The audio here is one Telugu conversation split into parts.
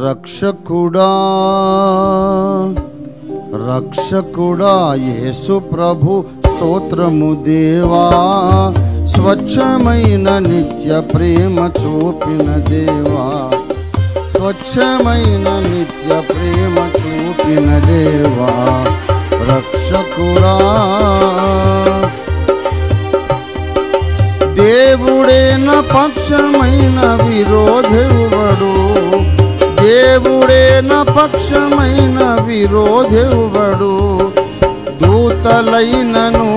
రక్షకుడా రక్షకుడా యేసు ప్రభు స్తోత్రము దేవా, స్వచ్ఛమైన నిత్య ప్రేమ చూపిన దేవా, స్వచ్ఛమైన నిత్య ప్రేమ చూపిన దేవా, రక్షకుడా. దేవుడే నా పక్షమైన విరోధెవడు, దేవుడే నా పక్షమైన విరోధెవడు, దూతలైనను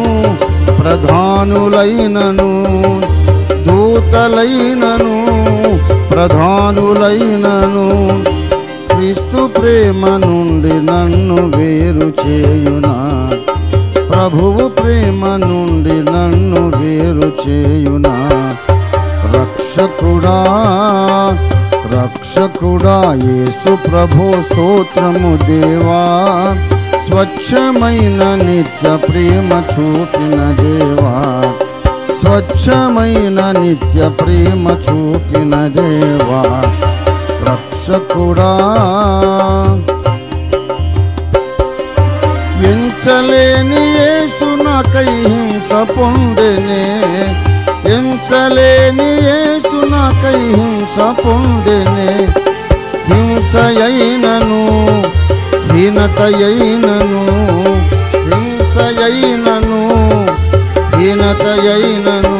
ప్రధానులైనను, దూతలైనను ప్రధానులైనను, క్రీస్తు ప్రేమ నుండి నన్ను వేరు చేయునా, ప్రభువు ప్రేమ నుండి నన్ను వేరు చేయునా. రక్షకుడా రక్షకుడా యేసు ప్రభు స్తోత్రము దేవా, స్వచ్ఛమైన నిత్య ప్రేమ చూపిన దేవా, స్వచ్ఛమైన నిత్య ప్రేమ చూపిన దేవా, రక్షకుడా. ఎంచలేని యేసు నాకై హింస పొందెనే, ఎంచలేని యేసు నాకై హింస పొందెనే, హింసయైనను హీనతయైనను, హింసయైనను హీనతయైనను,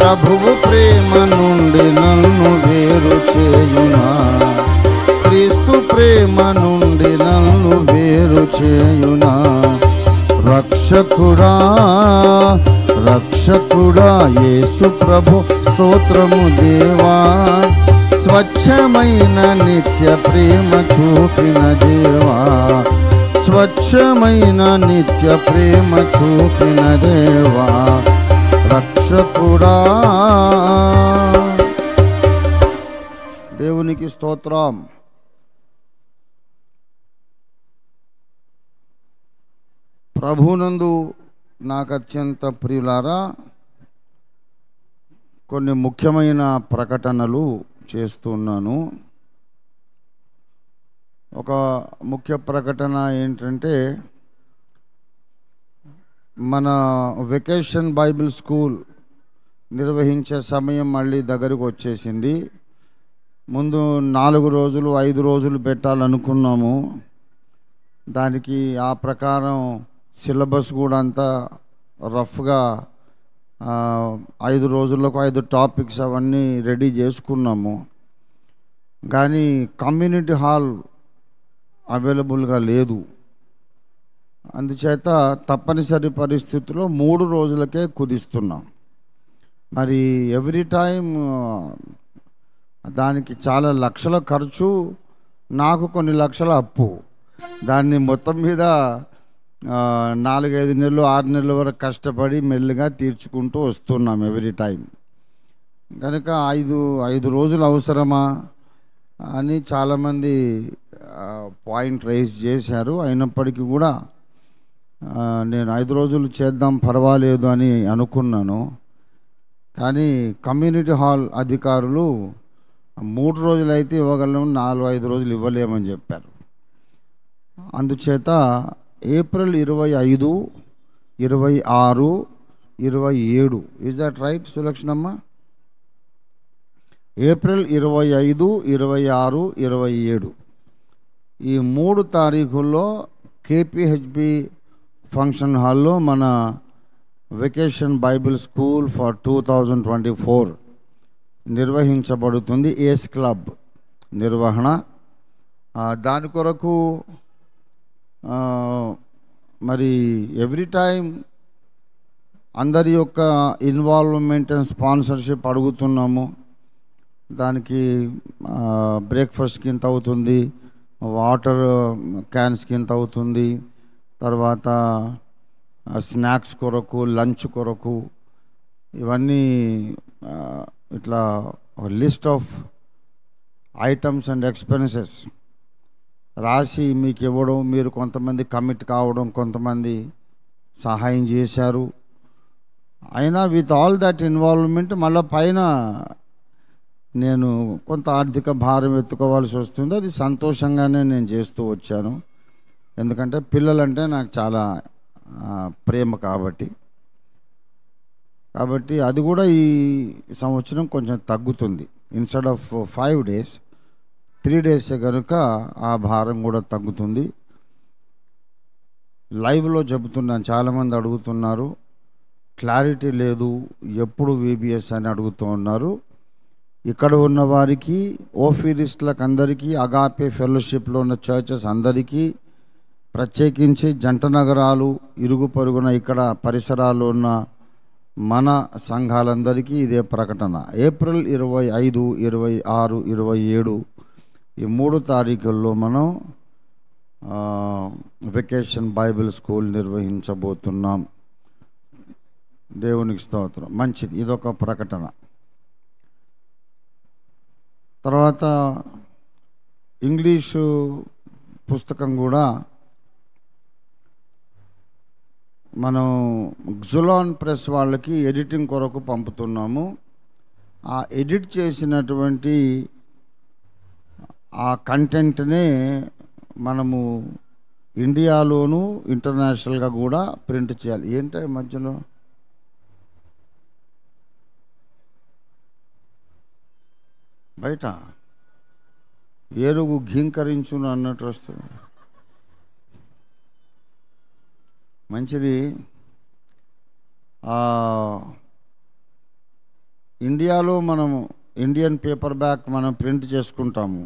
ప్రభువు ప్రేమ నుండి నన్ను వేరు చేయునా, క్రీస్తు ప్రేమ నుండి నన్ను వేరు చేయునా. రక్షకుడా రక్షకుడా యేసు ప్రభు స్తోత్రము దేవా, స్వచ్ఛమైన నిత్య ప్రేమ చూపిన దేవా, స్వచ్ఛమైన నిత్య ప్రేమ చూపిన దేవా, రక్షకుడా. దేవునికి స్తోత్రం. ప్రభునందు నాకు అత్యంత ప్రియులారా, కొన్ని ముఖ్యమైన ప్రకటనలు చేస్తున్నాను. ఒక ముఖ్య ప్రకటన ఏంటంటే, మన వెకేషన్ బైబిల్ స్కూల్ నిర్వహించే సమయం మళ్ళీ దగ్గరకు వచ్చేసింది. ముందు 4 రోజులు 5 రోజులు పెట్టాలనుకున్నాము. దానికి ఆ ప్రకారం సిలబస్ కూడా అంతా రఫ్గా 5 రోజులకు 5 టాపిక్స్ అవన్నీ రెడీ చేసుకున్నాము. కానీ కమ్యూనిటీ హాల్ అవైలబుల్గా లేదు. అందుచేత తప్పనిసరి పరిస్థితుల్లో 3 రోజులకే కుదిస్తున్నాం. మరి ఎవ్రీ టైం దానికి చాలా లక్షల ఖర్చు, నాకు కొన్ని లక్షల అప్పు. దాన్ని మొత్తం మీద 4-5 నెలలు 6 నెలల వరకు కష్టపడి మెల్లిగా తీర్చుకుంటూ వస్తున్నాం ఎవ్రీ టైం. కనుక 5 రోజులు అవసరమా అని చాలామంది పాయింట్ రైజ్ చేశారు. అయినప్పటికీ కూడా నేను 5 రోజులు చేద్దాం పర్వాలేదు అని అనుకున్నాను. కానీ కమ్యూనిటీ హాల్ అధికారులు 3 రోజులు అయితే ఇవ్వగలను, 4-5 రోజులు ఇవ్వలేమని చెప్పారు. అందుచేత April 25, 26, 27 is that right Sulakshanamma? April 25, 26, 27 ఈ 3 తారీఖుల్లో కేపీహెచ్బి ఫంక్షన్ హాల్లో మన వెకేషన్ బైబిల్ స్కూల్ ఫర్ 2024 నిర్వహించబడుతుంది. ఏస్ క్లబ్ నిర్వహణ. దాని కొరకు మరి ఎవ్రీ టైం అందరి యొక్క ఇన్వాల్వ్మెంట్ అండ్ స్పాన్సర్షిప్ అడుగుతున్నాము. దానికి బ్రేక్ఫాస్ట్కి ఇంత అవుతుంది, వాటర్ క్యాన్స్కి ఇంత అవుతుంది, తర్వాత స్నాక్స్ కొరకు, లంచ్ కొరకు, ఇవన్నీ ఇట్లా list of items and expenses రాసి మీకు ఇవ్వడం, మీరు కొంతమంది కమిట్ కావడం, కొంతమంది సహాయం చేశారు. అయినా విత్ ఆల్ దట్ ఇన్వాల్వ్మెంట్ మళ్ళీ పైన నేను కొంత ఆర్థిక భారం ఎత్తుకోవాల్సి వస్తుంది. అది సంతోషంగానే నేను చేస్తూ వచ్చాను. ఎందుకంటే పిల్లలంటే నాకు చాలా ప్రేమ కాబట్టి అది కూడా ఈ సంవత్సరం కొంచెం తగ్గుతుంది. ఇన్స్టెడ్ ఆఫ్ 5 days 3 days కనుక ఆ భారం కూడా తగ్గుతుంది. లైవ్లో చెబుతున్నాను, చాలామంది అడుగుతున్నారు, క్లారిటీ లేదు, ఎప్పుడు VBS అని అడుగుతూ ఉన్నారు. ఇక్కడ ఉన్న వారికి, ఓఫీరిస్టులకు అందరికీ, అగాపే ఫెలోషిప్లో ఉన్న చర్చెస్ అందరికీ, ప్రత్యేకించి జంట నగరాలు, ఇరుగు పొరుగున ఇక్కడ పరిసరాల్లో ఉన్న మన సంఘాలందరికీ ఇదే ప్రకటన. ఏప్రిల్ 25, 26, 27 ఈ 3 తారీఖుల్లో మనం వెకేషన్ బైబిల్ స్కూల్ నిర్వహించబోతున్నాం. దేవునికి స్తోత్రం. మంచిది, ఇదొక ప్రకటన. తర్వాత ఇంగ్లీషు పుస్తకం కూడా మనం జులాన్ ప్రెస్ వాళ్ళకి ఎడిటింగ్ కొరకు పంపుతున్నాము. ఆ ఎడిట్ చేసినటువంటి ఆ కంటెంట్నే మనము ఇండియాలోను ఇంటర్నేషనల్గా కూడా ప్రింట్ చేయాలి. ఏంటో మధ్యలో బయట ఏనుగు ఘీంకరించును అన్నట్టు వస్తుంది. మంచిది. ఇండియాలో మనము ఇండియన్ పేపర్ బ్యాక్ మనం ప్రింట్ చేసుకుంటాము.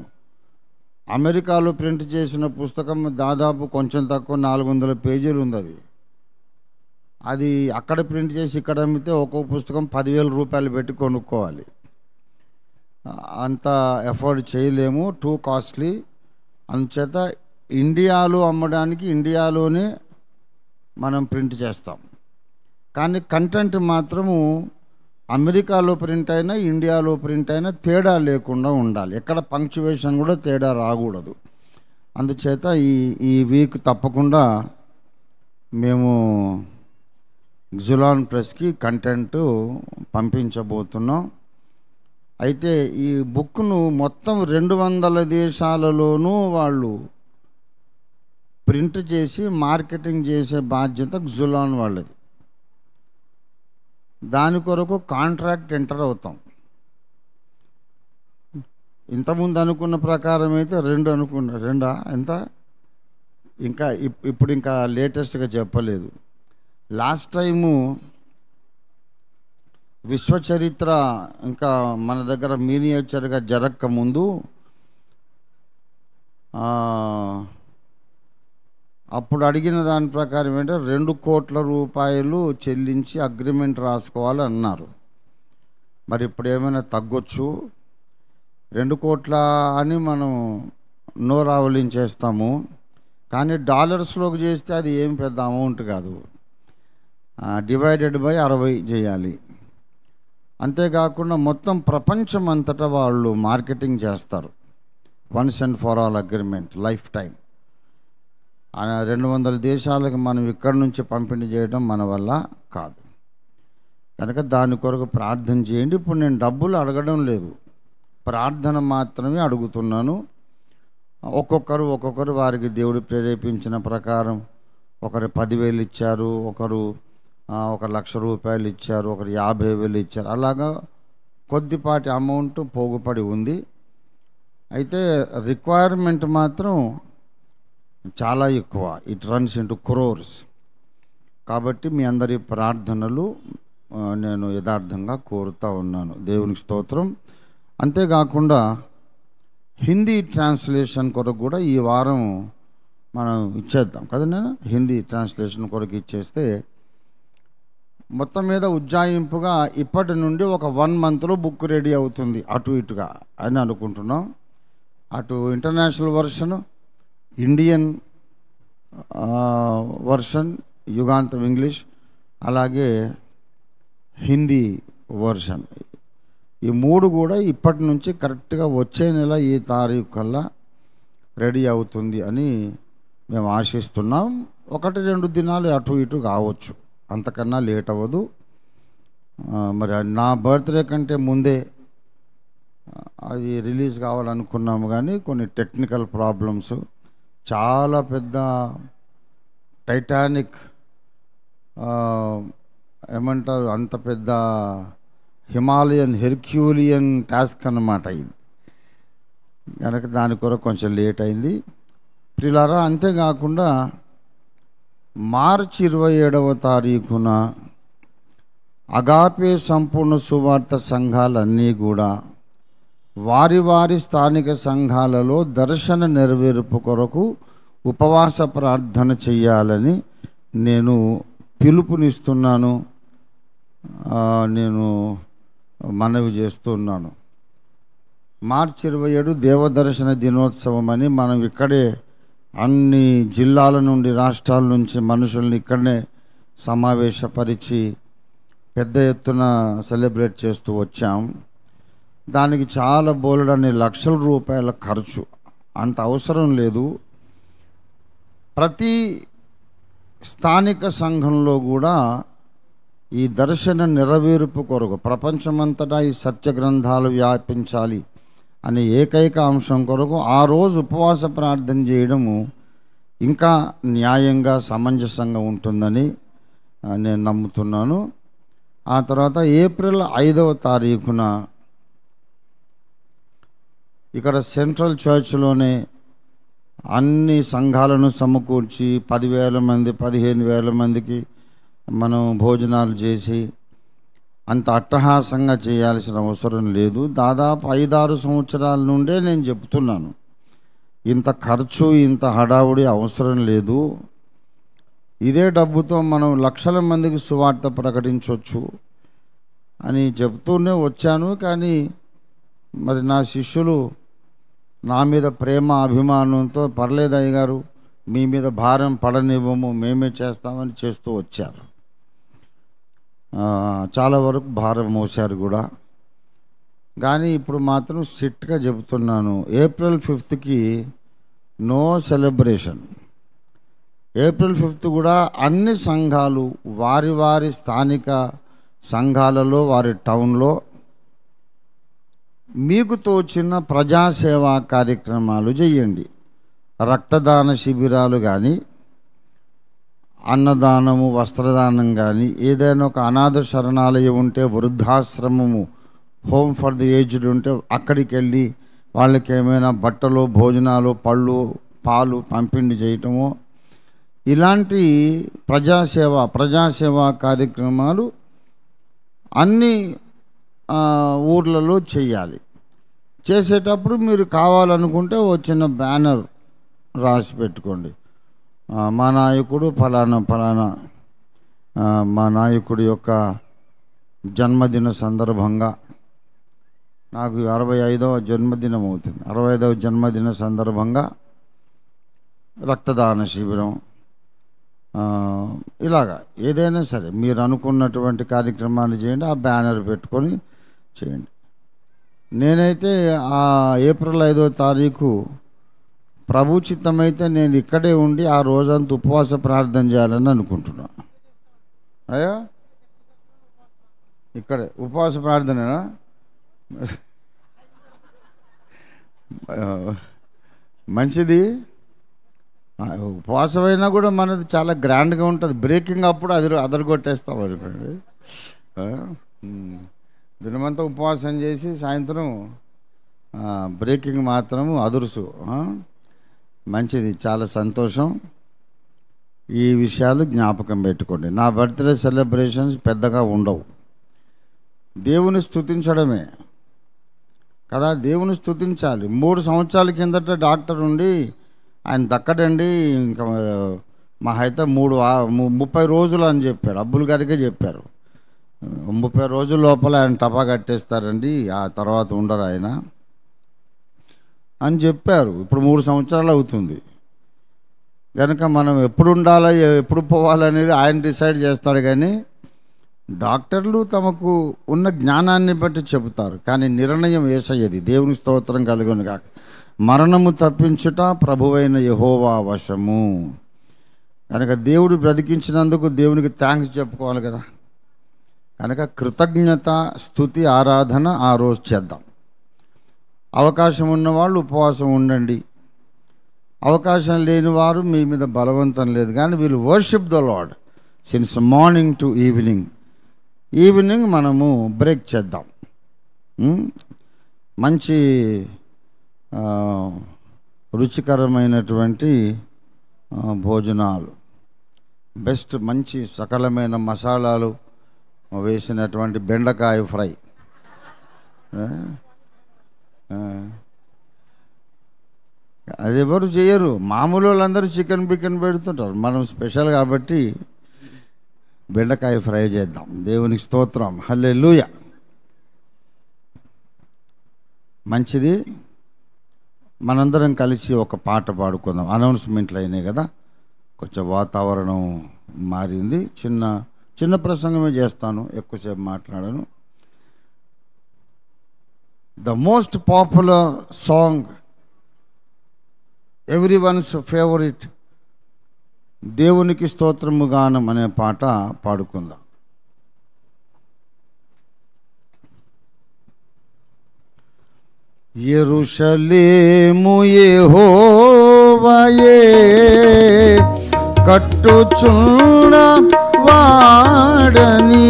అమెరికాలో ప్రింట్ చేసిన పుస్తకం దాదాపు కొంచెం తక్కువ 400 పేజీలు ఉంది. అది అక్కడ ప్రింట్ చేసి ఇక్కడ అమ్మితే ఒక్కొక్క పుస్తకం 10,000 రూపాయలు పెట్టి కొనుక్కోవాలి. అంత ఎఫోర్డ్ చేయలేము, టూ కాస్ట్లీ. అందుచేత ఇండియాలో అమ్మడానికి ఇండియాలోనే మనం ప్రింట్ చేస్తాం. కానీ కంటెంట్ మాత్రము అమెరికాలో ప్రింట్ అయినా ఇండియాలో ప్రింట్ అయినా తేడా లేకుండా ఉండాలి. ఎక్కడ పంక్చువేషన్ కూడా తేడా రాకూడదు. అందుచేత ఈ వీక్ తప్పకుండా మేము జులాన్ ప్రెస్కి కంటెంట్ పంపించబోతున్నాం. అయితే ఈ బుక్ను మొత్తం 200 దేశాలలోనూ వాళ్ళు ప్రింట్ చేసి మార్కెటింగ్ చేసే బాధ్యత జులాన్ వాళ్ళది. దాని కొరకు కాంట్రాక్ట్ ఎంటర్ అవుతాం. ఇంతకుముందు అనుకున్న ప్రకారం అయితే 2 అనుకున్నా. 2 ఎంత ఇప్పుడు ఇంకా లేటెస్ట్గా చెప్పలేదు. లాస్ట్ టైము విశ్వచరిత్ర ఇంకా మన దగ్గర మినియేచర్గా జరగక ముందు అప్పుడు అడిగిన దాని ప్రకారం ఏంటంటే 2 కోట్ల రూపాయలు చెల్లించి అగ్రిమెంట్ రాసుకోవాలి అన్నారు. మరి ఇప్పుడు ఏమైనా తగ్గొచ్చు. 2 కోట్ల అని మనం నోరావలించేస్తాము. కానీ డాలర్స్లోకి చేస్తే అది ఏం పెద్ద అమౌంట్ కాదు. డివైడెడ్ బై 60 చేయాలి. అంతేకాకుండా మొత్తం ప్రపంచం అంతటా వాళ్ళు మార్కెటింగ్ చేస్తారు. Once and for all agreement, life time. 200 దేశాలకు మనం ఇక్కడి నుంచి పంపిణీ చేయడం మన వల్ల కాదు. కనుక దాని కొరకు ప్రార్థన చేయండి. ఇప్పుడు నేను డబ్బులు అడగడం లేదు, ప్రార్థన మాత్రమే అడుగుతున్నాను. ఒక్కొక్కరు వారికి దేవుడు ప్రేరేపించిన ప్రకారం ఒకరు 10,000 ఇచ్చారు, ఒకరు 1,00,000 రూపాయలు ఇచ్చారు, ఒకరు 50,000 ఇచ్చారు. అలాగా కొద్దిపాటి అమౌంట్ పోగుపడి ఉంది. అయితే రిక్వైర్మెంట్ మాత్రం చాలా ఎక్కువ. It runs into crores. కాబట్టి మీ అందరి ప్రార్థనలు నేను యథార్థంగా కోరుతూ ఉన్నాను. దేవునికి స్తోత్రం. అంతేకాకుండా హిందీ ట్రాన్స్లేషన్ కొరకు కూడా ఈ వారం మనం ఇచ్చేద్దాం కదా. నేను హిందీ ట్రాన్స్లేషన్ కొరకు ఇచ్చేస్తే మొత్తం మీద ఉజ్జాయింపుగా ఇప్పటి నుండి ఒక 1 monthలో బుక్ రెడీ అవుతుంది, అటు ఇటుగా అని అనుకుంటున్నాం. అటు international version, Indian version, Yugantham English, అలాగే హిందీ వర్షన్, ఈ 3 కూడా ఇప్పటి నుంచి కరెక్ట్గా వచ్చే నెల ఈ తారీఖు కల్లా రెడీ అవుతుంది అని మేము ఆశిస్తున్నాం. 1-2 దినాలు అటు ఇటు కావచ్చు, అంతకన్నా లేట్ అవ్వదు. మరి నా బర్త్డే కంటే ముందే అది రిలీజ్ కావాలనుకున్నాము, కానీ కొన్ని టెక్నికల్ ప్రాబ్లమ్స్, చాలా పెద్ద టైటానిక్ ఏమంటారు, అంత పెద్ద హిమాలయన్ హెర్క్యూలియన్ టాస్క్ అన్నమాట ఇది. కనుక దాని కొరకు కొంచెం లేట్ అయింది ప్రియులారా. అంతేకాకుండా మార్చి 27వ తారీఖున అగాపే సంపూర్ణ సువార్త సంఘాలన్నీ కూడా వారి వారి స్థానిక సంఘాలలో దర్శన నెరవేర్పు కొరకు ఉపవాస ప్రార్థన చేయాలని నేను పిలుపునిస్తున్నాను, నేను మనవి చేస్తున్నాను. మార్చి 27 దేవదర్శన దినోత్సవం అని మనం ఇక్కడే అన్ని జిల్లాల నుండి, రాష్ట్రాల నుంచి మనుషుల్ని ఇక్కడనే సమావేశపరిచి పెద్ద ఎత్తున సెలబ్రేట్ చేస్తూ వచ్చాం. దానికి చాలా బోలెడన్ని లక్షల రూపాయల ఖర్చు, అంత అవసరం లేదు. ప్రతి స్థానిక సంఘంలో కూడా ఈ దర్శన నెరవేర్పు కొరకు ప్రపంచమంతటా ఈ సత్య గ్రంథాలు వ్యాపించాలి అనే ఏకైక అంశం కొరకు ఆ రోజు ఉపవాస ప్రార్థన చేయడము ఇంకా న్యాయంగా, సమంజసంగా ఉంటుందని నేను నమ్ముతున్నాను. ఆ తర్వాత ఏప్రిల్ 5వ తారీఖున ఇక్కడ సెంట్రల్ చర్చ్లోనే అన్ని సంఘాలను సమకూర్చి 10,000 మంది, 15,000 మందికి మనం భోజనాలు చేసి అంత అట్టహాసంగా చేయాల్సిన అవసరం లేదు. దాదాపు 5-6 సంవత్సరాల నుండే నేను చెప్తున్నాను, ఇంత ఖర్చు, ఇంత హడావుడి అవసరం లేదు. ఇదే డబ్బుతో మనం లక్షల మందికి సువార్త ప్రకటించవచ్చు అని చెప్తూనే వచ్చాను. కానీ మరి నా శిష్యులు నా మీద ప్రేమ అభిమానంతో, పర్లేదు అయ్యగారు, మీ మీద భారం పడనివ్వము, మేమే చేస్తామని చేస్తూ వచ్చారు. చాలా వరకు భారం మోసారు కూడా. కానీ ఇప్పుడు మాత్రం స్ట్రిక్ట్గా చెబుతున్నాను, ఏప్రిల్ 5కి నో సెలబ్రేషన్. ఏప్రిల్ 5 కూడా అన్ని సంఘాలు వారి వారి స్థానిక సంఘాలలో, వారి టౌన్లో మీకు తోచిన ప్రజాసేవా కార్యక్రమాలు చేయండి. రక్తదాన శిబిరాలు కానీ, అన్నదానము, వస్త్రదానం కానీ, ఏదైనా ఒక అనాథ శరణాలయం ఉంటే, వృద్ధాశ్రమము, హోమ్ ఫర్ ది ఏజ్డ్ ఉంటే అక్కడికి వెళ్ళి వాళ్ళకి ఏమైనా బట్టలు, భోజనాలు, పళ్ళు, పాలు పంపిణీ చేయటము, ఇలాంటి ప్రజాసేవా కార్యక్రమాలు అన్ని ఊర్లలో చేయాలి. చేసేటప్పుడు మీరు కావాలనుకుంటే వచ్చిన బ్యానర్ రాసి పెట్టుకోండి, మా నాయకుడు ఫలానా మా నాయకుడి యొక్క జన్మదిన సందర్భంగా, నాకు 65వ జన్మదినం అవుతుంది, 65వ జన్మదిన సందర్భంగా రక్తదాన శిబిరం, ఇలాగా ఏదైనా సరే మీరు అనుకున్నటువంటి కార్యక్రమాలు చేయండి, ఆ బ్యానర్ పెట్టుకొని చేయండి. నేనైతే ఆ ఏప్రిల్ 5వ తారీఖు ప్రభుచిత్తమైతే నేను ఇక్కడే ఉండి ఆ రోజంతా ఉపవాస ప్రార్థన చేయాలని అనుకుంటున్నాను. అయ్యా ఇక్కడే ఉపవాస ప్రార్థనేనా? మంచిది. ఉపవాసమైనా కూడా మనది చాలా గ్రాండ్గా ఉంటుంది. బ్రేకింగ్ అప్పుడు అదరగొట్టేస్తాం అనుకోండి. దినమంతా ఉపవాసం చేసి సాయంత్రం బ్రేకింగ్ మాత్రము అదురుసు. మంచిది, చాలా సంతోషం. ఈ విషయాలు జ్ఞాపకం పెట్టుకోండి. నా బర్త్డే సెలబ్రేషన్స్ పెద్దగా ఉండవు, దేవుని స్తుతించడమే కదా, దేవుని స్తుతించాలి. 3 సంవత్సరాల కిందట డాక్టర్ ఉండి ఆయన దక్కడండి, ఇంకా మా అయితే 30 రోజులు అని చెప్పాడు. అబ్బుల్ గారికే చెప్పారు, 30 రోజుల లోపల ఆయన టపా కట్టేస్తారండి, ఆ తర్వాత ఉండరు ఆయన అని చెప్పారు. ఇప్పుడు 3 సంవత్సరాలు అవుతుంది. కనుక మనం ఎప్పుడు ఉండాలో, ఎప్పుడు పోవాలనేది ఆయన డిసైడ్ చేస్తాడు. కానీ డాక్టర్లు తమకు ఉన్న జ్ఞానాన్ని బట్టి చెబుతారు, కానీ నిర్ణయం యేసయ్యది. దేవుని స్తోత్రం కలుగును గాక. మరణము తప్పించుట ప్రభువైన యెహోవా వశము. కనుక దేవుడు బ్రతికించినందుకు దేవునికి థ్యాంక్స్ చెప్పుకోవాలి కదా. కనుక కృతజ్ఞత, స్తుతి, ఆరాధన ఆ రోజు చేద్దాం. అవకాశం ఉన్నవాళ్ళు ఉపవాసం ఉండండి. అవకాశం లేని వారు మీ మీద బలవంతం లేదు, కానీ వీళ్ళు worship the lord since morning to evening. Evening మనము బ్రేక్ చేద్దాం. మంచి రుచికరమైనటువంటి భోజనాలు, బెస్ట్ మంచి సకలమైన మసాలాలు వేసినటువంటి బెండకాయ ఫ్రై, అది ఎవరు చేయరు. మామూలు వాళ్ళందరూ చికెన్ పెడుతుంటారు, మనం స్పెషల్ కాబట్టి బెండకాయ ఫ్రై చేద్దాం. దేవునికి స్తోత్రం, హల్లెలూయా. మంచిది. మనందరం కలిసి ఒక పాట పాడుకుందాం. అనౌన్స్మెంట్లు అయినాయి కదా, కొంచెం వాతావరణం మారింది. చిన్న ప్రసంగమే చేస్తాను, ఎక్కువసేపు మాట్లాడను. The most popular song, everyone's favourite, దేవునికి స్తోత్రము గానం అనే పాట పాడుకుందాం. యెరూషలేము యెహోవాయే కట్టుచున్న వాడని,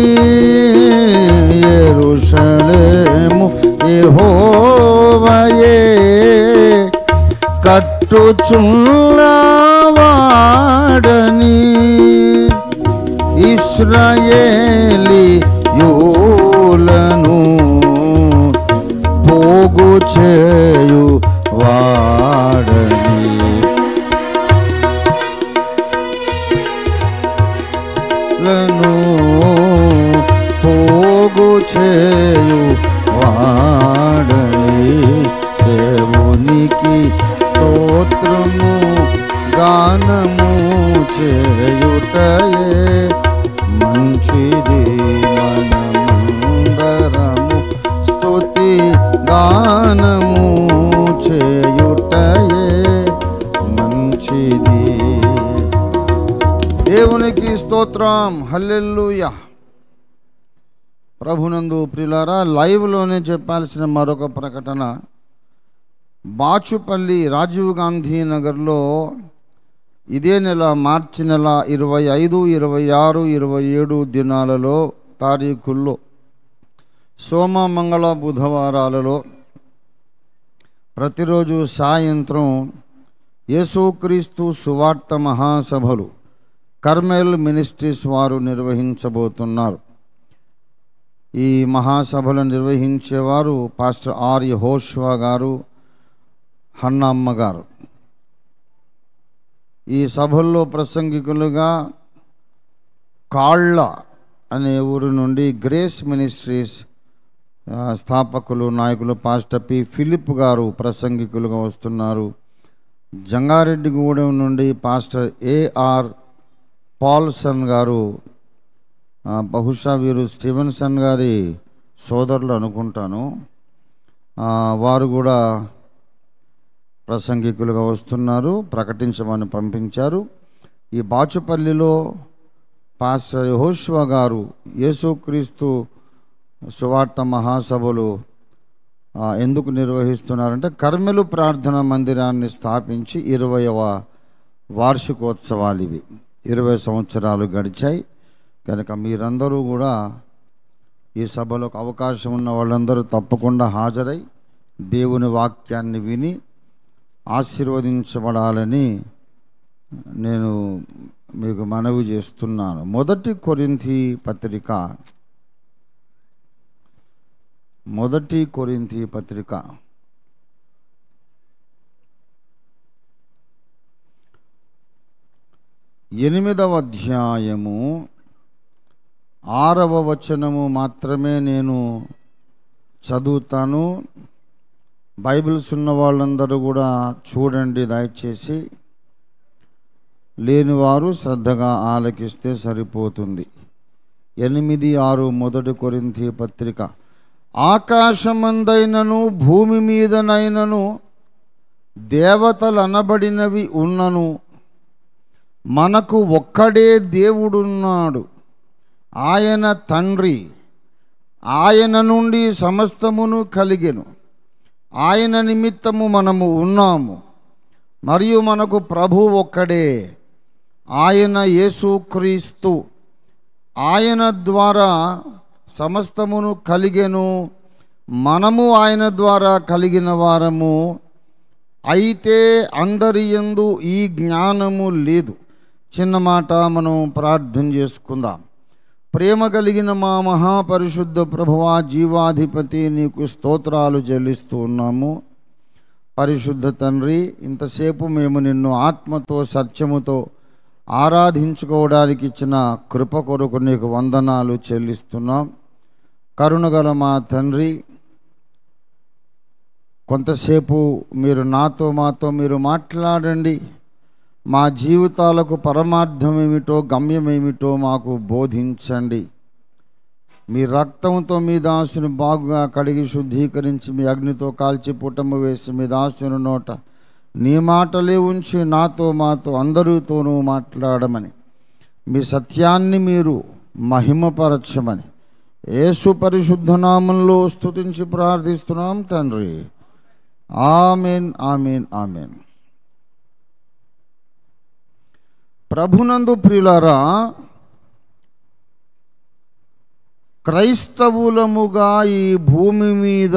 యెరూషలేము యెహోవాయే కట్టుచున్న వాడని, ఇశ్రాయేలీయులను పోగు చేయు వాడని, లను పోగు చేయు వాడని, దేవునికి స్తోత్రము గానము చేయుటయే మంచిది, మనమందరము స్తుతి గానము చేయుటయే మంచిది. దేవునికి స్తోత్రం, హల్లెలూయా. ప్రభునందు ప్రియులారా, లైవ్లోనే చెప్పాల్సిన మరొక ప్రకటన. బాచుపల్లి రాజీవ్ గాంధీ నగర్లో ఇదే నెల మార్చి నెల 25, 26, 27 దినాలలో తారీఖుల్లో సోమ మంగళ బుధవారాలలో ప్రతిరోజు సాయంత్రం యేసుక్రీస్తు సువార్త మహాసభలు కర్మెల్ మినిస్ట్రీస్ వారు నిర్వహించబోతున్నారు. ఈ మహాసభలు నిర్వహించేవారు పాస్టర్ ఆర్ యెహోషువ గారు, హన్నమ్మ గారు. ఈ సభల్లో ప్రసంగికులుగా కాళ్ళ అనే ఊరు నుండి గ్రేస్ మినిస్ట్రీస్ స్థాపకులు నాయకులు పాస్టర్ పి ఫిలిప్ గారు ప్రసంగికులుగా వస్తున్నారు. జంగారెడ్డిగూడెం నుండి పాస్టర్ ఏఆర్ పాల్సన్ గారు, బహుశా వీరు స్టీవెన్సన్ గారి సోదరులు అనుకుంటాను, వారు కూడా ప్రసంగికులుగా వస్తున్నారు, ప్రకటించమని పంపించారు. ఈ బాచుపల్లిలో పాస్టర్ యెహోషువ గారు యేసుక్రీస్తు సువార్త మహాసభలు ఎందుకు నిర్వహిస్తున్నారంటే, కర్మెలు ప్రార్థనా మందిరాన్ని స్థాపించి 20వ వార్షికోత్సవాలు ఇవి. 20 సంవత్సరాలు గడిచాయి కనుక మీరందరూ కూడా ఈ సభలకు అవకాశం ఉన్న వాళ్ళందరూ తప్పకుండా హాజరై దేవుని వాక్యాన్ని విని ఆశీర్వదించబడాలని నేను మీకు మనవి చేస్తున్నాను. 1 కొరింథీ పత్రిక 8వ అధ్యాయము 6వ వచనము మాత్రమే నేను చదువుతాను. బైబిల్స్ ఉన్న వాళ్ళందరూ కూడా చూడండి దయచేసి, లేనివారు శ్రద్ధగా ఆలకిస్తే సరిపోతుంది. 8:6 1 కొరింథీ పత్రిక. ఆకాశమందైనను భూమి మీదనైనను దేవతలు అనబడినవి ఉన్నను, మనకు ఒక్కడే దేవుడున్నాడు, ఆయన తండ్రి. ఆయన నుండి సమస్తమును కలిగెను, ఆయన నిమిత్తము మనము ఉన్నాము. మరియు మనకు ప్రభు ఒక్కడే, ఆయన యేసుక్రీస్తు. ఆయన ద్వారా సమస్తమును కలిగెను, మనము ఆయన ద్వారా కలిగిన వారము. అయితే అందరి యందు ఈ జ్ఞానము లేదు. చిన్న మాట మనం ప్రార్థన చేసుకుందాం. ప్రేమ కలిగిన మా మహాపరిశుద్ధ ప్రభువా, జీవాధిపతి, నీకు స్తోత్రాలు చెల్లిస్తూ ఉన్నాము. పరిశుద్ధ తండ్రి, ఇంతసేపు మేము నిన్ను ఆత్మతో సత్యముతో ఆరాధించుకోవడానికి ఇచ్చిన కృప కొరకు నీకు వందనాలు చెల్లిస్తున్నాం. కరుణగల మా తండ్రి, కొంతసేపు మీరు మాతో మీరు మాట్లాడండి. మా జీవితాలకు పరమార్థం ఏమిటో, గమ్యం ఏమిటో మాకు బోధించండి. మీ రక్తంతో మీ దాసుని బాగుగా కడిగి శుద్ధీకరించి మీ అగ్నితో కాల్చి పుటము వేసి మీ దాసుని నోట నీ మాటలే ఉంచి మాతో అందరితోనూ మాట్లాడమని, మీ సత్యాన్ని మీరు మహిమపరచమని యేసు పరిశుద్ధ నామంలో స్తుతించి ప్రార్థిస్తున్నాం తండ్రి. ఆమేన్, ఆమేన్, ఆమేన్. ప్రభునందు ప్రియులారా, క్రైస్తవులముగా ఈ భూమి మీద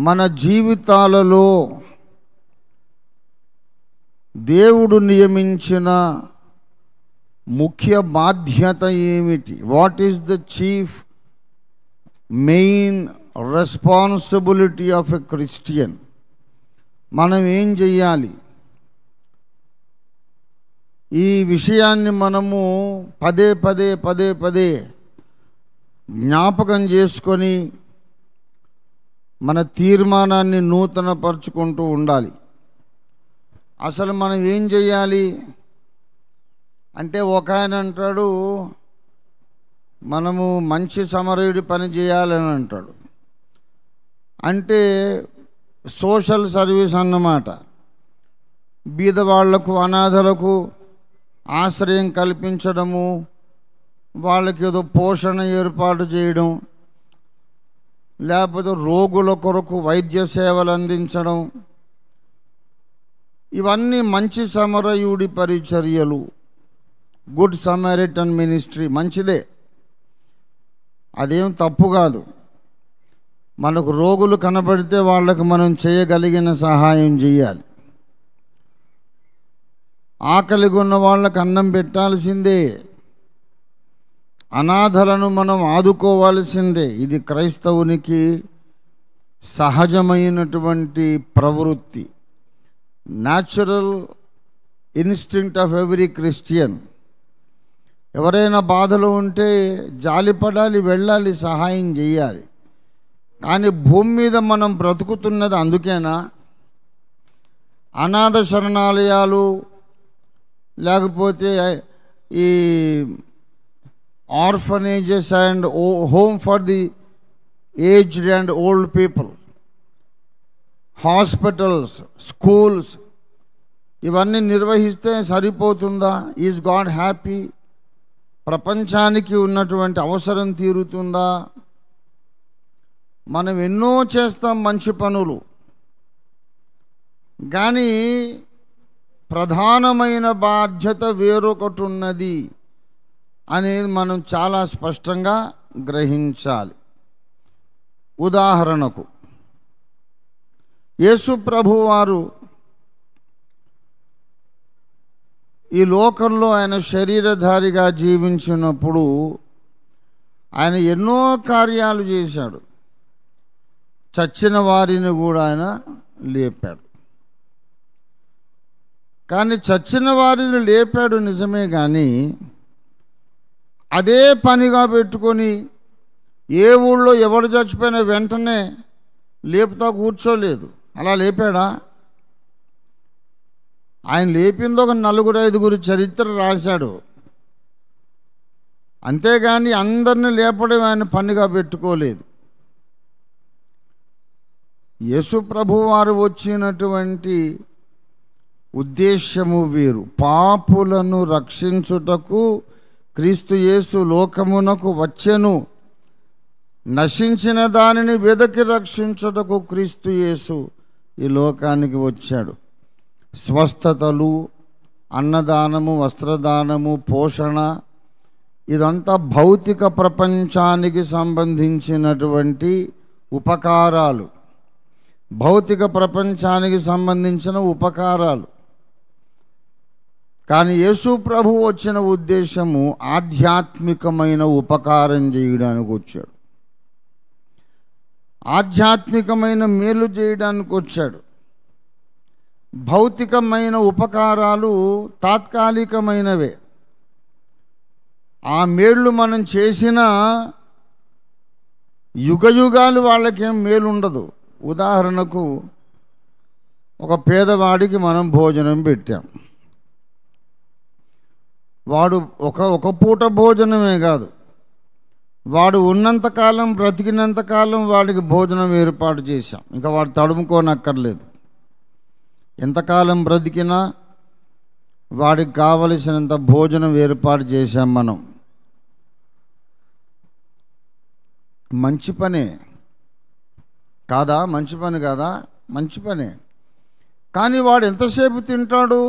మన జీవితాలలో దేవుడు నియమించిన ముఖ్య బాధ్యత ఏమిటి? What is the chief main responsibility of a Christian? మనం ఏం చెయ్యాలి? ఈ విషయాన్ని మనము పదే పదే జ్ఞాపకం చేసుకొని మన తీర్మానాన్ని నూతనపరుచుకుంటూ ఉండాలి. అసలు మనం ఏం చెయ్యాలి అంటే, ఒక ఆయన అంటాడు మనము మంచి సమరయుడి పని చేయాలని అంటాడు. అంటే సోషల్ సర్వీస్ అన్నమాట. బీదవాళ్లకు, అనాథలకు ఆశ్రయం కల్పించడము, వాళ్ళకి ఏదో పోషణ ఏర్పాటు చేయడం, లేకపోతే రోగుల కొరకు వైద్య సేవలు అందించడం, ఇవన్నీ మంచి సమరయుడి పరిచర్యలు. గుడ్ సమరిటన్ మినిస్ట్రీ మంచిదే, అదేం తప్పు కాదు. మనకు రోగులు కనబడితే వాళ్ళకు మనం చేయగలిగిన సహాయం చేయాలి. ఆకలిగా ఉన్న వాళ్ళకు అన్నం పెట్టాల్సిందే, అనాథలను మనం ఆదుకోవాల్సిందే. ఇది క్రైస్తవునికి సహజమైనటువంటి ప్రవృత్తి, natural instinct of every Christian. ఎవరైనా బాధలో ఉంటే జాలిపడాలి, వెళ్ళాలి, సహాయం చేయాలి. కానీ భూమి మీద మనం బ్రతుకుతున్నది అందుకేనా? అనాథ శరణాలయాలు, లేకపోతే ఈ orphanages and home for the aged and old people, hospitals, schools, ఇవన్నీ నిర్వహిస్తే సరిపోతుందా? Is God happy? ప్రపంచానికి ఉన్నటువంటి అవసరం తీరుతుందా? మనం ఎన్నో చేస్తాం మంచి పనులు, కానీ ప్రధానమైన బాధ్యత వేరొకటి ఉన్నది అనేది మనం చాలా స్పష్టంగా గ్రహించాలి. ఉదాహరణకు, యేసు ప్రభువారు ఈ లోకంలో ఆయన శరీరధారిగా జీవించినప్పుడు ఆయన ఎన్నో కార్యాలు చేశాడు. చచ్చిన వారిని కూడా ఆయన లేపాడు. కానీ చచ్చిన వారిని లేపాడు నిజమే, కానీ అదే పనిగా పెట్టుకొని ఏ ఊళ్ళో ఎవడు చచ్చిపోయినా వెంటనే లేపుతా కూర్చోలేదు. అలా లేపాడా? ఆయన లేపింది ఒక 4-5 చరిత్ర రాశాడు, అంతేగాని అందరిని లేపడం ఆయన పనిగా పెట్టుకోలేదు. యేసు ప్రభువారు వచ్చినటువంటి ఉద్దేశము వేరు. పాపులను రక్షించుటకు క్రీస్తు యేసు లోకమునకు వచ్చెను నశించిన దానిని వెదకి రక్షించుటకు క్రీస్తు యేసు ఈ లోకానికి వచ్చాడు. స్వస్థతలు, అన్నదానము, వస్త్రదానము, పోషణ, ఇదంతా భౌతిక ప్రపంచానికి సంబంధించినటువంటి ఉపకారాలు, భౌతిక ప్రపంచానికి సంబంధించిన ఉపకారాలు. కానీ యేసు ప్రభు వచ్చిన ఉద్దేశము ఆధ్యాత్మికమైన ఉపకారం చేయడానికి వచ్చాడు, ఆధ్యాత్మికమైన మేలు చేయడానికి వచ్చాడు. భౌతికమైన ఉపకారాలు తాత్కాలికమైనవే. ఆ మేళ్ళు మనం చేసిన యుగయుగాలు వాళ్ళకేం మేలు ఉండదు. ఉదాహరణకు ఒక పేదవాడికి మనం భోజనం పెట్టాం. వాడు ఒక పూట భోజనమే కాదు, వాడు ఉన్నంతకాలం, బ్రతికినంతకాలం వాడికి భోజనం ఏర్పాటు చేశాం. ఇంకా వాడు తడుముకోనక్కర్లేదు. ఎంతకాలం బ్రతికినా వాడికి కావలసినంత భోజనం ఏర్పాటు చేశాం మనం. మంచి పనే కాదా? మంచి పని కాదా? మంచి పనే. కానీ వాడు ఎంతసేపు తింటాడు?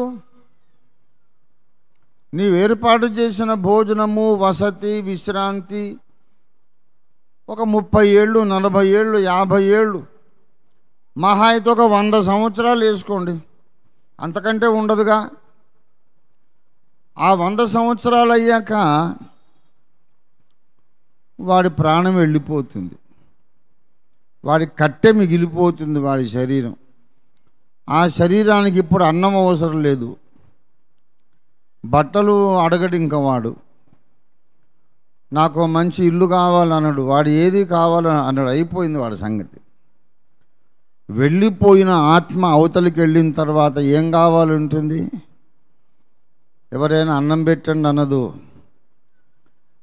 నీవు ఏర్పాటు చేసిన భోజనము, వసతి, విశ్రాంతి ఒక 30 ఏళ్ళు, 40 ఏళ్ళు, 50 ఏళ్ళు, మహా అయితే ఒక 100 సంవత్సరాలు వేసుకోండి, అంతకంటే ఉండదుగా. ఆ 100 సంవత్సరాలు అయ్యాక వాడి ప్రాణం వెళ్ళిపోతుంది, వాడి కట్టె మిగిలిపోతుంది, వాడి శరీరం. ఆ శరీరానికి ఇప్పుడు అన్నం అవసరం లేదు, బట్టలు అడగడు. ఇంకా వాడు నాకు మంచి ఇల్లు కావాలన్నాడు, వాడు ఏది కావాలని అన్నాడు, అయిపోయింది వాడి సంగతి. వెళ్ళిపోయిన ఆత్మ అవతలికి వెళ్ళిన తర్వాత ఏం కావాలంటుంది? ఎవరైనా అన్నం పెట్టండి అన్నదు.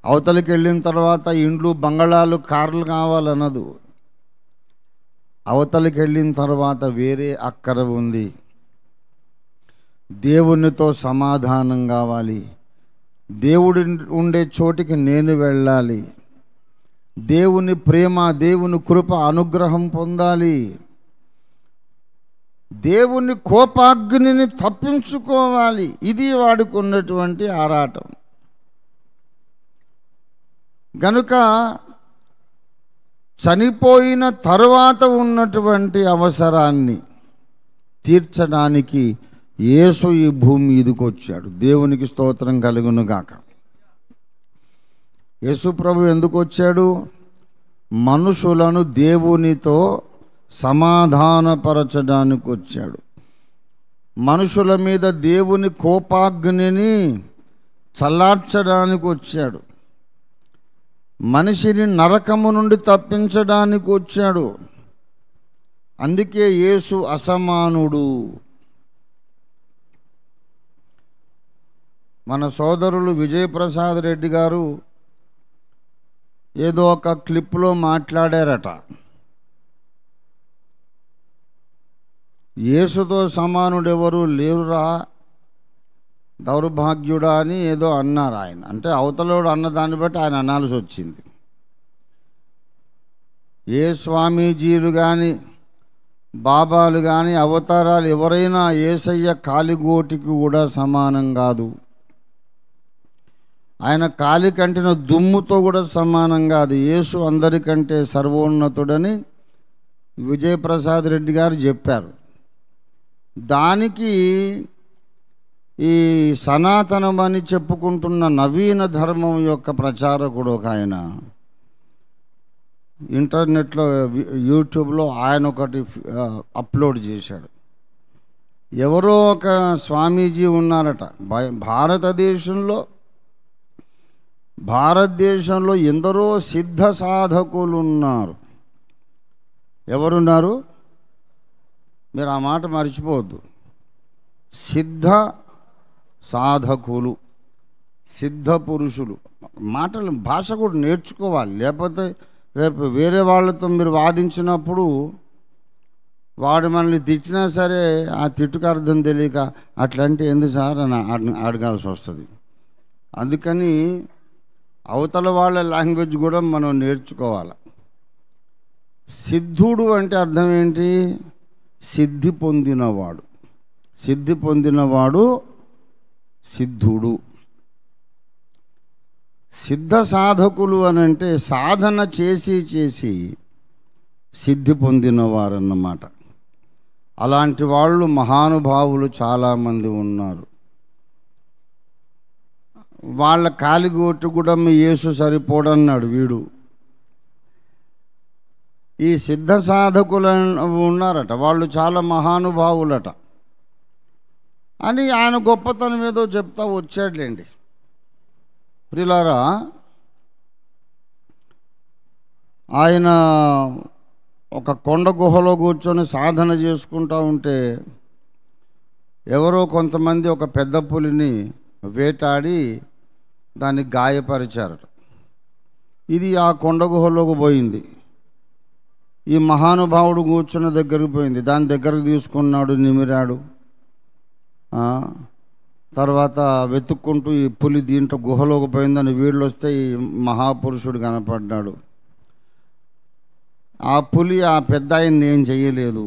అవతలికి వెళ్ళిన తర్వాత ఇండ్లు, బంగళాలు, కార్లు కావాలన్నదు. అవతలికి వెళ్ళిన తర్వాత వేరే అక్కర ఉంది. దేవునితో సమాధానం కావాలి, దేవుడి ఉండే చోటికి నేను వెళ్ళాలి, దేవుని ప్రేమ, దేవుని కృప, అనుగ్రహం పొందాలి, దేవుని కోపాగ్నిని తప్పించుకోవాలి. ఇది వాడికి ఉన్నటువంటి ఆరాటం. గనుక చనిపోయిన తరువాత ఉన్నటువంటి అవసరాన్ని తీర్చడానికి యేసు ఈ భూమి మీదకి వచ్చాడు. దేవునికి స్తోత్రం కలుగును గాక. యేసు ప్రభు ఎందుకు వచ్చాడు? మనుషులను దేవునితో సమాధానపరచడానికి వచ్చాడు. మనుషుల మీద దేవుని కోపాగ్నిని చల్లార్చడానికి వచ్చాడు. మనిషిని నరకము నుండి తప్పించడానికి వచ్చాడు. అందుకే యేసు అసమానుడు. మన సోదరులు విజయప్రసాద్ రెడ్డి గారు ఏదో ఒక క్లిప్లో మాట్లాడారట, యేసుతో సమానుడెవరు లేరురా దౌర్భాగ్యుడా అని ఏదో అన్నారు ఆయన. అంటే అవతలోడు అన్న దాన్ని బట్టి ఆయన అనాల్సి వచ్చింది. ఏ స్వామీజీలు కానీ, బాబాలు కానీ, అవతారాలు ఎవరైనా యేసయ్య కాలిగోటికి కూడా సమానం కాదు. ఆయన కాలి కంటిన దుమ్ముతో కూడా సమానం కాదు. యేసు అందరికంటే సర్వోన్నతుడని విజయప్రసాద్ రెడ్డి గారు చెప్పారు. దానికి ఈ సనాతనం అని చెప్పుకుంటున్న నవీన ధర్మం యొక్క ప్రచారకుడు ఒక ఆయన ఇంటర్నెట్లో, యూట్యూబ్లో ఆయన ఒకటి అప్లోడ్ చేశాడు. ఎవరో ఒక స్వామీజీ ఉన్నారట భారతదేశంలో ఎందరో సిద్ధ సాధకులు ఉన్నారు. ఎవరున్నారు? మీరు ఆ మాట మర్చిపోవద్దు. సిద్ధ సాధకులు, సిద్ధ పురుషులు. మాటలు, భాష కూడా నేర్చుకోవాలి. లేకపోతే రేపు వేరే వాళ్ళతో మీరు వాదించినప్పుడు వాడు మనల్ని తిట్టినా సరే ఆ తిట్టుకు అర్థం తెలియక అట్లాంటి ఎందుకు సార్ అని అడగాల్సి వస్తుంది. అందుకని అవతల వాళ్ళ లాంగ్వేజ్ కూడా మనం నేర్చుకోవాలి. సిద్ధుడు అంటే అర్థం ఏంటి? సిద్ధి పొందినవాడు. సిద్ధి పొందినవాడు సిద్ధుడు. సిద్ధ సాధకులు అని అంటే సాధన చేసి చేసి సిద్ధి పొందినవారన్నమాట. అలాంటి వాళ్ళు మహానుభావులు చాలామంది ఉన్నారు. వాళ్ళ కాలిగోటు కూడా మీ యేసు సరిపోడన్నాడు వీడు. ఈ సిద్ధ సాధకులు ఉన్నారట, వాళ్ళు చాలా మహానుభావులట అని ఆయన గొప్పతనం ఏదో చెప్తా వచ్చాడులేండి. ప్రియులారా, ఆయన ఒక కొండ గుహలో కూర్చొని సాధన చేసుకుంటూ ఉంటే ఎవరో కొంతమంది ఒక పెద్ద పులిని వేటాడి దాన్ని గాయపరిచారట. ఇది ఆ కొండ గుహలోకి పోయింది. ఈ మహానుభావుడు కూర్చున్న దగ్గరికి పోయింది. దాని దగ్గరకు తీసుకున్నాడు, నిమిరాడు. తర్వాత వెతుక్కుంటూ ఈ పులి దీంట్లో గుహలోకి పోయిందని వీళ్ళు వస్తే ఈ మహాపురుషుడు కనపడ్డాడు. ఆ పులి ఆ పెద్ద ఆయన్ని ఏం చెయ్యలేదు,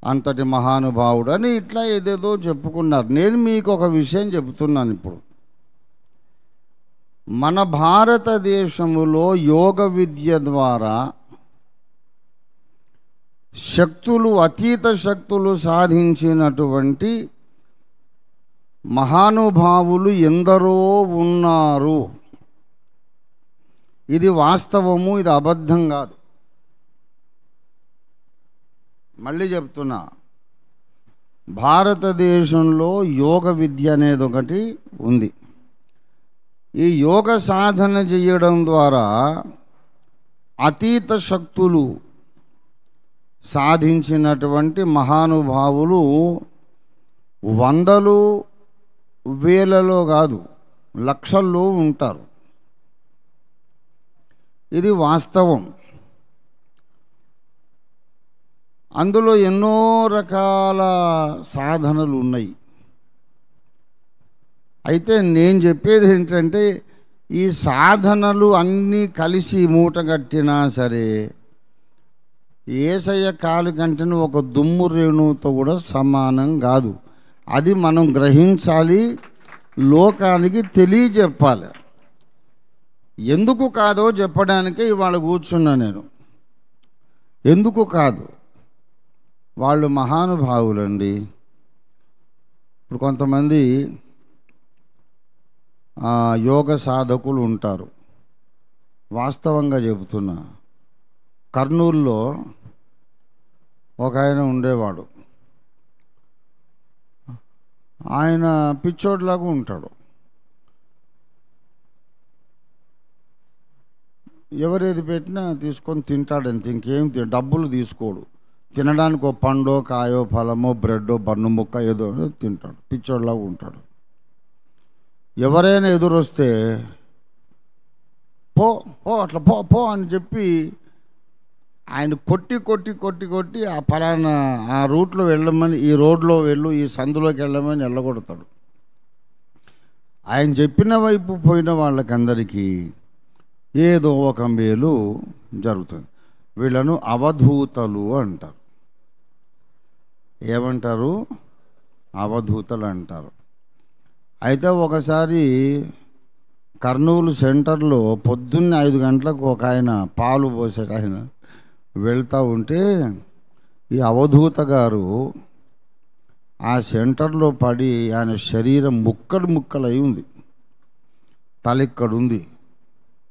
అంతటి మహానుభావుడు అని ఇట్లా ఏదేదో చెప్పుకున్నారు. నేను మీకు ఒక విషయం చెబుతున్నాను. ఇప్పుడు మన భారతదేశంలో యోగ విద్య ద్వారా శక్తులు, అతీత శక్తులు సాధించినటువంటి మహానుభావులు ఎందరో ఉన్నారు. ఇది వాస్తవము, ఇది అబద్ధం కాదు. మళ్ళీ చెప్తున్నా, భారతదేశంలో యోగ విద్య అనేది ఒకటి ఉంది. ఈ యోగ సాధన చేయడం ద్వారా అతీత శక్తులు సాధించినటువంటి మహానుభావులు వందలు వేలలో కాదు, లక్షల్లో ఉంటారు. ఇది వాస్తవం. అందులో ఎన్నో రకాల సాధనలు ఉన్నాయి. అయితే నేను చెప్పేది ఏంటంటే, ఈ సాధనలు అన్నీ కలిసి మూటగట్టినా సరే యేసయ్య కాలు కంటే ఒక దుమ్ము రేణువుతో కూడా సమానం కాదు. అది మనం గ్రహించాలి, లోకానికి తెలియజెప్పాలి. ఎందుకు కాదో చెప్పడానికే ఇవాళ కూర్చున్నా నేను. ఎందుకు కాదు, వాళ్ళు మహానుభావులండి. ఇప్పుడు కొంతమంది యోగ సాధకులు ఉంటారు. వాస్తవంగా చెబుతున్నా, కర్నూలులో ఒక ఆయన ఉండేవాడు. ఆయన పిచ్చోడ్లాగా ఉంటాడు. ఎవరేది పెట్టినా తీసుకొని తింటాడు అంతే, ఇంకేం డబ్బులు తీసుకోడు. తినడానికి ఒక పండో, కాయో, ఫలమో, బ్రెడ్డో, బన్ను ముక్క ఏదో తింటాడు. పిచ్చోడ్లాగా ఉంటాడు. ఎవరైనా ఎదురొస్తే పో పో అట్లా పో పో అని చెప్పి ఆయన కొట్టి కొట్టి కొట్టి కొట్టి ఆ ఫలానా ఆ రూట్లో వెళ్ళమని, ఈ రోడ్లో వెళ్ళు, ఈ సందులోకి వెళ్ళమని వెళ్ళగొడతాడు. ఆయన చెప్పిన వైపు పోయిన వాళ్ళకందరికీ ఏదో ఒక మేలు జరుగుతుంది. వీళ్ళను అవధూతలు అంటారు. ఏమంటారు? అవధూతలు అంటారు. అయితే ఒకసారి కర్నూలు సెంటర్లో పొద్దున్నే 5 గంటలకు ఒక ఆయన పాలు పోసాడు. ఆయన వెళ్తూ ఉంటే ఈ అవధూత గారు ఆ సెంటర్లో పడి ఆయన శరీరం ముక్కలు ముక్కలు అయి ఉంది. తల ఇక్కడ ఉంది,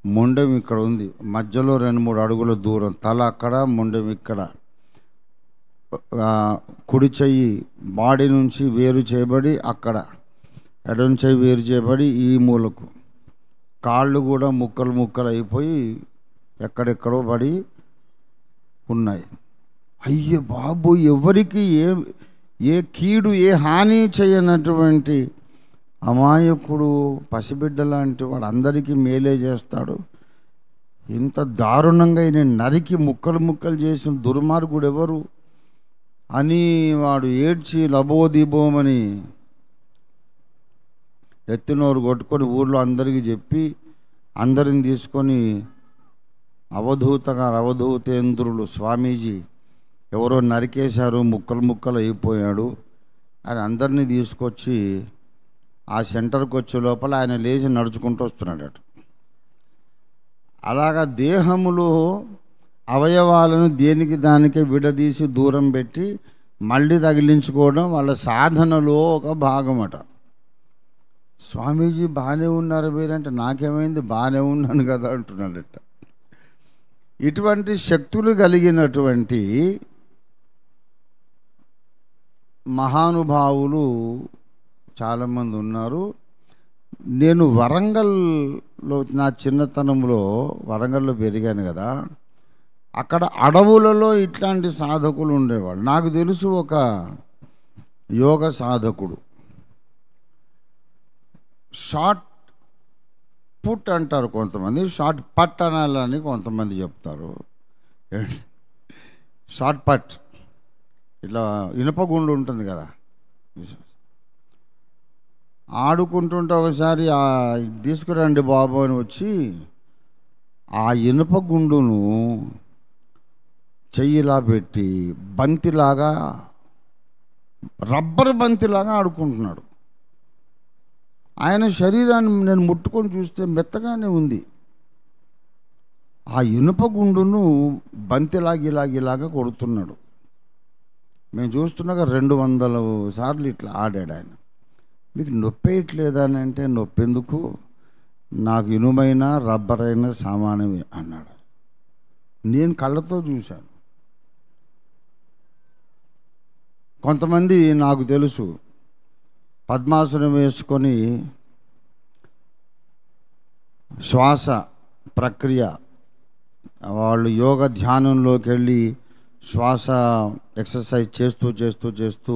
మొండెం ఇక్కడ ఉంది, మధ్యలో 2-3 అడుగుల దూరం తల అక్కడ, మొండెం ఇక్కడ. కుడి చెయ్యి బాడీ నుంచి వేరు చేయబడి అక్కడ, ఎడమ చెయ్యి వేరు చేయబడి ఈ మూలకు, కాళ్ళు కూడా ముక్కలు ముక్కలు అయిపోయి ఎక్కడెక్కడో పడి ఉన్నాయి. అయ్యో బాబు, ఎవరికి ఏ కీడు, ఏ హాని చేయనటువంటి అమాయకుడు, పసిబిడ్డ లాంటి వాడు అందరికీ మేలే చేస్తాడు. ఇంత దారుణంగా ఈయన నరికి ముక్కలు ముక్కలు చేసిన దుర్మార్గుడు ఎవరు అని వాడు ఏడ్చి లబోదీబోమని ఎత్తినోరు కొట్టుకొని ఊర్లో అందరికీ చెప్పి అందరిని తీసుకొని అవధూతేంద్రులు స్వామీజీ ఎవరో నరికేశారు, ముక్కలు ముక్కలు అయిపోయాడు అని అందరినీ తీసుకొచ్చి ఆ సెంటర్కి వచ్చే లోపల ఆయన లేచి నడుచుకుంటూ వస్తున్నాడట. అలాగా దేహములో అవయవాలను దేనికి దానికే విడదీసి దూరం పెట్టి మళ్ళీ తగిలించుకోవడం వాళ్ళ సాధనలో ఒక భాగమట. స్వామీజీ బాగానే ఉన్నారు మీరంటే, నాకేమైంది బాగానే ఉన్నాను కదా అంటున్నాడట. ఇటువంటి శక్తులు కలిగినటువంటి మహానుభావులు చాలామంది ఉన్నారు. నేను వరంగల్లో, నా చిన్నతనంలో వరంగల్లో పెరిగాను కదా, అక్కడ అడవులలో ఇట్లాంటి సాధకులు ఉండేవాళ్ళు. నాకు తెలుసు ఒక యోగ సాధకుడు, షార్ట్ పుట్ అంటారు కొంతమంది, షార్ట్ పట్ అనాలని కొంతమంది చెప్తారు. షార్ట్ పట్ ఇట్లా ఇనుపగుండు ఉంటుంది కదా, ఆడుకుంటుంటే ఒకసారి తీసుకురండి బాబు అని వచ్చి ఆ ఇనుపగుండును చెయ్యిలా పెట్టి బంతిలాగా, రబ్బర్ బంతిలాగా ఆడుకుంటున్నాడు. ఆయన శరీరాన్ని నేను ముట్టుకొని చూస్తే మెత్తగానే ఉంది. ఆ ఇనుపగుండును బంతిలాగిలాగా కొడుతున్నాడు. మేము చూస్తున్నాగా 200 సార్లు ఇట్లా ఆడాడు ఆయన. మీకు నొప్పి వేయట్లేదా అని అంటే, నొప్పి ఎందుకు, నాకు ఇనుమైనా రబ్బర్ అయినా సమానమే అన్నాడు. నేను కళ్ళతో చూశాను. కొంతమంది నాకు తెలుసు పద్మాసనం వేసుకొని శ్వాస ప్రక్రియ, వాళ్ళు యోగ ధ్యానంలోకి వెళ్ళి శ్వాస ఎక్సర్సైజ్ చేస్తూ చేస్తూ చేస్తూ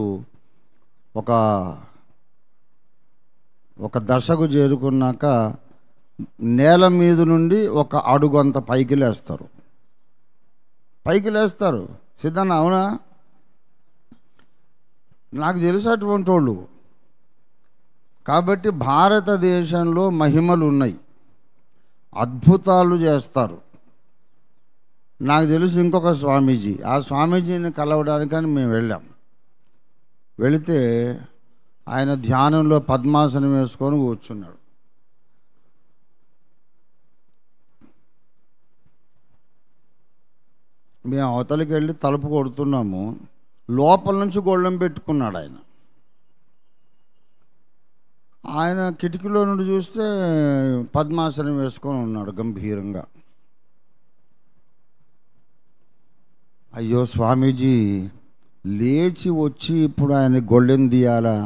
ఒక దశకు చేరుకున్నాక నేల మీద నుండి 1 అడుగు అంత పైకి లేస్తారు. సిద్ధన్న అవునా? నాకు తెలుసు అటువంటి వాళ్ళు. కాబట్టి భారతదేశంలో మహిమలు ఉన్నాయి, అద్భుతాలు చేస్తారు. నాకు తెలుసు ఇంకొక స్వామీజీ, ఆ స్వామీజీని కలవడానికని మేము వెళ్ళాం. వెళితే ఆయన ధ్యానంలో పద్మాసనం వేసుకొని కూర్చున్నాడు. మేము అవతలికి వెళ్ళి తలుపు కొడుతున్నాము, లోపల నుంచి గొళ్ళెం పెట్టుకున్నాడు ఆయన. ఆయన కిటికీలో నుండి చూస్తే పద్మాసనం వేసుకొని ఉన్నాడు గంభీరంగా. అయ్యో స్వామీజీ లేచి వచ్చి ఇప్పుడు ఆయన గొళ్ళెం తీయాలా,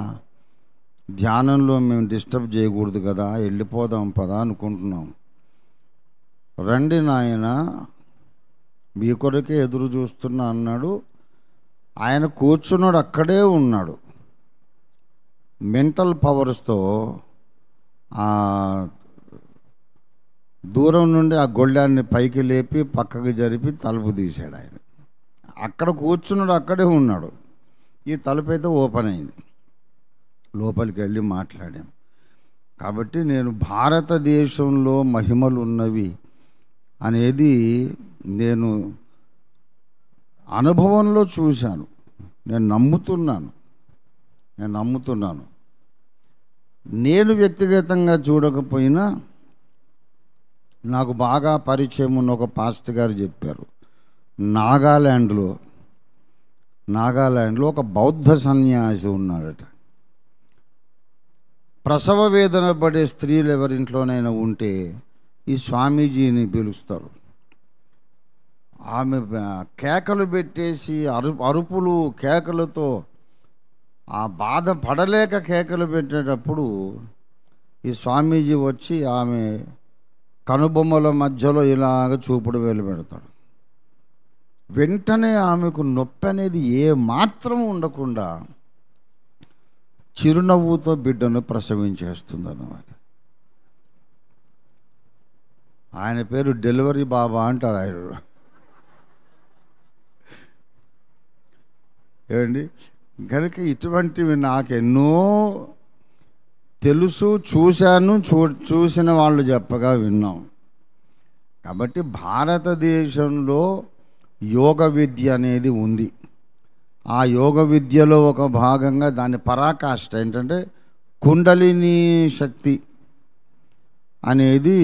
ధ్యానంలో మేము డిస్టర్బ్ చేయకూడదు కదా, వెళ్ళిపోదాం పదా అనుకుంటున్నాం. రండి నాయన, మీ కొరకే ఎదురు చూస్తున్నా అన్నాడు. ఆయన కూర్చున్నాడు, అక్కడే ఉన్నాడు. మెంటల్ పవర్స్తో దూరం నుండి ఆ గొళ్ళాన్ని పైకి లేపి పక్కకి జరిపి తలుపు తీశాడు. ఆయన అక్కడ కూర్చున్నాడు, అక్కడే ఉన్నాడు. ఈ తలుపు అయితే ఓపెన్ అయింది, లోపలికి వెళ్ళి మాట్లాడాం. కాబట్టి నేను భారతదేశంలో మహిమలు ఉన్నవి అనేది నేను అనుభవంలో చూశాను, నేను నమ్ముతున్నాను. నేను వ్యక్తిగతంగా చూడకపోయినా నాకు బాగా పరిచయం ఉన్న ఒక పాస్టర్ గారు చెప్పారు, నాగాలాండ్లో ఒక బౌద్ధ సన్యాసి ఉన్నాడట. ప్రసవ వేదన పడే స్త్రీలు ఎవరింట్లోనైనా ఉంటే ఈ స్వామీజీని పిలుస్తారు. ఆమె కేకలు పెట్టేసి అరుపులు కేకలతో ఆ బాధ పడలేక కేకలు పెట్టేటప్పుడు ఈ స్వామీజీ వచ్చి ఆమె కనుబొమ్మల మధ్యలో ఇలాగ చూపుడు వేలు పెడతాడు. వెంటనే ఆమెకు నొప్పి అనేది ఏ మాత్రం ఉండకుండా చిరునవ్వుతో బిడ్డను ప్రసవించేస్తుంది అన్నమాట. ఆయన పేరు డెలివరీ బాబా అంటారు ఆయన. ఏమండి, కనుక ఇటువంటివి నాకెన్నో తెలుసు, చూసిన వాళ్ళు చెప్పగా విన్నాం. కాబట్టి భారతదేశంలో యోగ విద్య అనేది ఉంది. ఆ యోగ విద్యలో ఒక భాగంగా దాని పరాకాష్ఠ ఏంటంటే కుండలిని శక్తి అనేది,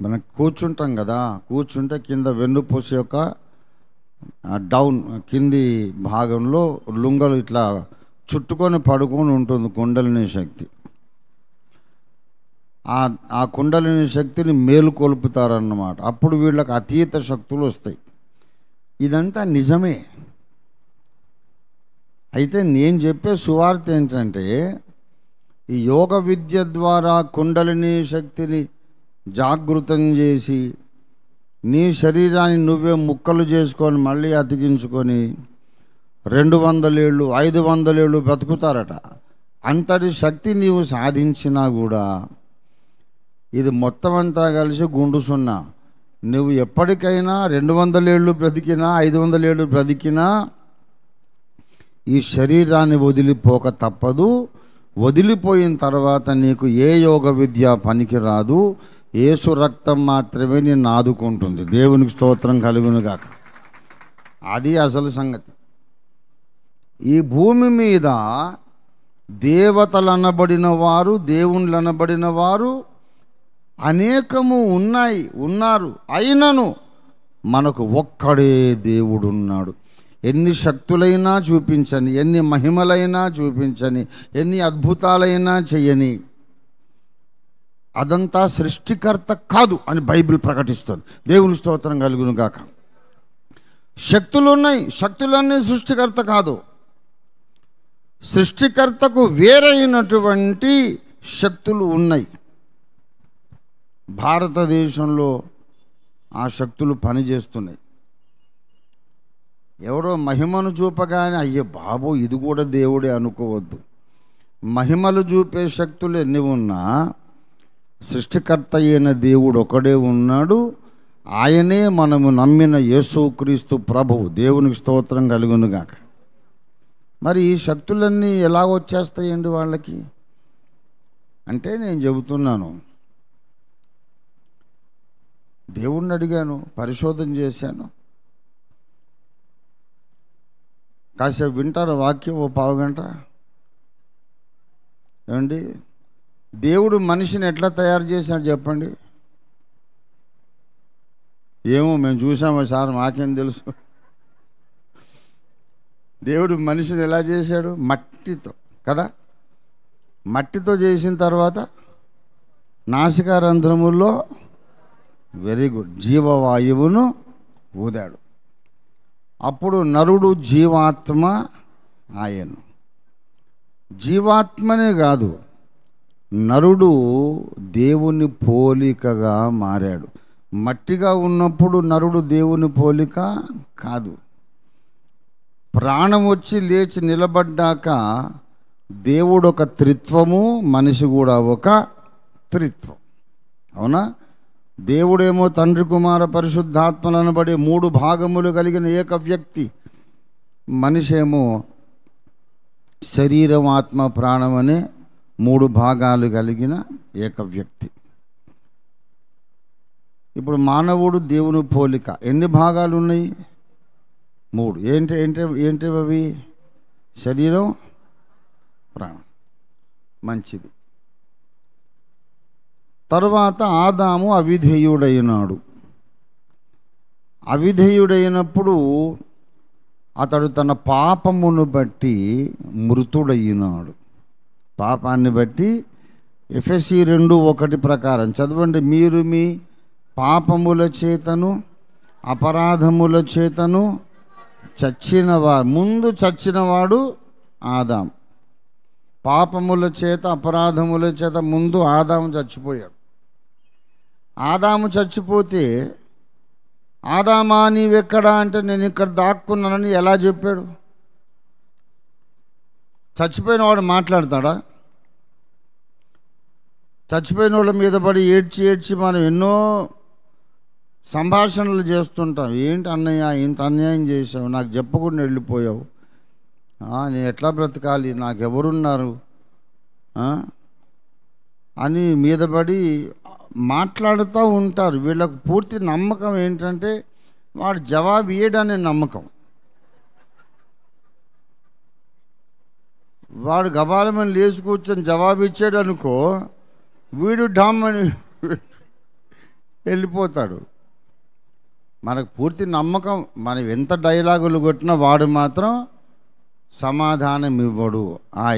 మనం కూర్చుంటాం కదా, కూర్చుంటే కింద వెన్నుపూస యొక్క డౌన్ కింది భాగంలో లుంగలు ఇట్లా చుట్టుకొని పడుకొని ఉంటుంది కుండలిని శక్తి. ఆ కుండలిని శక్తిని మేలుకొల్పుతారన్నమాట. అప్పుడు వీళ్ళకి అతీత శక్తులు వస్తాయి. ఇదంతా నిజమే. అయితే నేను చెప్పే సువార్త ఏంటంటే, ఈ యోగ విద్య ద్వారా కుండలిని శక్తిని జాగృతం చేసి నీ శరీరాన్ని నువ్వే ముక్కలు చేసుకొని మళ్ళీ అతికించుకొని 200 ఏళ్ళు 500 ఏళ్ళు బ్రతుకుతారట. అంతటి శక్తి నీవు సాధించినా కూడా ఇది మొత్తం అంతా కలిసి గుండు సున్నా. నువ్వు ఎప్పటికైనా 200 ఏళ్ళు బ్రతికినా 500 ఏళ్ళు బ్రతికినా ఈ శరీరాన్ని వదిలిపోక తప్పదు. వదిలిపోయిన తర్వాత నీకు ఏ యోగ విద్య పనికి రాదు. యేసు రక్తం మాత్రమే నిన్ను ఆదుకుంటుంది. దేవునికి స్తోత్రం కలుగునుగాక. అది అసలు సంగతి. ఈ భూమి మీద దేవతలు అనబడిన వారు, దేవుళ్ళు అనబడిన వారు అనేకము ఉన్నారు. అయినను మనకు ఒక్కడే దేవుడు ఉన్నాడు. ఎన్ని శక్తులైనా చూపించని, ఎన్ని మహిమలైనా చూపించని, ఎన్ని అద్భుతాలైనా చేయని, అదంతా సృష్టికర్త కాదు అని బైబిల్ ప్రకటిస్తుంది. దేవుని స్తోత్రం కలుగును గాక. శక్తులు ఉన్నాయి, శక్తులన్నీ సృష్టికర్త కాదు. సృష్టికర్తకు వేరైనటువంటి శక్తులు ఉన్నాయి. భారతదేశంలో ఆ శక్తులు పనిచేస్తున్నాయి. ఎవరో మహిమను చూపగానే అయ్యే బాబో ఇది కూడా దేవుడే అనుకోవద్దు. మహిమలు చూపే శక్తులు ఎన్ని ఉన్నా సృష్టికర్త అయిన దేవుడు ఒకడే ఉన్నాడు. ఆయనే మనము నమ్మిన యేసుక్రీస్తు ప్రభువు. దేవునికి స్తోత్రం కలుగునుగాక. మరి ఈ శక్తులన్నీ ఎలా వచ్చేస్తాయండి వాళ్ళకి అంటే, నేను చెబుతున్నాను, దేవుణ్ణి అడిగాను, పరిశోధన చేశాను. కాసేపు వింటారు వాక్యం, ఓ పావుగంట. ఏమండి, దేవుడు మనిషిని ఎట్లా తయారు చేశాడు చెప్పండి. ఏమో మేము చూసామో సార్, మాకేం తెలుసు. దేవుడు మనిషిని ఎలా చేశాడు? మట్టితో కదా. మట్టితో చేసిన తర్వాత నాసికారంధ్రముల్లో వెరీ గుడ్ జీవవాయువును ఊదాడు. అప్పుడు నరుడు జీవాత్మ ఆయను. జీవాత్మనే కాదు, నరుడు దేవుని పోలికగా మారాడు. మట్టిగా ఉన్నప్పుడు నరుడు దేవుని పోలిక కాదు. ప్రాణం వచ్చి లేచి నిలబడ్డాక దేవుడు ఒక త్రిత్వము, మనిషి కూడా ఒక త్రిత్వం. అవునా? దేవుడేమో తండ్రి, కుమార, పరిశుద్ధాత్మలు అనబడే 3 భాగములు కలిగిన ఏక వ్యక్తి. మనిషి ఏమో శరీరం, ఆత్మ, ప్రాణం అనే 3 భాగాలు కలిగిన ఏక వ్యక్తి. ఇప్పుడు మానవుడు దేవుని పోలిక. ఎన్ని భాగాలు ఉన్నాయి? 3. ఏంటి అవి? శరీరం, ప్రాణం. మంచిది. తర్వాత ఆదాము అవిధేయుడైనాడు. అవిధేయుడైనప్పుడు అతడు తన పాపమును బట్టి మృతుడైనాడు. పాపాన్ని బట్టి ఎఫెసీ 2:1 ప్రకారం చదవండి. మీరు మీ పాపముల చేతను అపరాధముల చేతను చచ్చినవాడు. ముందు చచ్చినవాడు ఆదాం. పాపముల చేత అపరాధముల చేత ముందు ఆదాము చచ్చిపోయాడు. ఆదాము చచ్చిపోతే ఆదామా నీవెక్కడా అంటే నేను ఇక్కడ దాక్కున్నానని ఎలా చెప్పాడు? చచ్చిపోయిన వాడు మాట్లాడతాడా? చచ్చిపోయిన వాళ్ళ మీద పడి ఏడ్చి మనం ఎన్నో సంభాషణలు చేస్తుంటాం. ఏంటి అన్నయ్య ఇంత అన్యాయం చేసావు, నాకు చెప్పకుండా వెళ్ళిపోయావు, నేను ఎట్లా బ్రతకాలి, నాకెవరున్నారు అని మీద పడి మాట్లాడుతూ ఉంటారు. వీళ్ళకు పూర్తి నమ్మకం ఏంటంటే వాడు జవాబు ఇయ్యడనే నమ్మకం. వాడు గబాలమని లేచి కూర్చొని జవాబు ఇచ్చాడు అనుకో, వీడు డామ్మని వెళ్ళిపోతాడు. మనకు పూర్తి నమ్మకం, మనం ఎంత డైలాగులు కొట్టినా వాడు మాత్రం సమాధానం ఇవ్వడు.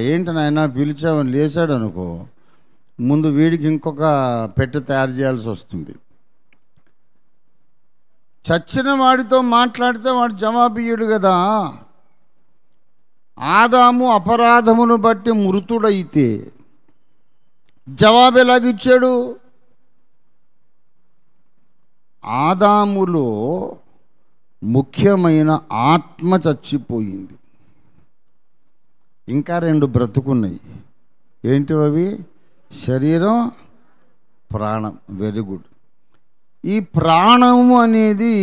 ఏంటి నాయనా పిలిచావని లేచాడు అనుకో, ముందు వీడికి ఇంకొక పెట్టె తయారు చేయాల్సి వస్తుంది. చచ్చిన వాడితో మాట్లాడితే వాడు జవాబు ఇయ్యడు కదా. ఆదాము అపరాధమును బట్టి మృతుడైతే జవాబు ఎలాగిచ్చాడు? ఆదాములో ముఖ్యమైన ఆత్మ చచ్చిపోయింది, ఇంకా 2 బ్రతుకున్నాయి. ఏంటి అవి? శరీరం, ప్రాణం. Very good. ఈ ప్రాణము అనేది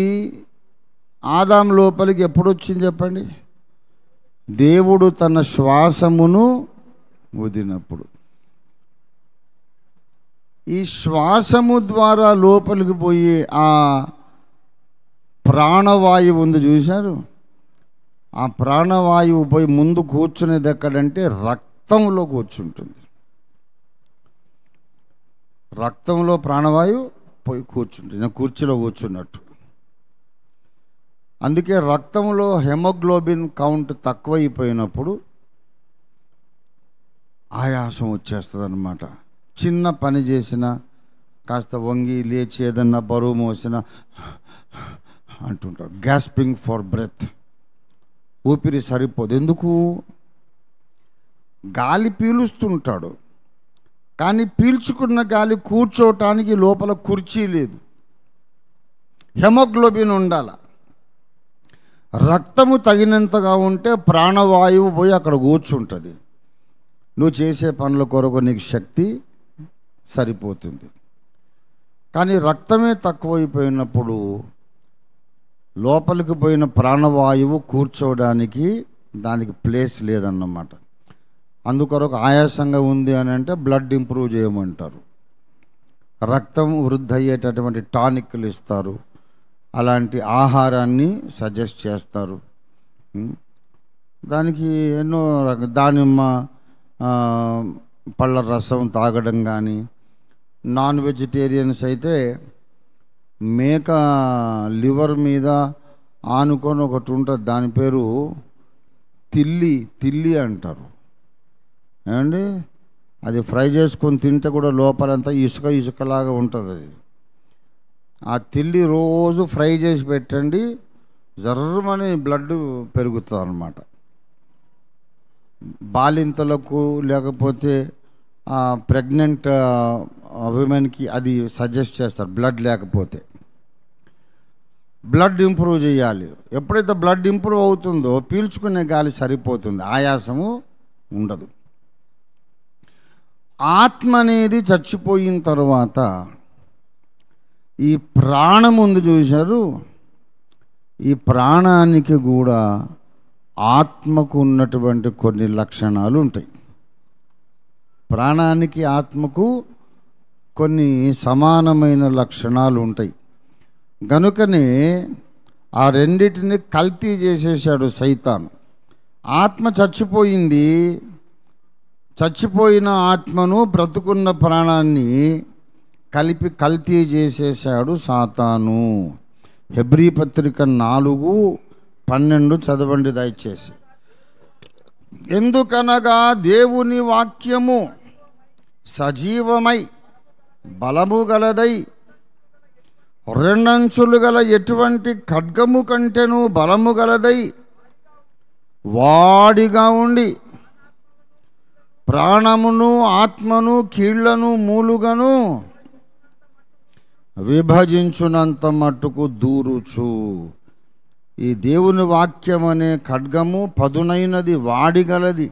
ఆదాము లోపలికి ఎప్పుడు వచ్చింది చెప్పండి? దేవుడు తన శ్వాసమును వదిలినప్పుడు. ఈ శ్వాసము ద్వారా లోపలికి పోయి ఆ ప్రాణవాయువు ఉంది చూశారు? ఆ ప్రాణవాయువు పోయి ముందు కూర్చునేది ఎక్కడంటే రక్తంలో కూర్చుంటుంది. రక్తంలో ప్రాణవాయువు పోయి కూర్చుంటుంది. నేను కుర్చీలో కూర్చున్నట్టు. అందుకే రక్తంలో హెమోగ్లోబిన్ కౌంట్ తక్కువైపోయినప్పుడు ఆయాసం వచ్చేస్తుంది అన్నమాట. చిన్న పని చేసినా, కాస్త వంగి లేచి ఏదన్నా బరువు మోసినా అంటుంటాడు. Gasping for breath. ఊపిరి సరిపోదు. ఎందుకు? గాలి పీలుస్తుంటాడు, కానీ పీల్చుకున్న గాలి కూర్చోవటానికి లోపల కుర్చీ లేదు. హెమోగ్లోబిన్ ఉండాల. రక్తము తగినంతగా ఉంటే ప్రాణవాయువు పోయి అక్కడ కూర్చుంటుంది. నువ్వు చేసే పనుల కొరకు నీకు శక్తి సరిపోతుంది. కానీ రక్తమే తక్కువైపోయినప్పుడు లోపలికి పోయిన ప్రాణవాయువు కూర్చోవడానికి దానికి ప్లేస్ లేదన్నమాట. అందుకొరకు ఆయాసంగా ఉంది అని అంటే బ్లడ్ ఇంప్రూవ్ చేయమంటారు. రక్తం వృద్ధి అయ్యేటటువంటి టానిక్లు ఇస్తారు. అలాంటి ఆహారాన్ని సజెస్ట్ చేస్తారు. దానికి ఎన్నో దానిమ్మ పళ్ళ రసం తాగడం కానీ, నాన్ వెజిటేరియన్స్ అయితే మేక లివర్ మీద ఆనుకొని ఒకటి ఉంటుంది, దాని పేరు తిల్లి అంటారు. ఏమండి, అది ఫ్రై చేసుకొని తింటే కూడా లోపలంతా ఇసుకలాగా ఉంటుంది. అది ఆ తిల్లి రోజు ఫ్రై చేసి పెట్టండి, జర్రమని బ్లడ్ పెరుగుతుంది అన్నమాట. బాలింతలకు లేకపోతే ప్రెగ్నెంట్ విమెన్కి అది సజెస్ట్ చేస్తారు. బ్లడ్ లేకపోతే బ్లడ్ ఇంప్రూవ్ చేయాలి. ఎప్పుడైతే బ్లడ్ ఇంప్రూవ్ అవుతుందో పీల్చుకునే గాలి సరిపోతుంది, ఆయాసము ఉండదు. ఆత్మ అనేది చచ్చిపోయిన తర్వాత ఈ ప్రాణం ఉంది చూశారు? ఈ ప్రాణానికి కూడా ఆత్మకు ఉన్నటువంటి కొన్ని లక్షణాలు ఉంటాయి. ప్రాణానికి ఆత్మకు కొన్ని సమానమైన లక్షణాలు ఉంటాయి. గనుకనే ఆ రెండిటిని కల్తీ చేసేసాడు సైతాను. ఆత్మ చచ్చిపోయింది, చచ్చిపోయిన ఆత్మను బ్రతుకున్న ప్రాణాన్ని కలిపి కల్తీ చేసేసాడు సాతాను. హెబ్రీ పత్రిక 4:12 చదవండి దయచేసి. ఎందుకనగా దేవుని వాక్యము సజీవమై బలము గలదై రెండంచులు గల ఎటువంటి ఖడ్గము కంటెను బలము గలదై వాడిగా ఉండి ప్రాణమును ఆత్మను కీళ్లను మూలుగను విభజించునంత మట్టుకు దూరుచు. ఈ దేవుని వాక్యం అనే ఖడ్గము పదునైనది, వాడిగలది.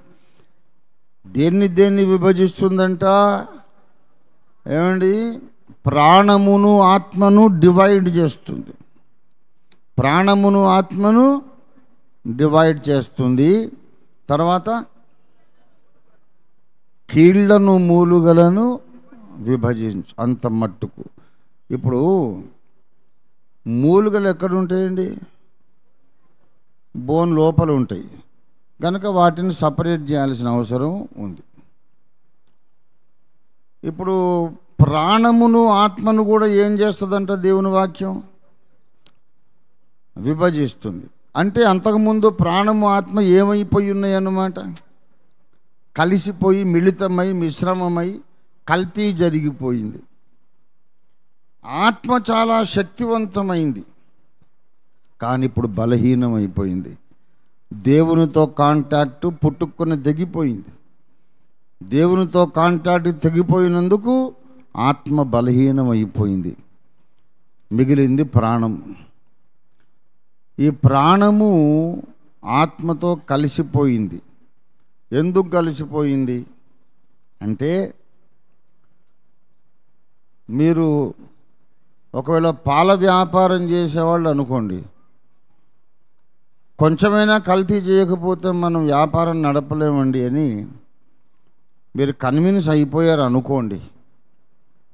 దేన్ని విభజిస్తుందంట? ఏమండి, ప్రాణమును ఆత్మను డివైడ్ చేస్తుంది. ప్రాణమును ఆత్మను డివైడ్ చేస్తుంది. తర్వాత కీళ్లను మూలుగలను విభజించు అంత మట్టుకు. ఇప్పుడు మూలికలు ఎక్కడ ఉంటాయండి? బోన్ లోపల ఉంటాయి కనుక వాటిని సపరేట్ చేయాల్సిన అవసరం ఉంది. ఇప్పుడు ప్రాణమును ఆత్మను కూడా ఏం చేస్తుందంట దేవుని వాక్యం? విభజిస్తుంది. అంటే అంతకుముందు ప్రాణము ఆత్మ ఏమైపోయి ఉన్నాయి అన్నమాట? కలిసిపోయి మిళితమై మిశ్రమమై కల్తీ జరిగిపోయింది. ఆత్మ చాలా శక్తివంతమైంది కానీ ఇప్పుడు బలహీనమైపోయింది. దేవునితో కాంటాక్ట్ పుట్టుకొని తెగిపోయింది. దేవునితో కాంటాక్ట్ తెగిపోయినందుకు ఆత్మ బలహీనమైపోయింది. మిగిలింది ప్రాణం. ఈ ప్రాణము ఆత్మతో కలిసిపోయింది. ఎందుకు కలిసిపోయింది అంటే, మీరు ఒకవేళ పాల వ్యాపారం చేసేవాళ్ళు అనుకోండి, కొంచెమైనా కల్తీ చేయకపోతే మనం వ్యాపారం నడపలేమండి అని మీరు కన్విన్స్ అయిపోయారు అనుకోండి,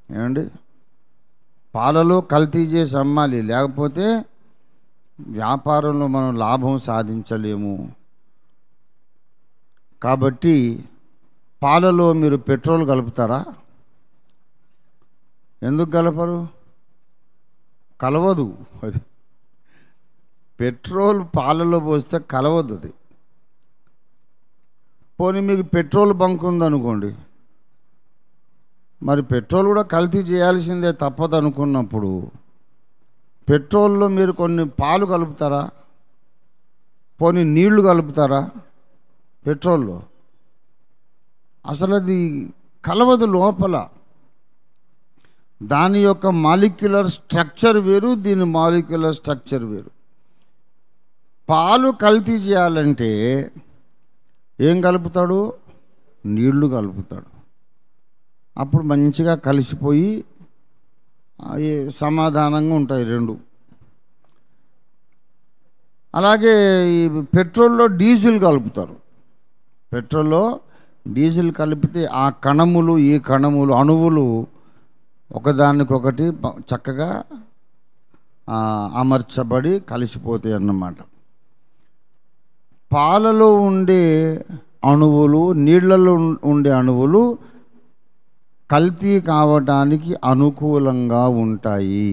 ఏమండి, పాలలో కల్తీ చేసి అమ్మాలి, లేకపోతే వ్యాపారంలో మనం లాభం సాధించలేము. కాబట్టి పాలలో మీరు పెట్రోల్ కలుపుతారా? ఎందుకు కలపరు? కలవదు. అది పెట్రోల్ పాలలో పోస్తే కలవదు. అది పోనీ మీకు పెట్రోల్ బంక్ ఉందనుకోండి, మరి పెట్రోల్ కూడా కల్తీ చేయాల్సిందే తప్పదు అనుకున్నప్పుడు పెట్రోల్లో మీరు కొన్ని పాలు కలుపుతారా? పోనీ నీళ్లు కలుపుతారా? పెట్రోల్లో అసలు అది కలవదు. లోపల దాని యొక్క మాలిక్యులర్ స్ట్రక్చర్ వేరు, దీని మాలిక్యులర్ స్ట్రక్చర్ వేరు. పాలు కల్తీ చేయాలంటే ఏం కలుపుతాడు? నీళ్లు కలుపుతాడు. అప్పుడు మంచిగా కలిసిపోయి సమాధానంగా ఉంటాయి రెండు. అలాగే ఈ పెట్రోల్లో డీజిల్ కలుపుతారు. పెట్రోల్లో డీజిల్ కలిపితే ఆ కణములు ఈ కణములు అణువులు ఒకదానికొకటి చక్కగా అమర్చబడి కలిసిపోతాయి అన్నమాట. పాలలో ఉండే అణువులు నీళ్లలో ఉండే అణువులు కల్తీ కావడానికి అనుకూలంగా ఉంటాయి.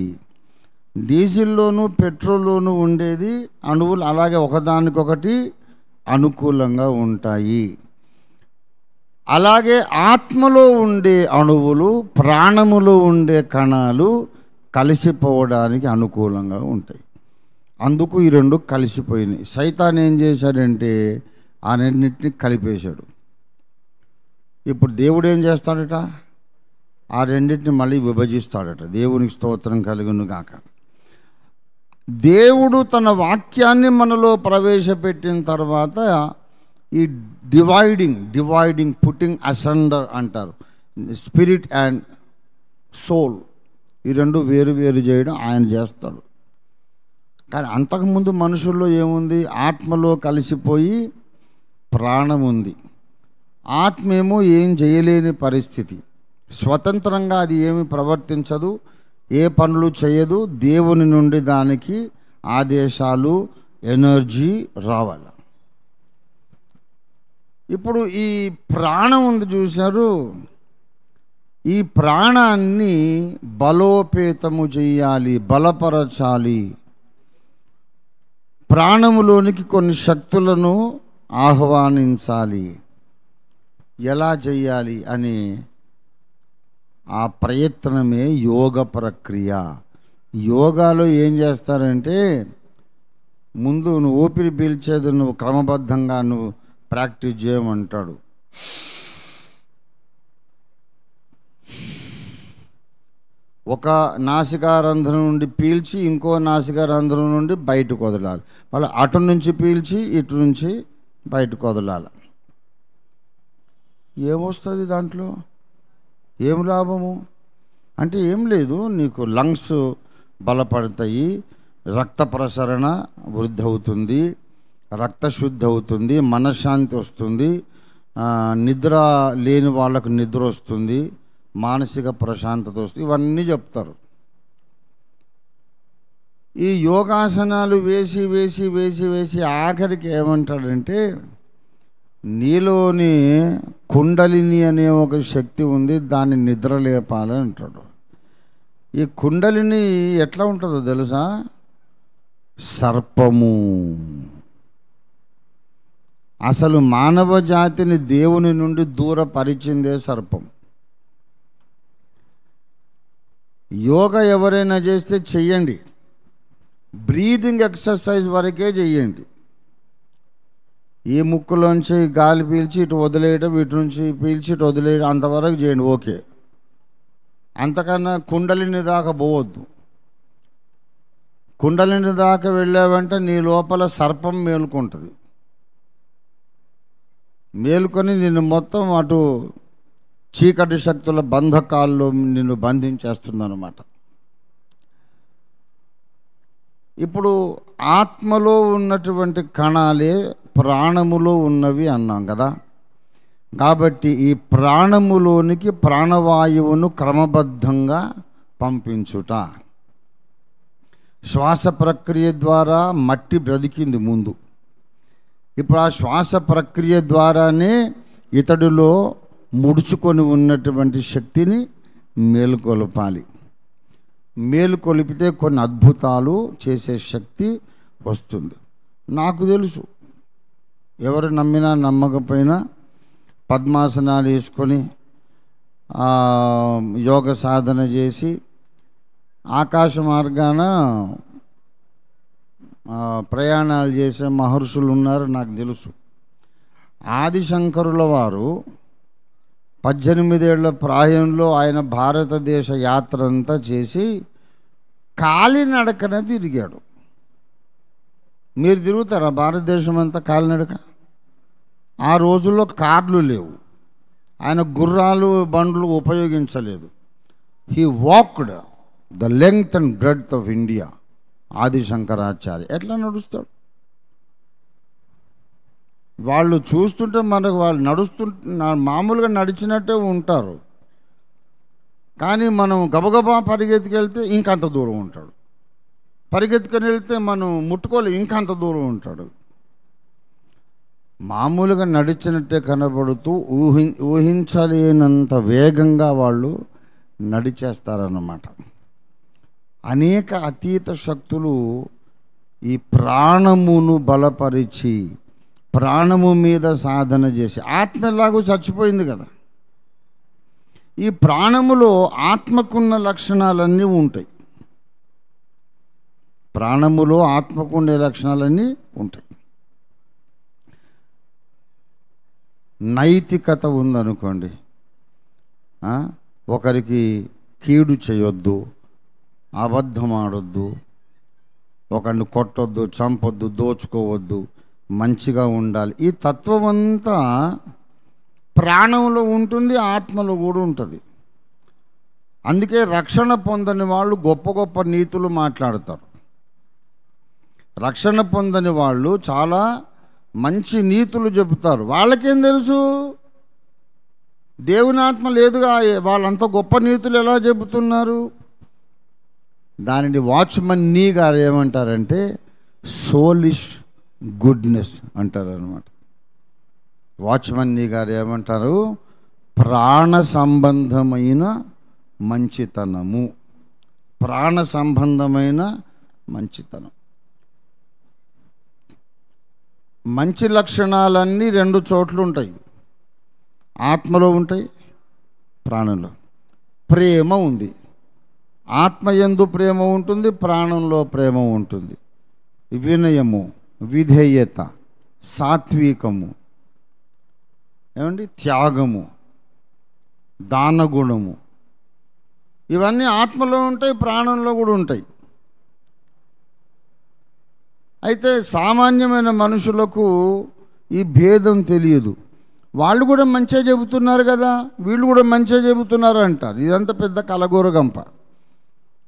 డీజిల్లోనూ పెట్రోల్లోనూ ఉండేది అణువులు అలాగే ఒకదానికొకటి అనుకూలంగా ఉంటాయి. అలాగే ఆత్మలో ఉండే అణువులు ప్రాణములో ఉండే కణాలు కలిసిపోవడానికి అనుకూలంగా ఉంటాయి. అందుకు ఈ రెండు కలిసిపోయినాయి. సైతాన్ ఏం చేశాడంటే ఆ రెండింటిని కలిపేశాడు. ఇప్పుడు దేవుడు ఏం చేస్తాడట? ఆ రెండింటిని మళ్ళీ విభజిస్తాడట. దేవునికి స్తోత్రం కలుగును గాక. దేవుడు తన వాక్యాన్ని మనలో ప్రవేశపెట్టిన తర్వాత ఈ డివైడింగ్ పుట్టింగ్ అసెండర్ అంటారు. స్పిరిట్ అండ్ సోల్ ఈ రెండు వేరు వేరు చేయడం ఆయన చేస్తాడు. కానీ అంతకుముందు మనుషుల్లో ఏముంది? ఆత్మలో కలిసిపోయి ప్రాణం ఉంది. ఆత్మ ఏమో ఏం చేయలేని పరిస్థితి, స్వతంత్రంగా అది ఏమి ప్రవర్తించదు, ఏ పనులు చేయదు. దేవుని నుండి దానికి ఆదేశాలు ఎనర్జీ రావాలి. ఇప్పుడు ఈ ప్రాణం ఉంది చూశారు, ఈ ప్రాణాన్ని బలోపేతము చెయ్యాలి, బలపరచాలి. ప్రాణములోనికి కొన్ని శక్తులను ఆహ్వానించాలి. ఎలా చెయ్యాలి అని ఆ ప్రయత్నమే యోగ ప్రక్రియ. యోగాలో ఏం చేస్తారంటే, ముందు నువ్వు ఊపిరి పీల్చేది నువ్వు క్రమబద్ధంగా నువ్వు ప్రాక్టీస్ చేయమంటాడు. ఒక నాసికారంధ్రం నుండి పీల్చి ఇంకో నాసికారంధ్రం నుండి బయటకు వదలాలి. మళ్ళీ అటు నుంచి పీల్చి ఇటు నుంచి బయటకు వదలాలి. ఏమొస్తుంది దాంట్లో? ఏం లాభము అంటే ఏం లేదు. నీకు లంగ్స్ బలపడతాయి, రక్త ప్రసరణ వృద్ధి అవుతుంది, రక్త శుద్ధి అవుతుంది, మనశ్శాంతి వస్తుంది, నిద్ర లేని వాళ్ళకు నిద్ర వస్తుంది, మానసిక ప్రశాంతత వస్తుంది, ఇవన్నీ చెప్తారు. ఈ యోగాసనాలు వేసి వేసి వేసి వేసి ఆఖరికి ఏమంటాడంటే, నీలోని కుండలిని అనే ఒక శక్తి ఉంది, దాన్ని నిద్రలేపాలని అంటాడు. ఈ కుండలిని ఎట్లా ఉంటుందో తెలుసా? సర్పము. అసలు మానవ జాతిని దేవుని నుండి దూరపరిచిందే సర్పం. యోగా ఎవరైనా చేస్తే చెయ్యండి, బ్రీదింగ్ ఎక్సర్సైజ్ వరకే చెయ్యండి. ఈ ముక్కులోంచి గాలి పీల్చి ఇటు వదిలేయడం, ఇటు నుంచి పీల్చి ఇటు వదిలేయడం, అంతవరకు చేయండి, ఓకే. అంతకన్నా కుండలిని దాకా పోవద్దు. కుండలిని దాకా వెళ్ళావంటే నీ లోపల సర్పం మేలుకుంటుంది. మేలుకొని నిన్ను మొత్తం అటు చీకటి శక్తుల బంధకాల్లో నిన్ను బంధించేస్తుందన్నమాట. ఇప్పుడు ఆత్మలో ఉన్నటువంటి కణాలే ప్రాణములో ఉన్నవి అన్నాం కదా. కాబట్టి ఈ ప్రాణములోనికి ప్రాణవాయువును క్రమబద్ధంగా పంపించుట. శ్వాస ప్రక్రియ ద్వారా మట్టి బ్రతికింది ముందు. ఇప్పుడు ఆ శ్వాస ప్రక్రియ ద్వారానే ఇతడిలో ముడుచుకొని ఉన్నటువంటి శక్తిని మేలుకొలపాలి. మేలుకొలిపితే కొన్ని అద్భుతాలు చేసే శక్తి వస్తుంది. నాకు తెలుసు, ఎవరు నమ్మినా నమ్మకపోయినా పద్మాసనాలు వేసుకొని యోగ సాధన చేసి ఆకాశ మార్గాన ప్రయాణాలు చేసే మహర్షులు ఉన్నారు, నాకు తెలుసు. ఆదిశంకరుల వారు 18 ఏళ్ల ప్రాయంలో ఆయన భారతదేశ యాత్ర అంతా చేసి కాలినడకన తిరిగాడు. మీరు తిరుగుతారా భారతదేశం అంతా కాలినడక? ఆ రోజుల్లో కార్లు లేవు, ఆయన గుర్రాలు బండ్లు ఉపయోగించలేదు. He walked the length and breadth of India. Adi Shankaracharya ఎట్లా నడుస్తాడు? వాళ్ళు చూస్తుంటే మనకు వాళ్ళు మామూలుగా నడిచినట్టే ఉంటారు, కానీ మనం గబగబా పరిగెత్తుకెళ్తే ఇంకంత దూరం ఉంటాడు. పరిగెత్తుకొని వెళ్తే మనం ముట్టుకోలే, ఇంకంత దూరం ఉంటాడు. మామూలుగా నడిచినట్టే కనబడుతూ ఊహించలేనంత వేగంగా వాళ్ళు నడిచేస్తారన్నమాట. అనేక అతీత శక్తులు ఈ ప్రాణమును బలపరిచి ప్రాణము మీద సాధన చేసి, ఆత్మ ఎలాగో చచ్చిపోయింది కదా, ఈ ప్రాణములో ఆత్మకున్న లక్షణాలన్నీ ఉంటాయి. ప్రాణములో ఆత్మకుండే లక్షణాలన్నీ ఉంటాయి. నైతికత ఉందనుకోండి, ఒకరికి కీడు చేయొద్దు, అబద్ధం ఆడొద్దు, ఒకరిని కొట్టొద్దు, చంపొద్దు, దోచుకోవద్దు, మంచిగా ఉండాలి. ఈ తత్వం అంతా ప్రాణంలో ఉంటుంది, ఆత్మలో కూడా ఉంటుంది. అందుకే రక్షణ పొందని వాళ్ళు గొప్ప గొప్ప నీతులు మాట్లాడతారు. రక్షణ పొందని వాళ్ళు చాలా మంచి నీతులు చెబుతారు. వాళ్ళకేం తెలుసు? దేవుని ఆత్మ లేదుగా, వాళ్ళంత గొప్ప నీతులు ఎలా చెబుతున్నారు? దానిని వాచ్మన్ నీ గారు ఏమంటారంటే సోలిష్ గుడ్నెస్ అంటారు అన్నమాట. వాచ్మన్ నీ గారు ఏమంటారు? ప్రాణ సంబంధమైన మంచితనము. ప్రాణ సంబంధమైన మంచితనం. మంచి లక్షణాలన్నీ 2 చోట్ల ఉంటాయి, ఆత్మలో ఉంటాయి, ప్రాణంలో. ప్రేమ ఉంది, ఆత్మయందు ప్రేమ ఉంటుంది, ప్రాణంలో ప్రేమ ఉంటుంది. వినయము, విధేయత, సాత్వికము, ఏమండి, త్యాగము, దానగుణము, ఇవన్నీ ఆత్మలో ఉంటాయి, ప్రాణంలో కూడా ఉంటాయి. అయితే సామాన్యమైన మనుషులకు ఈ భేదం తెలియదు. వాళ్ళు కూడా మంచిగా చెబుతున్నారు కదా, వీళ్ళు కూడా మంచిగా చెబుతున్నారు అంటారు. ఇదంతా పెద్ద కలగూరగంప.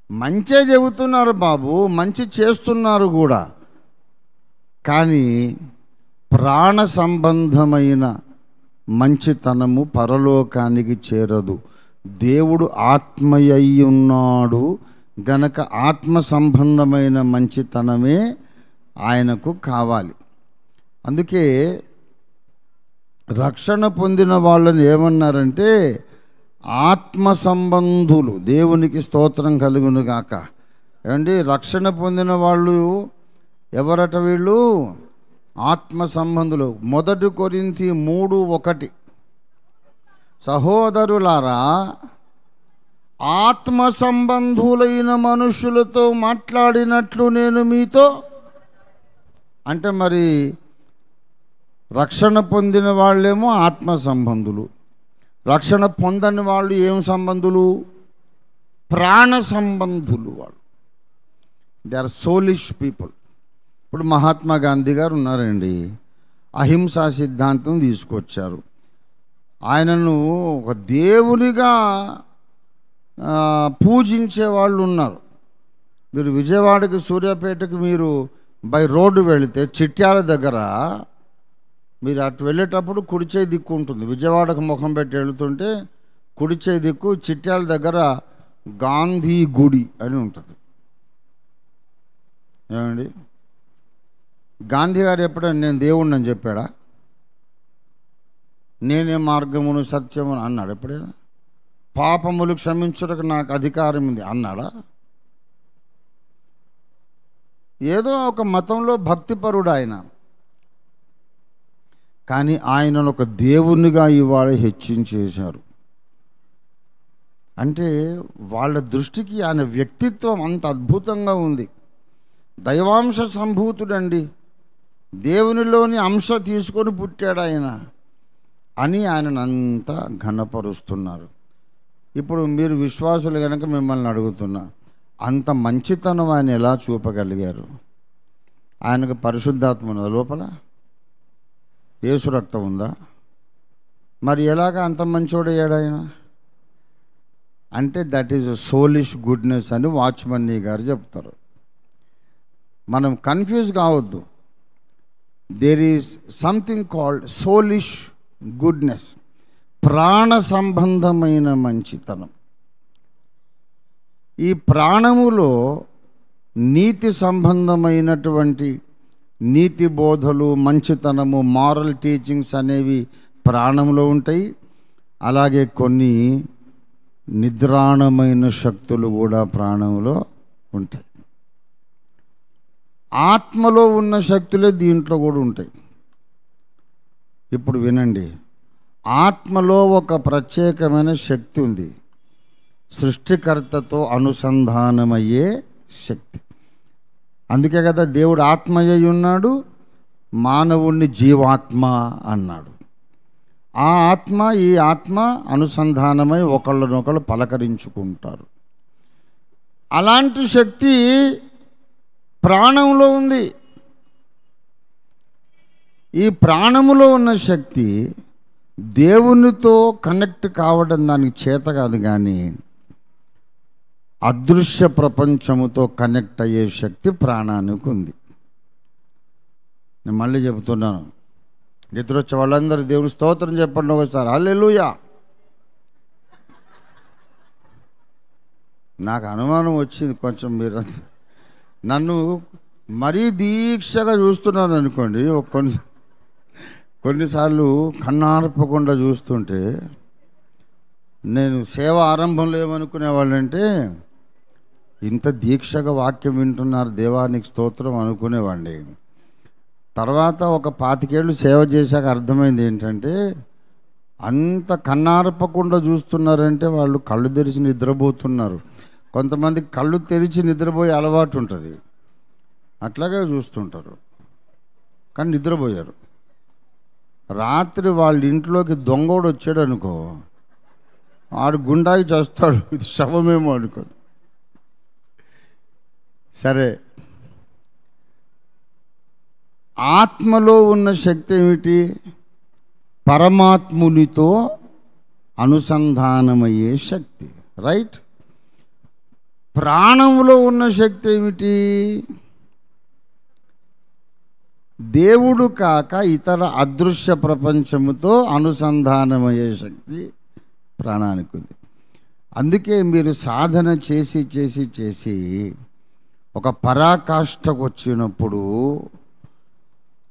మంచిగా చెబుతున్నారు బాబు, మంచి చేస్తున్నారు కూడా, కానీ ప్రాణ సంబంధమైన మంచితనము పరలోకానికి చేరదు. దేవుడు ఆత్మయ్యున్నాడు గనక ఆత్మ సంబంధమైన మంచితనమే ఆయనకు కావాలి. అందుకే రక్షణ పొందిన వాళ్ళని ఏమన్నారంటే ఆత్మ సంబంధులు. దేవునికి స్తోత్రం కలుగును గాక. ఏమండి, రక్షణ పొందిన వాళ్ళు ఎవరట? వీళ్ళు ఆత్మ సంబంధులు. 1 కొరింథీ 3:1 సహోదరులారా, ఆత్మ సంబంధులైన మనుషులతో మాట్లాడినట్లు నేను మీతో. అంటే మరి రక్షణ పొందిన వాళ్ళేమో ఆత్మ సంబంధులు, రక్షణ పొందని వాళ్ళు ఏం సంబంధులు? ప్రాణ సంబంధులు. వాళ్ళు దే ఆర్ సోలిష్ పీపుల్. ఇప్పుడు మహాత్మా గాంధీ గారు ఉన్నారండి, అహింసా సిద్ధాంతం తీసుకొచ్చారు. ఆయనను ఒక దేవునిగా పూజించే వాళ్ళు ఉన్నారు. మీరు విజయవాడకి సూర్యాపేటకి మీరు బై రోడ్డు వెళితే చిట్యాల దగ్గర మీరు అటు వెళ్ళేటప్పుడు కుడిచే దిక్కు ఉంటుంది. విజయవాడకు ముఖం పెట్టి వెళుతుంటే కుడిచే దిక్కు చిట్యాల దగ్గర గాంధీ గుడి అని ఉంటుంది. ఏమండి, గాంధీ గారు ఎప్పుడైనా నేను దేవుణ్ణి అని చెప్పాడా? నేనే మార్గమును సత్యమును అన్నాడు ఎప్పుడైనా? పాపములు క్షమించుటకు నాకు అధికారం ఉంది అన్నాడా? ఏదో ఒక మతంలో భక్తిపరుడు ఆయన, కానీ ఆయనను ఒక దేవునిగా ఇవాళ హెచ్చించేశారు. అంటే వాళ్ళ దృష్టికి ఆయన వ్యక్తిత్వం అంత అద్భుతంగా ఉంది. దైవాంశ సంభూతుడండి, దేవునిలోని అంశ తీసుకొని పుట్టాడు ఆయన అని ఆయనను అంతా ఘనపరుస్తున్నారు. ఇప్పుడు మీరు విశ్వాసులు కనుక మిమ్మల్ని అడుగుతున్నా, అంత మంచితనం ఆయన ఎలా చూపగలిగారు? ఆయనకు పరిశుద్ధాత్మ ఉన్నదా లోపల? యేసు రక్తం ఉందా? మరి ఎలాగ అంత మంచోడయ్యాడు ఆయన? అంటే దట్ ఈజ్ సోలిష్ గుడ్నెస్ అని వాచ్మన్నీ గారు చెప్తారు. మనం కన్ఫ్యూజ్ కావద్దు. There is something called soulish goodness, ప్రాణ సంబంధమైన మంచితనం. ఈ ప్రాణములో నీతి సంబంధమైనటువంటి నీతి బోధలు, మంచితనము, మారల్ టీచింగ్స్ అనేవి ప్రాణంలో ఉంటాయి. అలాగే కొన్ని నిద్రాణమైన శక్తులు కూడా ప్రాణంలో ఉంటాయి. ఆత్మలో ఉన్న శక్తులే దీంట్లో కూడా ఉంటాయి. ఇప్పుడు వినండి, ఆత్మలో ఒక ప్రత్యేకమైన శక్తి ఉంది, సృష్టికర్తతో అనుసంధానమయ్యే శక్తి. అందుకే కదా దేవుడు ఆత్మయ్య ఉన్నాడు, మానవుణ్ణి జీవాత్మ అన్నాడు. ఆ ఆత్మ ఈ ఆత్మ అనుసంధానమై ఒకళ్ళనొకళ్ళు పలకరించుకుంటారు. అలాంటి శక్తి ప్రాణంలో ఉంది. ఈ ప్రాణములో ఉన్న శక్తి దేవునితో కనెక్ట్ కావడం దానికి చేత కాదు, కానీ అదృశ్య ప్రపంచముతో కనెక్ట్ అయ్యే శక్తి ప్రాణానికి ఉంది. నేను మళ్ళీ చెబుతున్నాను, నిద్రొచ్చే వాళ్ళందరూ దేవుని స్తోత్రం చెప్పండి ఒకసారి. హల్లెలూయా. నాకు అనుమానం వచ్చింది కొంచెం, మీరు నన్ను మరీ దీక్షగా చూస్తున్నాను అనుకోండి. కొన్నిసార్లు కన్నార్పకుండా చూస్తుంటే నేను సేవ ఆరంభంలో ఏమనుకునేవాళ్ళంటే, ఇంత దీక్షగా వాక్యం వింటున్నారు దేవానికి స్తోత్రం అనుకునేవాడిని. తర్వాత ఒక 25 ఏళ్ళు సేవ చేశాక అర్థమైంది ఏంటంటే, అంత కన్నార్పకుండా చూస్తున్నారంటే వాళ్ళు కళ్ళు తెరిచి నిద్రపోతున్నారు. కొంతమంది కళ్ళు తెరిచి నిద్రపోయే అలవాటు ఉంటుంది, అట్లాగే చూస్తుంటారు కానీ నిద్రపోయారు. రాత్రి వాళ్ళ ఇంట్లోకి దొంగోడు వచ్చాడు అనుకో, ఆడు గుండాకి చేస్తాడు, ఇది శవమేమో అనుకో. సరే, ఆత్మలో ఉన్న శక్తి ఏమిటి? పరమాత్మునితో అనుసంధానమయ్యే శక్తి, రైట్. ప్రాణంలో ఉన్న శక్తి ఏమిటి? దేవుడు కాక ఇతర అదృశ్య ప్రపంచముతో అనుసంధానమయ్యే శక్తి ప్రాణానికి ఉంది. అందుకే మీరు సాధన చేసి చేసి చేసి ఒక పరాకాష్ఠకు వచ్చినప్పుడు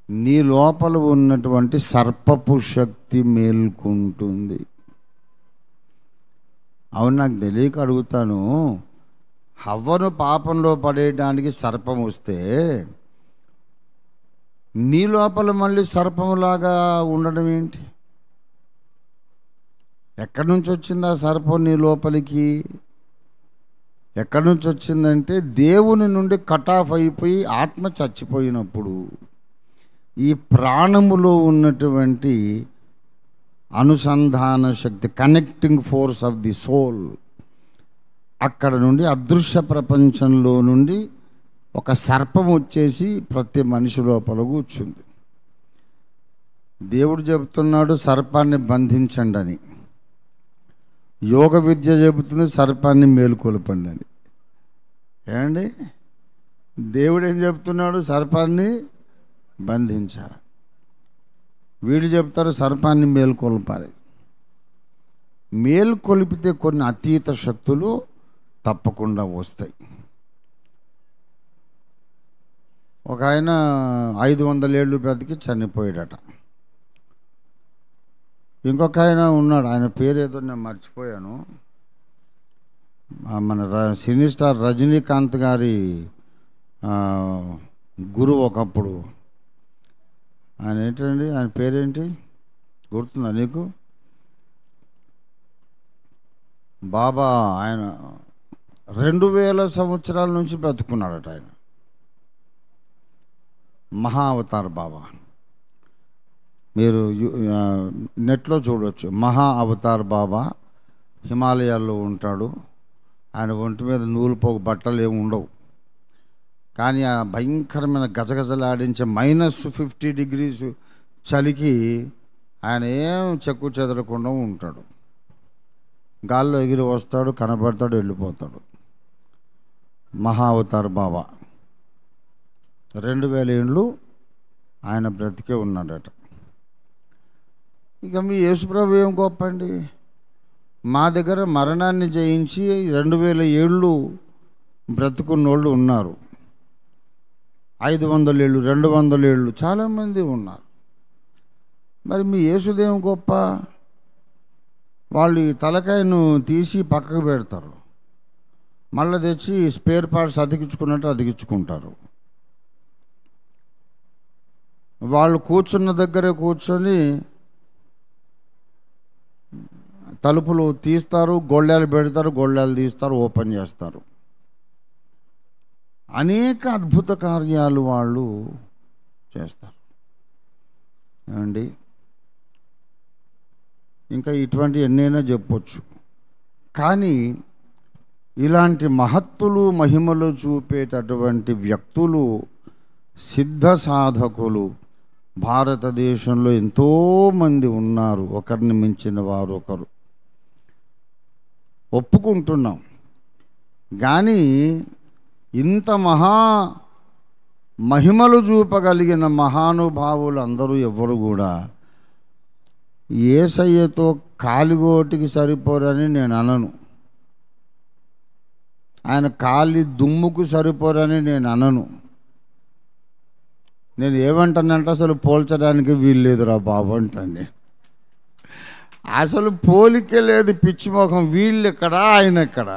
నీ లోపల ఉన్నటువంటి సర్పపు శక్తి మేల్కుంటుంది. అవును, నాకు తెలియక అడుగుతాను, హవ్వను పాపంలో పడేయడానికి సర్పం వస్తే నీ లోపల మళ్ళీ సర్పంలాగా ఉండడం ఏంటి? ఎక్కడి నుంచి వచ్చింది ఆ సర్పం నీ లోపలికి? ఎక్కడి నుంచి వచ్చిందంటే దేవుని నుండి కట్ ఆఫ్ అయిపోయి ఆత్మ చచ్చిపోయినప్పుడు ఈ ప్రాణములో ఉన్నటువంటి అనుసంధాన శక్తి, connecting force of the soul, అక్కడ నుండి అదృశ్య ప్రపంచంలో నుండి ఒక సర్పం వచ్చేసి ప్రతి మనిషి లోపల కూర్చుంది. దేవుడు చెబుతున్నాడు సర్పాన్ని బంధించండి అని, యోగ విద్య చెబుతుంది సర్పాన్ని మేలుకొల్పండి అని. ఏమండి, దేవుడు ఏం చెప్తున్నాడు? సర్పాన్ని బంధించాలి. వీళ్ళు చెప్తారు సర్పాన్ని మేలుకొల్పాలి. మేలుకొలిపితే కొన్ని అతీత శక్తులు తప్పకుండా వస్తాయి. ఒక ఆయన 500 ఏళ్ళు బ్రతికి చనిపోయాడట. ఇంకొక ఆయన ఉన్నాడు, ఆయన పేరు ఏదో నేను మర్చిపోయాను. మన సినీ స్టార్ రజనీకాంత్ గారి గురువు ఒకప్పుడు. ఆయన ఏంటండి, ఆయన పేరేంటి గుర్తుందా నీకు? బాబా. ఆయన 2000 సంవత్సరాల నుంచి బ్రతుకున్నాడట. ఆయన మహా అవతార్ బాబా. మీరు నెట్లో చూడవచ్చు. మహా అవతార్ బాబా హిమాలయాల్లో ఉంటాడు. ఆయన ఒంటి మీద నూలు పోగు బట్టలు ఏమి ఉండవు, కానీ ఆ భయంకరమైన గజగజలాడించే -50 degrees చలికి ఆయన ఏం చెక్కు చెదరకుండా ఉంటాడు. గాల్లో ఎగిరి వస్తాడు, కనబడతాడు, వెళ్ళిపోతాడు. మహా అవతార్ బాబా 2000 ఏళ్ళు ఆయన బ్రతికే ఉన్నాడట. ఇక మీ యేసుప్రభు ఏం గొప్ప అండి, మా దగ్గర మరణాన్ని జయించి 2000 ఏళ్ళు బ్రతుకున్నోళ్ళు ఉన్నారు. 500 ఏళ్ళు, 200 ఏళ్ళు చాలామంది ఉన్నారు. మరి మీ యేసుదేం గొప్ప? వాళ్ళు ఈ తలకాయను తీసి పక్కకు పెడతారు, మళ్ళీ తెచ్చి స్పేర్ పార్ట్స్ అతికించుకున్నట్టు అతికించుకుంటారు. వాళ్ళు కూర్చున్న దగ్గరే కూర్చొని తలుపులు తీస్తారు, గొళ్ళాలు పెడతారు, గొళ్ళాలు తీస్తారు, ఓపెన్ చేస్తారు. అనేక అద్భుత కార్యాలు వాళ్ళు చేస్తారు. ఏమండి, ఇంకా ఇటువంటి ఎన్నైనా చెప్పొచ్చు. కానీ ఇలాంటి మహత్తులు మహిమలు చూపేటటువంటి వ్యక్తులు, సిద్ధ సాధకులు భారతదేశంలో ఎంతోమంది ఉన్నారు. ఒకరిని మించిన వారు ఒకరు, ఒప్పుకుంటున్నాం. కానీ ఇంత మహిమలు చూపగలిగిన మహానుభావులు అందరూ ఎవరు కూడా యేసయ్యతో కాలిగోటికి సరిపోరని నేను అనను, ఆయన కాలి దుమ్ముకు సరిపోరని నేను అనను. నేను ఏమంటానంటే అసలు పోల్చడానికి వీలు లేదురా బాబు అంటాను. అసలు పోలికే లేదు, పిచ్చి ముఖం. వీళ్ళు ఎక్కడ, ఆయన ఎక్కడ?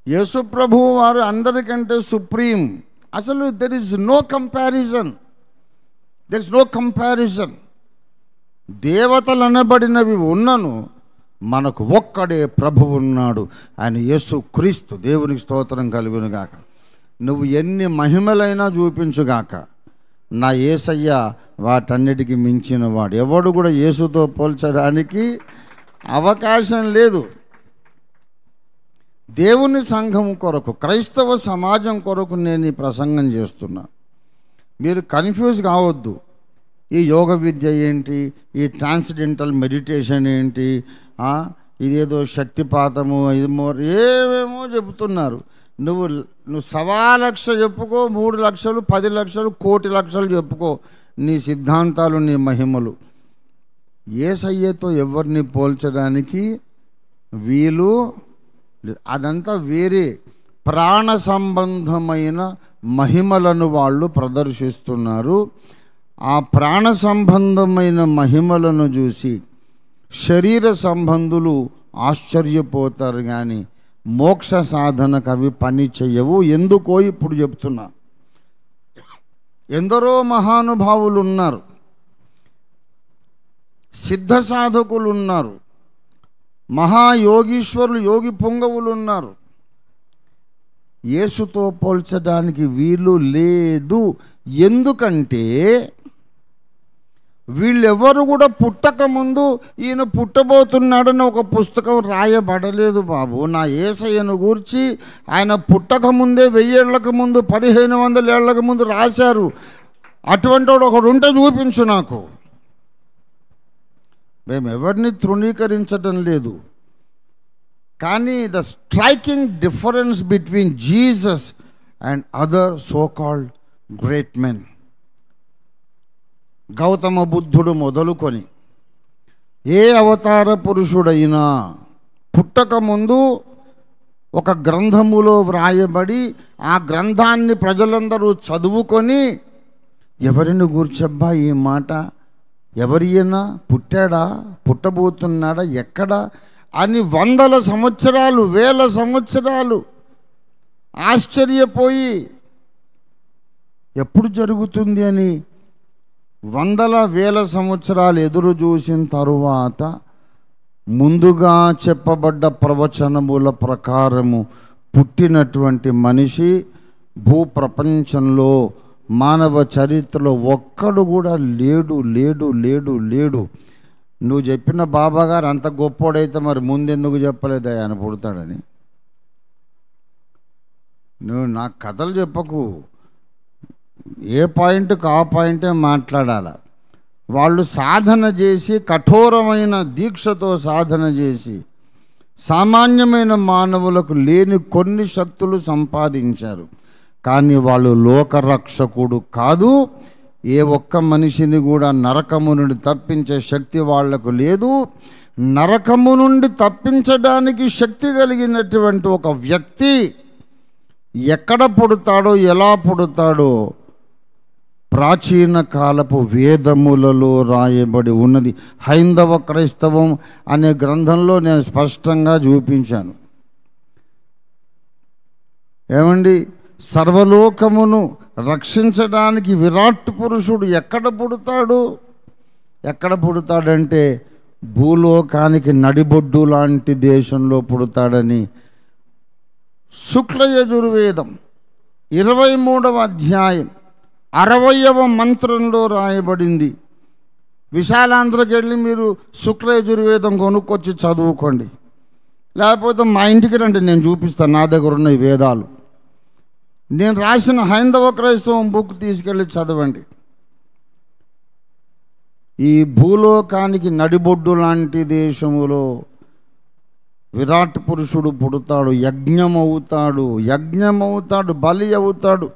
యేసు ప్రభువు వారు అందరికంటే సుప్రీం. అసలు there is no comparison, there is no comparison. దేవతలు అనబడినవి ఉన్నను, మనకు ఒక్కడే ప్రభువు ఉన్నాడు, ఆయన యేసు క్రీస్తు. దేవునికి స్తోత్రం కలుగునుగాక. నువ్వు ఎన్ని మహిమలైనా చూపించుగాక, నా యేసయ్య వాటన్నిటికీ మించిన వాడు. ఎవడు కూడా యేసుతో పోల్చడానికి అవకాశం లేదు. దేవుని సంఘం కొరకు, క్రైస్తవ సమాజం కొరకు నేను ఈ ప్రసంగం చేస్తున్నా. మీరు కన్ఫ్యూజ్ కావద్దు. ఈ యోగ విద్య ఏంటి, ఈ ట్రాన్స్డెంటల్ మెడిటేషన్ ఏంటి, ఇదేదో శక్తిపాతము, ఇది ఏమేమో చెబుతున్నారు. నువ్వు 1,000,000 చెప్పుకో, 3 లక్షలు, 10 లక్షలు, 1,00,00,000 చెప్పుకో నీ సిద్ధాంతాలు, నీ మహిమలు. యేసయ్యతో ఎవరిని పోల్చడానికి వీలు లేదు. అదంతా వేరే ప్రాణ సంబంధమైన మహిమలను వాళ్ళు ప్రదర్శిస్తున్నారు. ఆ ప్రాణ సంబంధమైన మహిమలను చూసి శరీర సంబంధులు ఆశ్చర్యపోతారు, కానీ మోక్ష సాధనకు అవి పని చెయ్యవు. ఎందుకో ఇప్పుడు చెప్తున్నా. ఎందరో మహానుభావులు ఉన్నారు, సిద్ధ సాధకులు ఉన్నారు, మహాయోగీశ్వరులు, యోగి పుంగవులు ఉన్నారు. యేసుతో పోల్చడానికి వీలు లేదు. ఎందుకంటే వీళ్ళెవరు కూడా పుట్టకముందు ఈయన పుట్టబోతున్నాడని ఒక పుస్తకం రాయబడలేదు బాబు. నా యేసయ్యను గూర్చి ఆయన పుట్టకముందే 1000 ఏళ్లకు ముందు 1500 ఏళ్లకు ముందు రాశారు. అటువంటి వాడు ఒకడు ఉంటే చూపించు నాకు. మేము ఎవరిని తృణీకరించడం లేదు, కానీ the striking difference between Jesus and other so called great men, Gautama బుద్ధుడు మొదలుకొని ఏ అవతార పురుషుడైనా పుట్టకముందు ఒక గ్రంథములో వ్రాయబడి ఆ గ్రంథాన్ని ప్రజలందరూ చదువుకొని ఎవరిని గూర్చబ్బా ఈ మాట, ఎవరియనా పుట్టాడా, పుట్టబోతున్నాడా, ఎక్కడా అని 100 సంవత్సరాలు 1000 సంవత్సరాలు ఆశ్చర్యపోయి ఎప్పుడు జరుగుతుంది అని 100,000 సంవత్సరాలు ఎదురు చూసిన తరువాత ముందుగా చెప్పబడ్డ ప్రవచనముల ప్రకారము పుట్టినటువంటి మనిషి భూప్రపంచంలో మానవ చరిత్రలో ఒక్కడు కూడా లేడు లేడు లేడు లేడు. నువ్వు చెప్పిన బాబాగారు అంత గొప్పోడైతే మరి ముందెందుకు చెప్పలేదు ఆయన పుడతాడని? నువ్వు నాకు కథలు చెప్పకు, ఏ పాయింట్కి ఆ పాయింటే మాట్లాడాల. వాళ్ళు సాధన చేసి కఠోరమైన దీక్షతో సాధన చేసి సామాన్యమైన మానవులకు లేని కొన్ని శక్తులు సంపాదించారు. కానీ వాళ్ళు లోకరక్షకుడు కాదు. ఏ ఒక్క మనిషిని కూడా నరకము నుండి తప్పించే శక్తి వాళ్లకు లేదు. నరకము నుండి తప్పించడానికి శక్తి కలిగినటువంటి ఒక వ్యక్తి ఎక్కడ పుడతాడో, ఎలా పుడతాడో ప్రాచీన కాలపు వేదములలో రాయబడి ఉన్నది. హైందవ క్రైస్తవం అనే గ్రంథంలో నేను స్పష్టంగా చూపించాను. ఏమండి, సర్వలోకమును రక్షించడానికి విరాట్ పురుషుడు ఎక్కడ పుడతాడు? ఎక్కడ పుడతాడంటే భూలోకానికి నడిబొడ్డు లాంటి దేశంలో పుడతాడని శుక్ల యజుర్వేదం 23వ అధ్యాయం 60వ మంత్రంలో రాయబడింది. విశాలాంధ్రకి వెళ్ళి మీరు శుక్ల యజుర్వేదం కొనుక్కొచ్చి చదువుకోండి, లేకపోతే మా ఇంటికి రండి, నేను చూపిస్తాను. నా దగ్గర ఉన్న ఈ వేదాలు నేను రాసిన హైందవ క్రైస్తవం బుక్ తీసుకెళ్ళి చదవండి. ఈ భూలోకానికి నడిబొడ్డు లాంటి దేశములో విరాట్ పురుషుడు పుడతాడు, యజ్ఞమవుతాడు, బలి అవుతాడు.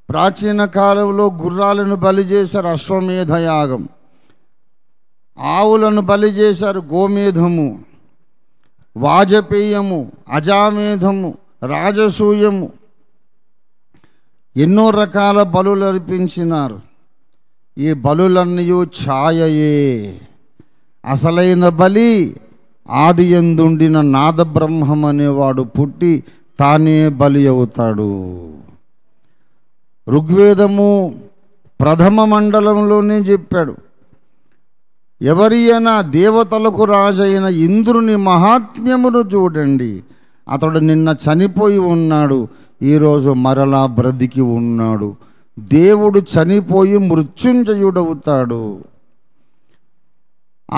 ప్రాచీన కాలంలో గుర్రాలను బలి చేశారు, అశ్వమేధ యాగం. ఆవులను బలి చేశారు, గోమేధము. వాజపేయము, అజామేధము, రాజసూయము, ఎన్నో రకాల బలులు అర్పించినారు. ఈ బలులన్నీ ఛాయయే. అసలైన బలి ఆది యందుండిన నాదబ్రహ్మం అనేవాడు పుట్టి తానే బలి అవుతాడు. ఋగ్వేదము ప్రథమ మండలంలోనే చెప్పాడు. ఎవరియైనా దేవతలకు రాజైన ఇంద్రుని మహాత్మ్యమును చూడండి. అతడు నిన్న చనిపోయి ఉన్నాడు, ఈరోజు మరలా బ్రతికి ఉన్నాడు. దేవుడు చనిపోయి మృత్యుంజయుడవుతాడు.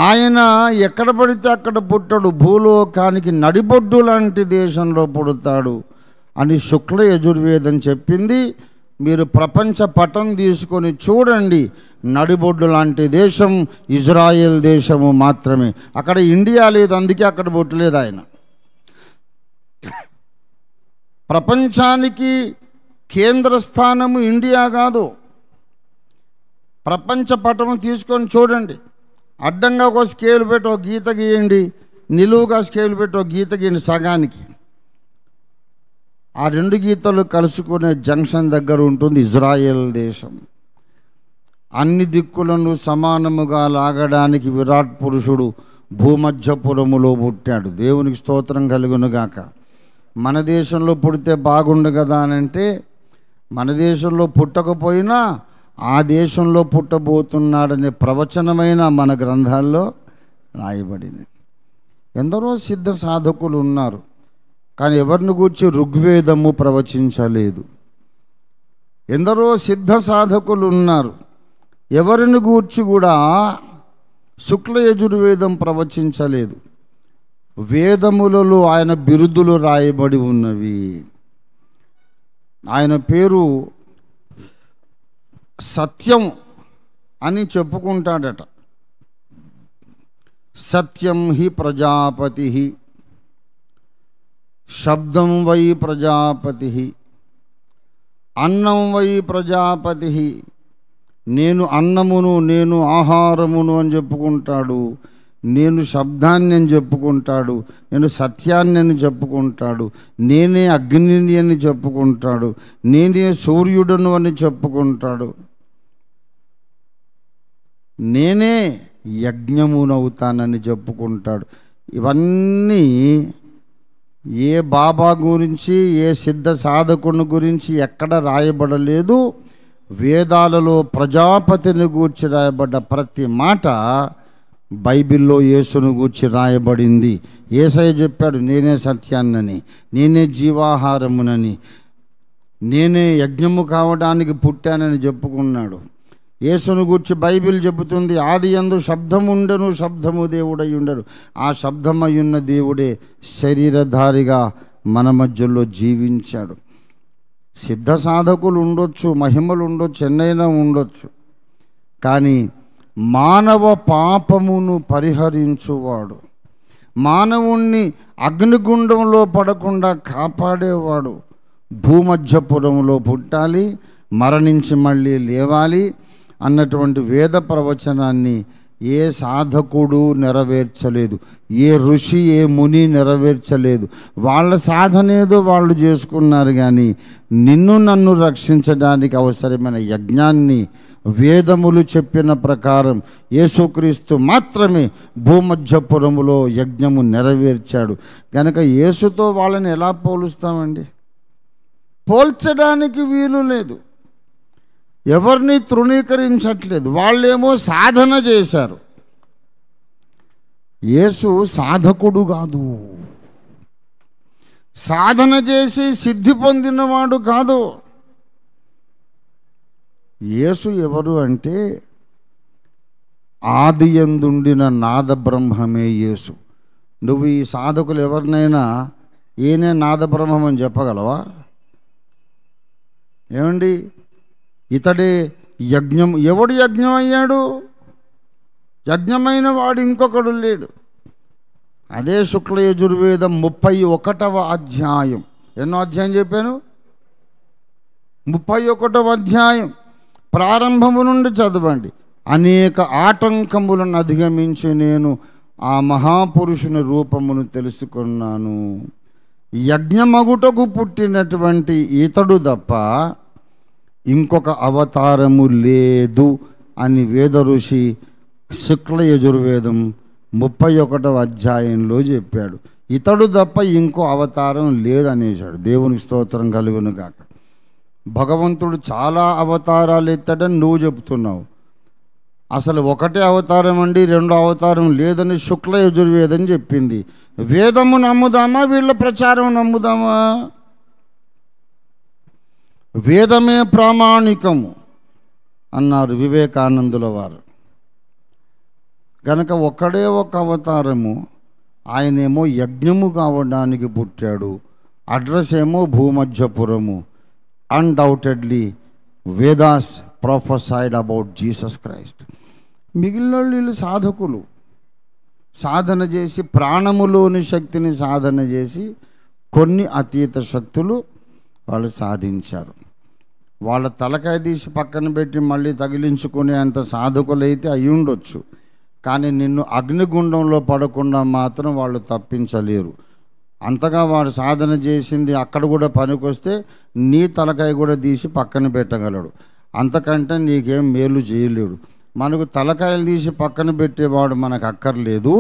ఆయన ఎక్కడ పడితే అక్కడ పుట్టడు, భూలోకానికి నడిబొడ్డు లాంటి దేశంలో పుడతాడు అని శుక్ల యజుర్వేదం చెప్పింది. మీరు ప్రపంచ పటం తీసుకొని చూడండి, నడిబొడ్డు లాంటి దేశం ఇజ్రాయెల్ దేశము మాత్రమే. అక్కడ ఇండియా లేదు, అందుకే అక్కడ పుట్టలేదు ఆయన. ప్రపంచానికి కేంద్ర స్థానము ఇండియా కాదు. ప్రపంచ పటము తీసుకొని చూడండి, అడ్డంగా ఒక స్కేల్ పెట్టి ఒక గీత గీయండి, నిలువుగా స్కేల్ పెట్టి ఒక గీత గీయండి సగానికి. ఆ రెండు గీతలు కలుసుకునే జంక్షన్ దగ్గర ఉంటుంది ఇజ్రాయెల్ దేశం. అన్ని దిక్కులను సమానముగా లాగడానికి విరాట్ పురుషుడు భూమధ్యపురములో పుట్టాడు. దేవునికి స్తోత్రం కలుగునుగాక. మన దేశంలో పుడితే బాగుండు కదా అని అంటే, మన దేశంలో పుట్టకపోయినా ఆ దేశంలో పుట్టబోతున్నాడనే ప్రవచనమైన మన గ్రంథాల్లో రాయబడింది. ఎందరో సిద్ధ సాధకులు ఉన్నారు, కానీ ఎవరిని గూర్చి ఋగ్వేదము ప్రవచించలేదు. ఎందరో సిద్ధ సాధకులు ఉన్నారు, ఎవరిని గూర్చి కూడా శుక్ల యజుర్వేదం ప్రవచించలేదు. వేదములలో ఆయన బిరుదులు రాయబడి ఉన్నవి. ఆయన పేరు సత్యం అని చెప్పుకుంటాడట. సత్యం హి ప్రజాపతి, శబ్దం వై ప్రజాపతి, అన్నం వై ప్రజాపతి. నేను అన్నమును, నేను ఆహారమును అని చెప్పుకుంటాడు. నేను శబ్దాన్ని అని చెప్పుకుంటాడు. నేను సత్యాన్ని అని చెప్పుకుంటాడు. నేనే అగ్నిని అని చెప్పుకుంటాడు. నేనే సూర్యుడను అని చెప్పుకుంటాడు. నేనే యజ్ఞమునవుతానని చెప్పుకుంటాడు. ఇవన్నీ ఏ బాబా గురించి, ఏ సిద్ధ సాధకుని గురించి ఎక్కడ రాయబడలేదు. వేదాలలో ప్రజాపతిని గూర్చి రాయబడ్డ ప్రతి మాట బైబిల్లో యేసును గూర్చి రాయబడింది. యేసయ్య చెప్పాడు, నేనే సత్యాన్నని, నేనే జీవాహారమునని, నేనే యజ్ఞము కావడానికి పుట్టానని చెప్పుకున్నాడు. యేసును గూర్చి బైబిల్ చెబుతుంది, ఆది యందు శబ్దము ఉండెను, శబ్దము దేవుడై ఉండెను. ఆ శబ్దమయ్యున్న దేవుడే శరీరధారిగా మన మధ్యలో జీవించాడు. సిద్ధ సాధకులు ఉండొచ్చు, మహిమలు ఉండొచ్చు, ఎన్నైనా ఉండొచ్చు, కానీ మానవ పాపమును పరిహరించువాడు, మానవుణ్ణి అగ్నిగుండంలో పడకుండా కాపాడేవాడు భూమధ్యపురంలో పుట్టాలి, మరణించి మళ్ళీ లేవాలి అన్నటువంటి వేద ప్రవచనాన్ని ఏ సాధకుడు నెరవేర్చలేదు, ఏ ఋషి, ఏ ముని నెరవేర్చలేదు. వాళ్ళ సాధనేదో వాళ్ళు చేసుకున్నారు, కానీ నిన్ను నన్ను రక్షించడానికి అవసరమైన యజ్ఞాన్ని వేదములు చెప్పిన ప్రకారం యేసుక్రీస్తు మాత్రమే భూమధ్యపురములో యజ్ఞము నెరవేర్చాడు. కనుక యేసుతో వాళ్ళని ఎలా పోలుస్తామండి? పోల్చడానికి వీలు లేదు. ఎవరిని తృణీకరించట్లేదు. వాళ్ళేమో సాధన చేశారు. యేసు సాధకుడు కాదు, సాధన చేసి సిద్ధి పొందినవాడు కాదు. యేసు ఎవరు అంటే ఆది యందుండిన నాద బ్రహ్మమే యేసు. నువ్వు ఈ సాధకులు ఎవరినైనా ఈయనే నాద బ్రహ్మం అని చెప్పగలవా? ఏమండి, ఇతడే యజ్ఞం. ఎవడు యజ్ఞం అయ్యాడు? యజ్ఞమైన వాడు ఇంకొకడు లేడు. అదే శుక్ల యజుర్వేదం 31వ అధ్యాయం. ఎన్నో అధ్యాయం చెప్పాను? 31వ అధ్యాయం ప్రారంభము నుండి చదవండి. అనేక ఆటంకములను అధిగమించి నేను ఆ మహాపురుషుని రూపమును తెలుసుకున్నాను. యజ్ఞమగుటకు పుట్టినటువంటి ఇతడు తప్ప ఇంకొక అవతారము లేదు అని వేద ఋషి శుక్ల యజుర్వేదం 31వ అధ్యాయంలో చెప్పాడు. ఇతడు తప్ప ఇంకో అవతారం లేదనేసాడు. దేవునికి స్తోత్రం కలుగును గాక. భగవంతుడు చాలా అవతారాలు ఎత్తాడని నువ్వు చెప్తున్నావు. అసలు ఒకటే అవతారం అండి, రెండో అవతారం లేదని శుక్ల యజుర్వేదం చెప్పింది. వేదము నమ్ముదామా, వీళ్ళ ప్రచారం నమ్ముదామా? వేదమే ప్రామాణికము అన్నారు వివేకానందుల వారు. కనుక ఒక్కడే ఒక అవతారము. ఆయనేమో యజ్ఞము కావడానికి పుట్టాడు. అడ్రస్ ఏమో భూమధ్యపురము. Undoubtedly Vedas prophesied about Jesus Christ. మిగిలిన వీళ్ళు సాధకులు, సాధన చేసి ప్రాణములోని శక్తిని సాధన చేసి కొన్ని అతీత శక్తులు వాళ్ళు సాధించారు. వాళ్ళ తలకాయ తీసి పక్కన పెట్టి మళ్ళీ తగిలించుకునే అంత సాధకులైతే అయి ఉండొచ్చు, కానీ నిన్ను అగ్నిగుండంలో పడకుండా మాత్రం వాళ్ళు తప్పించలేరు. అంతగా వాడు సాధన చేసింది అక్కడ కూడా పనికొస్తే నీ తలకాయ కూడా తీసి పక్కన పెట్టగలడు. అంతకంటే నీకేం మేలు చేయలేడు. మనకు తలకాయలు తీసి పక్కన పెట్టేవాడు మనకు అక్కర్లేదు.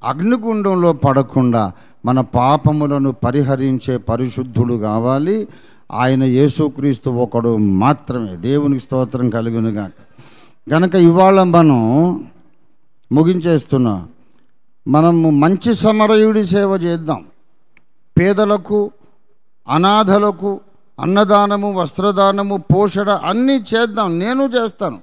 అగ్నిగుండంలో పడకుండా మన పాపములను పరిహరించే పరిశుద్ధుడు కావాలి. ఆయన యేసుక్రీస్తు ఒకడు మాత్రమే. దేవునికి స్తోత్రం కలుగునుగాక. కనుక ఇవాళ మనం ముగించేస్తున్నాం. మనము మంచి సమరయుడి సేవ చేద్దాం. పేదలకు, అనాథలకు అన్నదానము, వస్త్రదానము, పోషణ అన్నీ చేద్దాం. నేను చేస్తాను,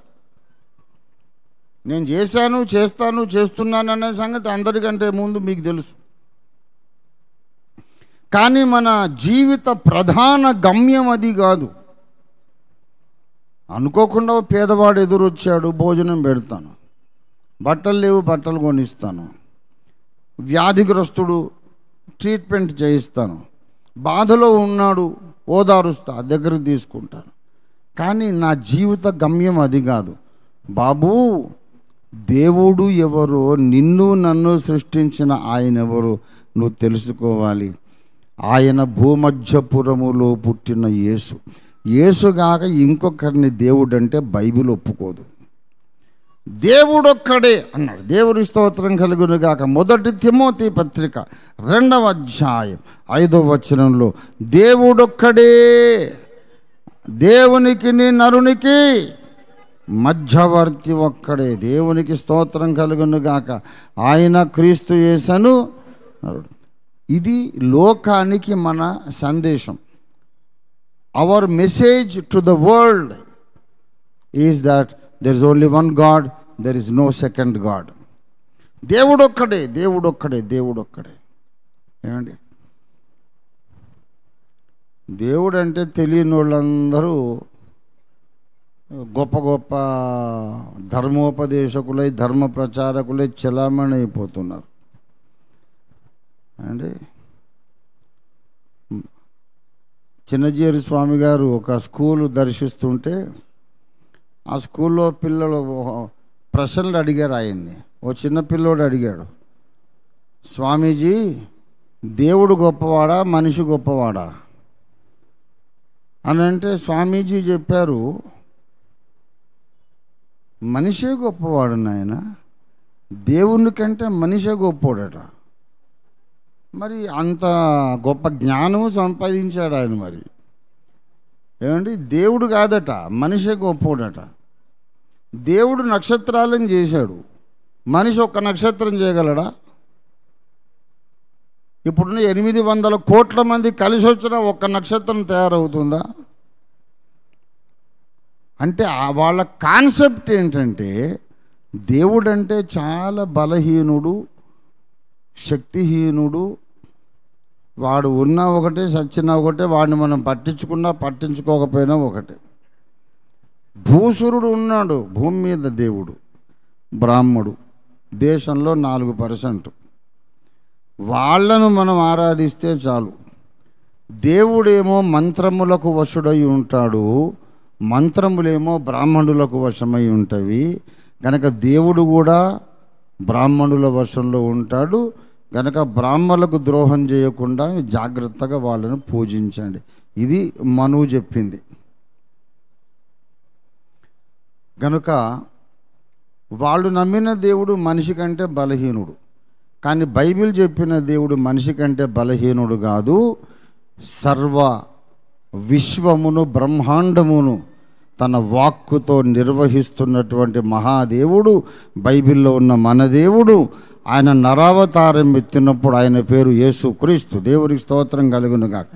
నేను చేశాను, చేస్తాను, చేస్తున్నాను అనే సంగతి అందరికంటే ముందు మీకు తెలుసు. కానీ మన జీవిత ప్రధాన గమ్యం అది కాదు. అనుకోకుండా పేదవాడు ఎదురొచ్చాడు, భోజనం పెడతాను, బట్టలు లేవు బట్టలు కొనిస్తాను, వ్యాధిగ్రస్తుడు ట్రీట్మెంట్ చేయిస్తాను, బాధలో ఉన్నాడు ఓదారుస్తా, దగ్గరకు తీసుకుంటాను. కానీ నా జీవిత గమ్యం అది కాదు. బాబూ, దేవుడు ఎవరో, నిన్ను నన్ను సృష్టించిన ఆయన ఎవరో నువ్వు తెలుసుకోవాలి. ఆయన భూమధ్యపురములో పుట్టిన యేసు. యేసుగాక ఇంకొకరిని దేవుడు అంటే బైబిల్ ఒప్పుకోదు. దేవుడొక్కడే అన్నాడు. దేవుడి స్తోత్రం కలుగునుగాక. 1 తిమోతి పత్రిక 2వ అధ్యాయం 5వ వచనంలో దేవుడొక్కడే, దేవునికి నరునికి మధ్యవర్తి ఒక్కడే. దేవునికి స్తోత్రం కలుగునుగాక. ఆయన క్రీస్తు యేసను నరుడు. ఇది లోకానికి మన సందేశం. Our message to the world is that there is only one God, there is no second God. దేవుడొక్కడే, దేవుడొక్కడే, దేవుడొక్కడే. ఏమండి, దేవుడు అంటే తెలియని వాళ్ళందరూ గొప్ప గొప్ప ధర్మోపదేశకులై, ధర్మ ప్రచారకులై చలామణి అయిపోతున్నారు అండి. చిన్నజీరి స్వామి గారు ఒక స్కూలు దర్శిస్తుంటే ఆ స్కూల్లో పిల్లలు ప్రశ్నలు అడిగారు ఆయన్ని. ఓ చిన్న పిల్లోడు అడిగాడు, స్వామీజీ, దేవుడు గొప్పవాడా మనిషి గొప్పవాడా అని అంటే స్వామీజీ చెప్పారు, మనిషే గొప్పవాడు నాయన, దేవుని కంటే మనిషే గొప్పవాడట. మరి అంత గొప్ప జ్ఞానం సంపాదించాడు ఆయన. మరి ఏమండి, దేవుడు కాదట, మనిషే గొప్పవాడట. దేవుడు నక్షత్రాలను చేశాడు, మనిషి ఒక్క నక్షత్రం చేయగలడా? ఇప్పుడున్న 800 కోట్ల మంది కలిసి వచ్చిన ఒక్క నక్షత్రం తయారవుతుందా? అంటే వాళ్ళ కాన్సెప్ట్ ఏంటంటే దేవుడు అంటే చాలా బలహీనుడు, శక్తిహీనుడు, వాడు ఉన్నా ఒకటే, చచ్చినా ఒకటే, వాడిని మనం పట్టించుకున్నా పట్టించుకోకపోయినా ఒకటే. భూసురుడు ఉన్నాడు భూమి మీద, దేవుడు బ్రాహ్మడు, దేశంలో 4%. వాళ్ళను మనం ఆరాధిస్తే చాలు. దేవుడేమో మంత్రములకు వశుడై ఉంటాడు, మంత్రములేమో బ్రాహ్మణులకు వశమై ఉంటవి. కనుక దేవుడు కూడా బ్రాహ్మణుల వశంలో ఉంటాడు. కనుక బ్రాహ్మణులకు ద్రోహం చేయకుండా జాగ్రత్తగా వాళ్ళను పూజించండి. ఇది మనువు చెప్పింది. కనుక వాళ్ళు నమ్మిన దేవుడు మనిషి కంటే బలహీనుడు. కానీ బైబిల్ చెప్పిన దేవుడు మనిషి కంటే బలహీనుడు కాదు. సర్వ విశ్వమును, బ్రహ్మాండమును తన వాక్కుతో నిర్వహిస్తున్నటువంటి మహాదేవుడు బైబిల్లో ఉన్న మన దేవుడు. ఆయన నరావతారం ఎత్తినప్పుడు ఆయన పేరు యేసుక్రీస్తు. దేవుడికి స్తోత్రం కలుగునుగాక.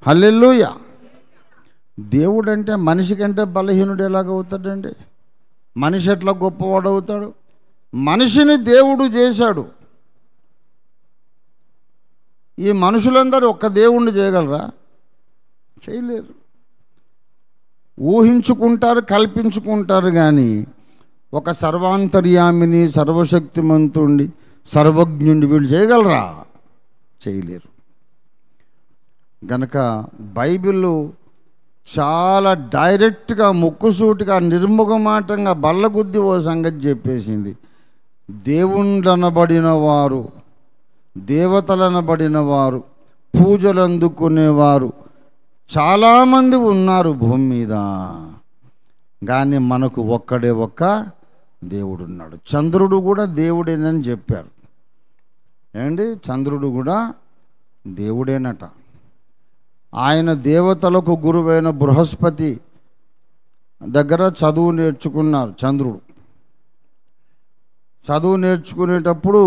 హల్లెలూయా. దేవుడు అంటే మనిషి కంటే బలహీనుడు ఎలాగవుతాడండి? మనిషి ఎట్లా గొప్పవాడు అవుతాడు? మనిషిని దేవుడు చేశాడు. ఈ మనుషులందరూ ఒక్క దేవుణ్ణి చేయగలరా? చేయలేరు. ఊహించుకుంటారు, కల్పించుకుంటారు. కానీ ఒక సర్వాంతర్యామిని, సర్వశక్తిమంతుణ్ణి, సర్వజ్ఞుణ్ణి వీళ్ళు చేయగలరా? చేయలేరు. గనక బైబిల్ చాలా డైరెక్ట్గా, ముక్కుసూటిగా, నిర్ముఖమాటంగా బల్లగుద్ది ఓ సంగతి చెప్పేసింది. దేవుళ్ళనబడిన వారు, దేవతలనబడిన వారు, పూజలు అందుకునేవారు చాలామంది ఉన్నారు భూమి మీద. కానీ మనకు ఒక్కడే ఒక్క దేవుడు ఉన్నాడు. చంద్రుడు కూడా దేవుడేనని చెప్పారు. ఏమండి, చంద్రుడు కూడా దేవుడేనట. ఆయన దేవతలకు గురువైన బృహస్పతి దగ్గర చదువు నేర్చుకున్నారు చంద్రుడు. చదువు నేర్చుకునేటప్పుడు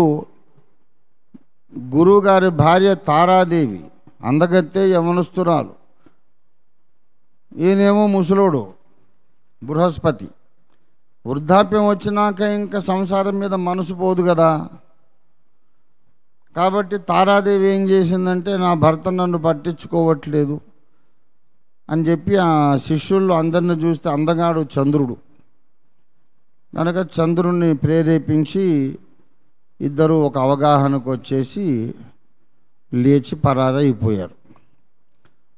గురువుగారి భార్య తారాదేవి అందగత్తే యవనస్తురాలు, ఈయనేమో ముసలోడు బృహస్పతి. వృద్ధాప్యం వచ్చినాక ఇంకా సంసారం మీద మనసు పోదు కదా. కాబట్టి తారాదేవి ఏం చేసిందంటే, నా భర్త నన్ను పట్టించుకోవట్లేదు అని చెప్పి ఆ శిష్యుల్లో అందరిని చూస్తే అందగాడు చంద్రుడు కనుక చంద్రుడిని ప్రేరేపించి ఇద్దరు ఒక అవగాహనకు వచ్చేసి లేచి పరారైపోయారు.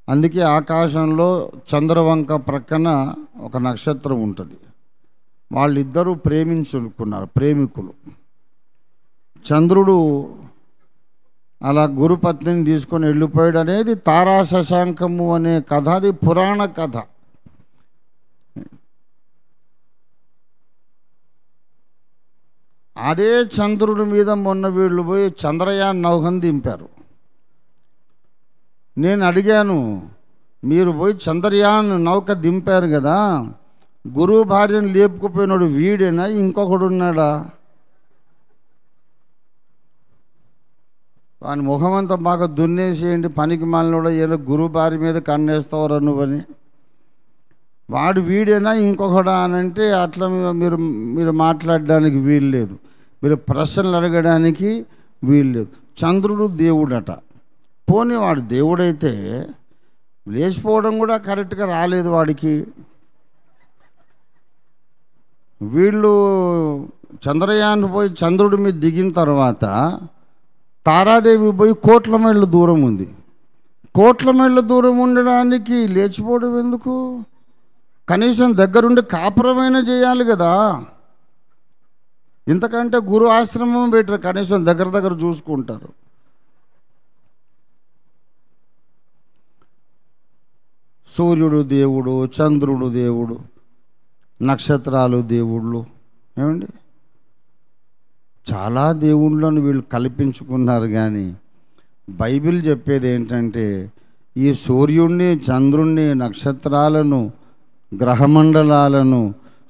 అందుకే ఆకాశంలో చంద్రవంక ప్రక్కన ఒక నక్షత్రం ఉంటుంది. వాళ్ళిద్దరూ ప్రేమించుకున్నారు, ప్రేమికులు. చంద్రుడు అలా గురుపత్నిని తీసుకొని వెళ్ళిపోయాడు అనేది తారా శశాంకము అనే కథ. అది పురాణ కథ. అదే చంద్రుడి మీద మొన్న వీళ్ళు పోయి చంద్రయాన్ నౌకను దింపారు. నేను అడిగాను, మీరు పోయి చంద్రయాన్ నౌక దింపారు కదా, గురువు భార్యను లేపుకుపోయినాడు వీడేనా ఇంకొకడు ఉన్నాడా? వాని ముఖమంతా బాగా దున్నేసేయండి, పనికి మాలినోడ ఏదో గురువు భార్య మీద కన్నేస్తావరా నువ్వని. వాడు వీడేనా ఇంకొకడా అని అంటే అట్లా మీరు మీరు మాట్లాడడానికి వీలు లేదు, మీరు ప్రశ్నలు అడగడానికి వీలు లేదు. చంద్రుడు దేవుడట. పోనీ వాడు దేవుడైతే లేచిపోవడం కూడా కరెక్ట్గా రాలేదు వాడికి. వీళ్ళు చంద్రయాన్ పోయి చంద్రుడి మీద దిగిన తర్వాత తారాదేవి పోయి కోట్ల మైళ్ళ దూరం ఉంది. కోట్ల మైళ్ళ దూరం ఉండడానికి లేచిపోవడం ఎందుకు? కనీసం దగ్గరుండి కాపురమైనా చేయాలి కదా. ఇంతకంటే గురు ఆశ్రమం పెట్టరు, కనీసం దగ్గర దగ్గర చూసుకుంటారు. సూర్యుడు దేవుడు, చంద్రుడు దేవుడు, నక్షత్రాలు దేవుళ్ళు. ఏమండి, చాలా దేవుళ్ళను వీళ్ళు కల్పించుకున్నారు. కానీ బైబిల్ చెప్పేది ఏంటంటే, ఈ సూర్యుడిని, చంద్రుణ్ణి, నక్షత్రాలను, గ్రహమండలాలను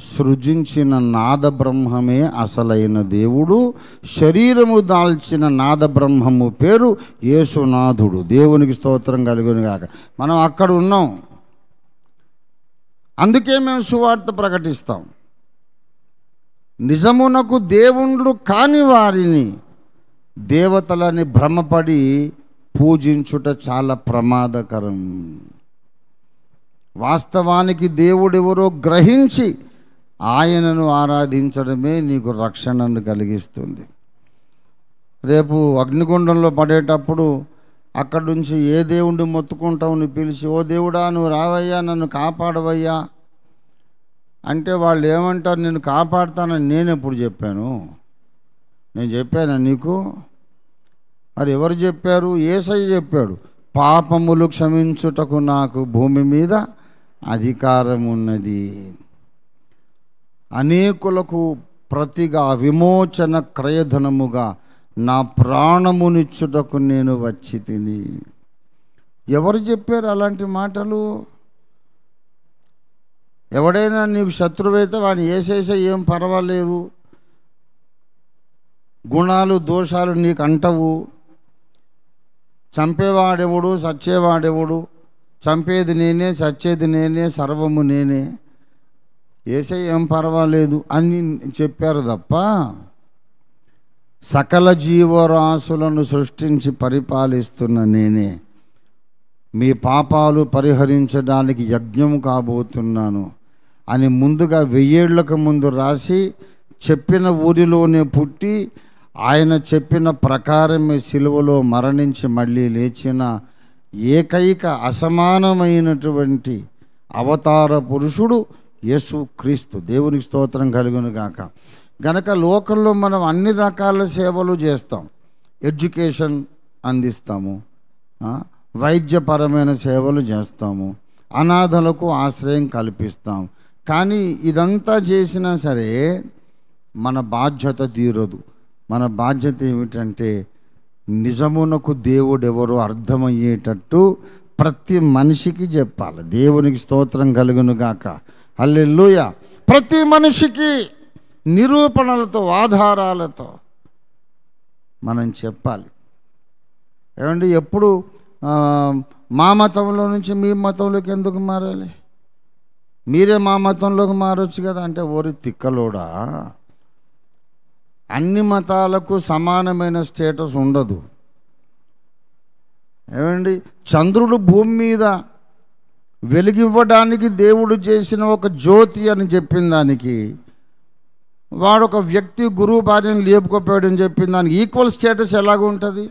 సృజించిన నాద బ్రహ్మమే అసలైన దేవుడు. శరీరము దాల్చిన నాద బ్రహ్మము పేరు యేసునాథుడు. దేవునికి స్తోత్రం కలుగును గాక. మనం అక్కడ ఉన్నాం, అందుకే మేము సువార్త ప్రకటిస్తాం. నిజమునకు దేవుళ్ళు కాని వారిని దేవతలని భ్రమపడి పూజించుట చాలా ప్రమాదకరం. వాస్తవానికి దేవుడెవరో గ్రహించి ఆయనను ఆరాధించడమే నీకు రక్షణను కలిగిస్తుంది. రేపు అగ్నిగుండంలో పడేటప్పుడు అక్కడి నుంచి ఏ దేవుడిని మొత్తుకుంటావు నువ్వు పిలిచి, ఓ దేవుడా నువ్వు రావయ్యా నన్ను కాపాడవయ్యా అంటే వాళ్ళు ఏమంటారు, నేను కాపాడుతానని నేను ఎప్పుడు చెప్పాను? నేను చెప్పానా నీకు? మరి ఎవరు చెప్పారు? యేసయ్య చెప్పాడు, పాపములు క్షమించుటకు నాకు భూమి మీద అధికారం ఉన్నది, అనేకులకు ప్రతిగా విమోచన క్రయధనముగా నా ప్రాణమునిచ్చుటకు నేను వచ్చి తిని. ఎవరు చెప్పారు అలాంటి మాటలు? ఎవడైనా నీకు శత్రువైతే వాడిని వేసేసే, ఏం పర్వాలేదు, గుణాలు దోషాలు నీకు అంటవు. చంపేవాడెవడు, చచ్చేవాడెవడు? చంపేది నేనే, చచ్చేది నేనే, సర్వము నేనే, ఏసే ఏం పర్వాలేదు అని చెప్పారు తప్ప సకల జీవరాశులను సృష్టించి పరిపాలిస్తున్న నేనే మీ పాపాలు పరిహరించడానికి యజ్ఞం కాబోతున్నాను అని ముందుగా 1000 ఏళ్లకు ముందు రాసి చెప్పిన ఊరిలోనే పుట్టి ఆయన చెప్పిన ప్రకారమే సిలువలో మరణించి మళ్ళీ లేచిన ఏకైక అసమానమైనటువంటి అవతార పురుషుడు యేసు క్రీస్తు. దేవునికి స్తోత్రం కలుగును గాక. గనక లోకంలో మనం అన్ని రకాల సేవలు చేస్తాం. ఎడ్యుకేషన్ అందిస్తాము, వైద్యపరమైన సేవలు చేస్తాము, అనాథలకు ఆశ్రయం కల్పిస్తాం. కానీ ఇదంతా చేసినా సరే మన బాధ్యత తీరదు. మన బాధ్యత ఏమిటంటే నిజమునకు దేవుడెవరో అర్థమయ్యేటట్టు ప్రతి మనిషికి చెప్పాలి. దేవునికి స్తోత్రం కలుగును గాక. హల్లెలూయా. ప్రతి మనిషికి నిరూపణలతో, ఆధారాలతో మనం చెప్పాలి. ఏమండి, ఎప్పుడు మా మతంలో నుంచి మీ మతంలోకి ఎందుకు మారాలి? మీరే మా మతంలోకి మారొచ్చు కదా. అంటే ఓరి తిక్కలోడా, అన్ని మతాలకు సమానమైన స్టేటస్ ఉండదు. ఏమండి, చంద్రుడు భూమి మీద వెలుగివ్వడానికి దేవుడు చేసిన ఒక జ్యోతి అని చెప్పిన దానికి, వాడు ఒక వ్యక్తి గురువు భార్యను లేపుకోపోయాడని చెప్పిన దానికి ఈక్వల్ స్టేటస్ ఎలాగ ఉంటుంది?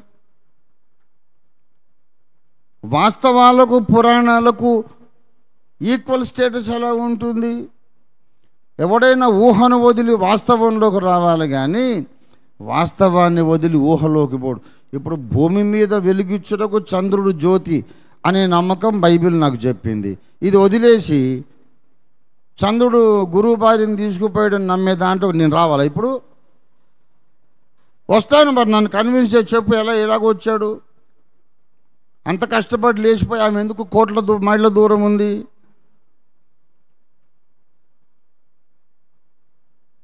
వాస్తవాలకు పురాణాలకు ఈక్వల్ స్టేటస్ ఎలా ఉంటుంది? ఎవడైనా ఊహను వదిలి వాస్తవంలోకి రావాలి, కానీ వాస్తవాన్ని వదిలి ఊహలోకి పోడు. ఇప్పుడు భూమి మీద వెలిగించుటకు చంద్రుడు జ్యోతి అనే నమ్మకం బైబిల్ నాకు చెప్పింది. ఇది వదిలేసి చంద్రుడు గురువు భార్యను తీసుకుపోయాడని నమ్మే దాంట్లో నేను రావాలా? ఇప్పుడు వస్తాను, మరి నన్ను కన్విన్స్ చేసి చెప్పు, ఎలాగ వచ్చాడు? అంత కష్టపడి లేచిపోయి ఆమె ఎందుకు కోట్ల మైళ్ళ దూరం ఉంది?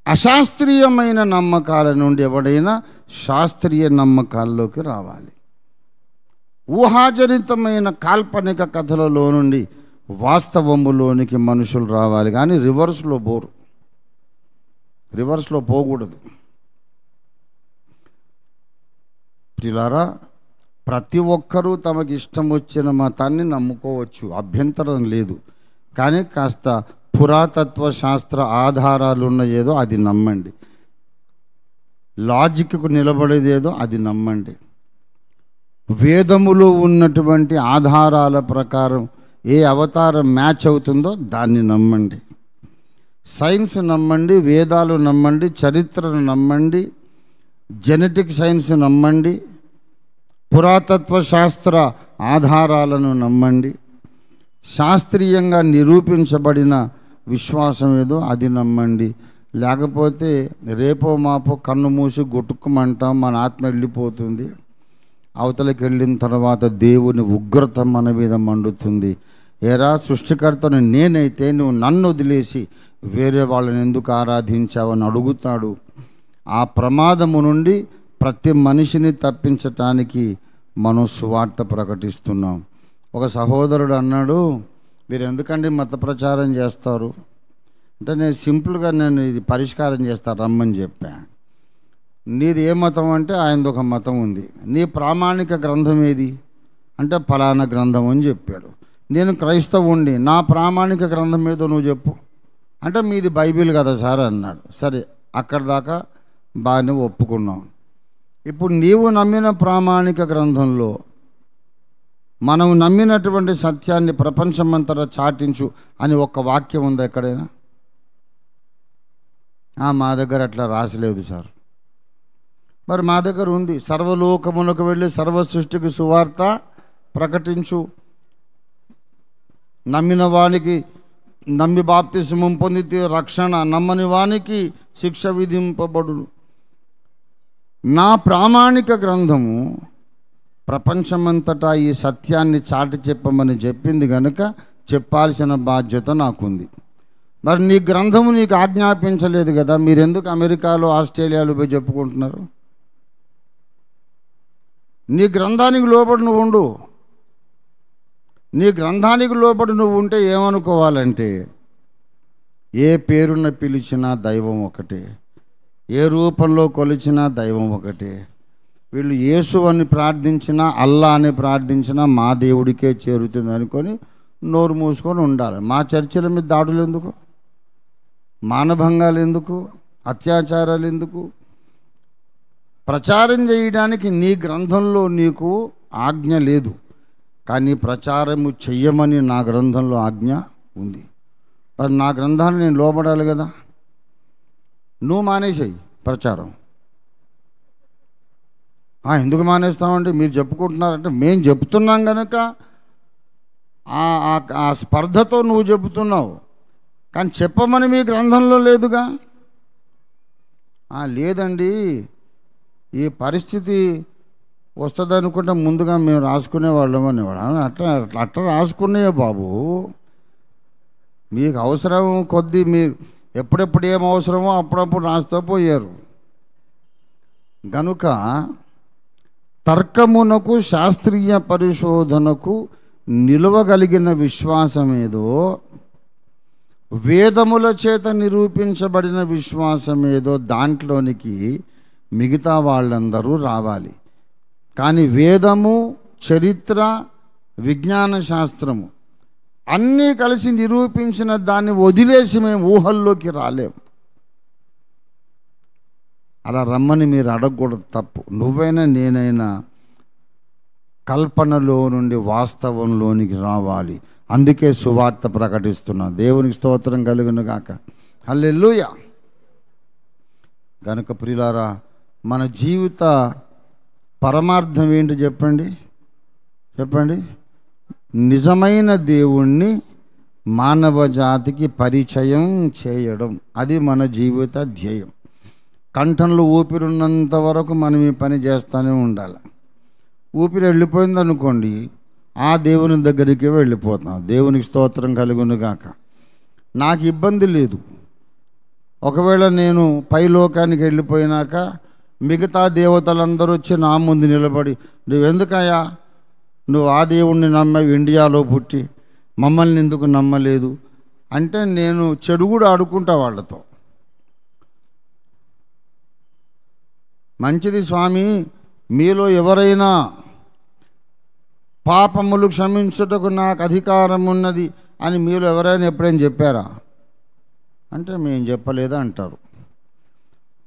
అశాస్త్రీయమైన నమ్మకాల నుండి ఎవడైనా శాస్త్రీయ నమ్మకాల్లోకి రావాలి. ఊహాజనితమైన కాల్పనిక కథలలో నుండి వాస్తవములోనికి మనుషులు రావాలి, కానీ రివర్స్లో పోకూడదు. ప్రియులారా, ప్రతి ఒక్కరూ తమకి ఇష్టం వచ్చిన మతాన్ని నమ్ముకోవచ్చు, అభ్యంతరం లేదు. కానీ కాస్త పురాతత్వ శాస్త్ర ఆధారాలు ఉన్న ఏదో అది నమ్మండి, లాజిక్కు నిలబడేదేదో అది నమ్మండి. వేదములో ఉన్నటువంటి ఆధారాల ప్రకారం ఏ అవతారం మ్యాచ్ అవుతుందో దాన్ని నమ్మండి. సైన్స్ నమ్మండి, వేదాలు నమ్మండి, చరిత్రను నమ్మండి, జెనెటిక్ సైన్స్ నమ్మండి, పురాతత్వ శాస్త్ర ఆధారాలను నమ్మండి, శాస్త్రీయంగా నిరూపించబడిన విశ్వాసం ఏదో అది నమ్మండి. లేకపోతే రేపో మాపో కన్ను మూసి గుట్టుకుమంటాం, మన ఆత్మ వెళ్ళిపోతుంది. అవతలకి వెళ్ళిన తర్వాత దేవుని ఉగ్రత మన మీద మండుతుంది. ఏరా సృష్టికర్తను నేనైతే నువ్వు నన్ను వదిలేసి వేరే వాళ్ళని ఎందుకు ఆరాధించావని అడుగుతాడు. ఆ ప్రమాదము నుండి ప్రతి మనిషిని తప్పించటానికి మనం సువార్త ప్రకటిస్తున్నాం. ఒక సహోదరుడు అన్నాడు, మీరు ఎందుకండి మత ప్రచారం చేస్తారు అంటే, నేను సింపుల్గా ఇది పరిష్కారం చేస్తాను రమ్మని చెప్పా. నీది ఏ మతం అంటే ఆయనది ఒక మతం ఉంది. నీ ప్రామాణిక గ్రంథం ఏది అంటే ఫలానా గ్రంథం అని చెప్పాడు. నేను క్రైస్తవుండి, నా ప్రామాణిక గ్రంథం ఏదో నువ్వు చెప్పు అంటే మీది బైబిల్ కదా సార్ అన్నాడు. సరే, అక్కడి దాకా బాగానే ఒప్పుకున్నాం. ఇప్పుడు నీవు నమ్మిన ప్రామాణిక గ్రంథంలో మనం నమ్మినటువంటి సత్యాన్ని ప్రపంచమంతటా చాటించు అని ఒక వాక్యం ఉందా ఎక్కడైనా? మా దగ్గర అట్లా రాసలేదు సార్. మరి మా దగ్గర ఉంది. సర్వలోకమునకు వెళ్ళి సర్వ సృష్టికి సువార్త ప్రకటించు, నమ్మిన వానికి నమ్మి బాప్తిస్మం పొందితే రక్షణ, నమ్మని వానికి శిక్ష విధింపబడును. నా ప్రామాణిక గ్రంథము ప్రపంచమంతటా ఈ సత్యాన్ని చాటి చెప్పమని చెప్పింది కనుక చెప్పాల్సిన బాధ్యత నాకుంది. మరి నీ గ్రంథము నీకు ఆజ్ఞాపించలేదు కదా, మీరెందుకు అమెరికాలో ఆస్ట్రేలియాలో పోయి చెప్పుకుంటున్నారు? నీ గ్రంథానికి లోబడి నువ్వు ఉండు. నీ గ్రంథానికి లోబడి నువ్వు ఉంటే ఏమనుకోవాలంటే, ఏ పేరున పిలిచినా దైవం ఒకటే, ఏ రూపంలో కొలిచినా దైవం ఒకటే. వీళ్ళు యేసు అని ప్రార్థించినా అల్లా అని ప్రార్థించినా మా దేవుడికే చేరుతుంది అనుకొని నోరు మూసుకొని ఉండాలి. మా చర్చల మీద దాడులు ఎందుకు, మానభంగాలు ఎందుకు, అత్యాచారాలు ఎందుకు? ప్రచారం చేయడానికి నీ గ్రంథంలో నీకు ఆజ్ఞ లేదు, కానీ ప్రచారము చెయ్యమని నా గ్రంథంలో ఆజ్ఞ ఉంది. మరి నా గ్రంథాన్ని నేను లోబడాలి కదా. నువ్వు మానేసేయి ప్రచారం. ఎందుకు మానేస్తామంటే మీరు చెప్పుకుంటున్నారంటే మేము చెప్తున్నాం కనుక ఆ స్పర్ధతో నువ్వు చెబుతున్నావు. కానీ చెప్పమని మీ గ్రంథంలో లేదుగా. లేదండి, ఈ పరిస్థితి వస్తుంది అనుకుంటే ముందుగా మేము రాసుకునేవాళ్ళం అనేవాడు. అట్లా రాసుకునే బాబు, మీకు అవసరం కొద్దీ మీరు ఎప్పుడెప్పుడు ఏం అవసరమో అప్పుడప్పుడు రాస్తూ పోయారు. గనుక తర్కమునకు శాస్త్రీయ పరిశోధనకు నిలవగలిగిన విశ్వాసమేదో, వేదముల చేత నిరూపించబడిన విశ్వాసమేదో దాంట్లోనికి మిగతా వాళ్ళందరూ రావాలి. కానీ వేదము, చరిత్ర, విజ్ఞాన శాస్త్రము అన్నీ కలిసి నిరూపించిన దాన్ని వదిలేసి మేము ఊహల్లోకి రాలేము. అలా రమ్మని మీరు అడగకూడదు, తప్పు. నువ్వైనా నేనైనా కల్పనలో నుండి వాస్తవంలోనికి రావాలి. అందుకే సువార్త ప్రకటిస్తున్నా. దేవునికి స్తోత్రం కలుగును గాక. హల్లెలూయా. కనుక ప్రియులారా, మన జీవిత పరమార్థం ఏంటి చెప్పండి? నిజమైన దేవుణ్ణి మానవ జాతికి పరిచయం చేయడం. అది మన జీవిత ధ్యేయం. కంఠంలో ఊపిరున్నంత వరకు మనం ఈ పని చేస్తూనే ఉండాలి. ఊపిరి వెళ్ళిపోయిందనుకోండి, ఆ దేవుని దగ్గరికి వెళ్ళిపోతాం. దేవునికి స్తోత్రం కలుగును గాక. నాకు ఇబ్బంది లేదు. ఒకవేళ నేను పైలోకానికి వెళ్ళిపోయినాక మిగతా దేవతలందరూ వచ్చి నా ముందు నిలబడి, నువ్వెందుకయ్యా నువ్వు ఆ దేవుణ్ణి నమ్మావు, ఇండియాలో పుట్టి మమ్మల్ని ఎందుకు నమ్మలేదు అంటే నేను చెడు కూడా ఆడుకుంటా వాళ్ళతో. మంచిది స్వామి, మీలో ఎవరైనా పాపములు క్షమించుటకు నాకు అధికారం ఉన్నది అని మీలో ఎవరైనా ఎప్పుడైనా చెప్పారా అంటే మేము చెప్పలేదా అంటారు.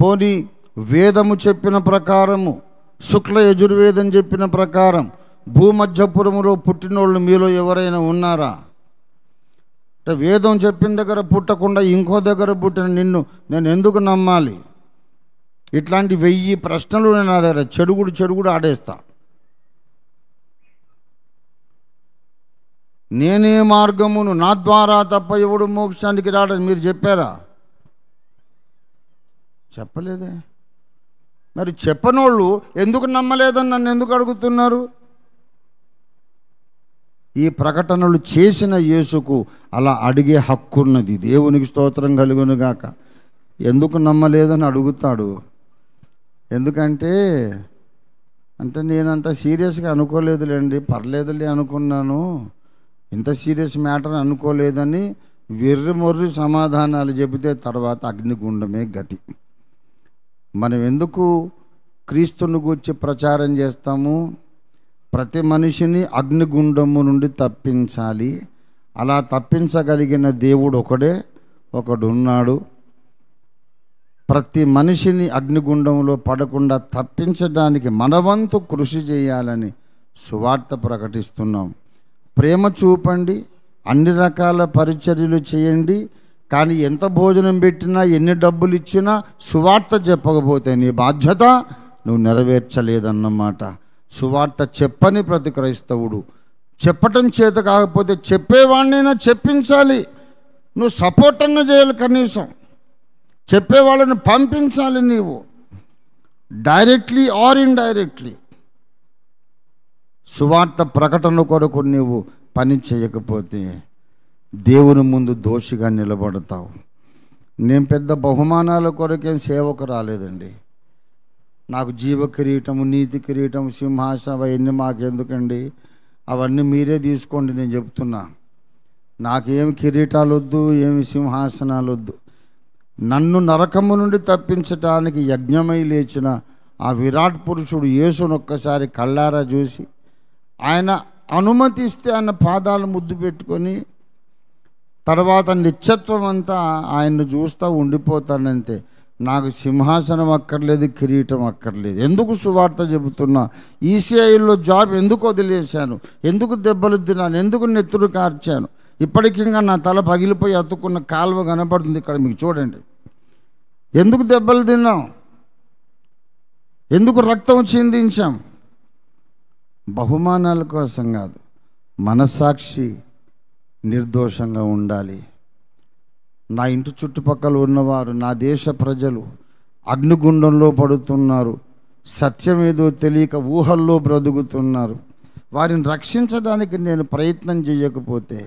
పోనీ వేదము చెప్పిన ప్రకారము, శుక్ల యజుర్వేదం చెప్పిన ప్రకారం భూమధ్యపురములో పుట్టినోళ్ళు మీలో ఎవరైనా ఉన్నారా? అంటే వేదం చెప్పిన దగ్గర పుట్టకుండా ఇంకో దగ్గర పుట్టిన నిన్ను నేను ఎందుకు నమ్మాలి? ఇట్లాంటి 1000 ప్రశ్నలు నేను నా దగ్గర చెడుగుడు ఆడేస్తా. నేనే మార్గమును, నా ద్వారా తప్ప ఎవడు మోక్షానికి రాడని మీరు చెప్పారా? చెప్పలేదే. మరి చెప్పనోళ్ళు ఎందుకు నమ్మలేదని నన్ను ఎందుకు అడుగుతున్నారు? ఈ ప్రకటనలు చేసిన యేసుకు అలా అడిగే హక్కున్నది. దేవునికి స్తోత్రం కలుగును గాక. ఎందుకు నమ్మలేదని అడుగుతాడు. ఎందుకంటే నేనంత సీరియస్గా అనుకోలేదులేండి, పర్లేదులే అనుకున్నాను, ఇంత సీరియస్ మ్యాటర్ అనుకోలేదని వెర్రిమొర్రి సమాధానాలు చెబితే తర్వాత అగ్నిగుండమే గతి. మనం ఎందుకు క్రీస్తుని గూర్చి ప్రచారం చేస్తాము? ప్రతి మనిషిని అగ్నిగుండము నుండి తప్పించాలి. అలా తప్పించగలిగిన దేవుడు ఒకడున్నాడు. ప్రతి మనిషిని అగ్నిగుండంలో పడకుండా తప్పించడానికి మనవంతు కృషి చేయాలని సువార్త ప్రకటిస్తున్నాం. ప్రేమ చూపండి, అన్ని రకాల పరిచర్యలు చేయండి. కానీ ఎంత భోజనం పెట్టినా, ఎన్ని డబ్బులు ఇచ్చినా సువార్త చెప్పకపోతే నీ బాధ్యత నువ్వు నెరవేర్చలేదన్నమాట. సువార్త చెప్పని ప్రతి క్రైస్తవుడు చెప్పటం చేత కాకపోతే చెప్పేవాడినైనా చెప్పించాలి. నువ్వు సపోర్ట్ అన్న చేయాలి, కనీసం చెప్పేవాళ్ళని పంపించాలి. నీవు డైరెక్ట్లీ ఆర్ ఇండైరెక్ట్లీ సువార్త ప్రకటన కొరకు నీవు పని చేయకపోతే దేవుని ముందు దోషిగా నిలబడతావు. నేను పెద్ద బహుమానాల కొరకేం సేవకు రాలేదండి. నాకు జీవ కిరీటము, నీతి కిరీటము, సింహాసనం అవన్నీ మాకెందుకండి? అవన్నీ మీరే తీసుకోండి. నేను చెప్తున్నా, నాకేమి కిరీటాలు వద్దు, ఏమి సింహాసనాలు వద్దు. నన్ను నరకము నుండి తప్పించటానికి యజ్ఞమై లేచిన ఆ విరాట్ పురుషుడు యేసును ఒక్కసారి కళ్ళారా చూసి, ఆయన అనుమతిస్తే ఆయన పాదాలు ముద్దు పెట్టుకొని తర్వాత నిత్యత్వం అంతా ఆయన్ను చూస్తూ ఉండిపోతానంతే. నాకు సింహాసనం అక్కర్లేదు, కిరీటం అక్కర్లేదు. ఎందుకు సువార్త చెబుతున్నా? ఈసీఐలో జాబ్ ఎందుకు వదిలేశాను? ఎందుకు దెబ్బలు తిన్నాను? ఎందుకు నెత్తురు కార్చాను? ఇప్పటికింగా నా తల పగిలిపోయి అతుక్కున్న కాలువ కనపడుతుంది ఇక్కడ మీకు చూడండి. ఎందుకు దెబ్బలు తిన్నాం? ఎందుకు రక్తం చిందించాం? బహుమానాల కోసం కాదు, మనస్సాక్షి నిర్దోషంగా ఉండాలి. నా ఇంటి చుట్టుపక్కల ఉన్నవారు, నా దేశ ప్రజలు అగ్నిగుండంలో పడుతున్నారు, సత్యమేదో తెలియక ఊహల్లో బ్రతుకుతున్నారు. వారిని రక్షించడానికి నేను ప్రయత్నం చేయకపోతే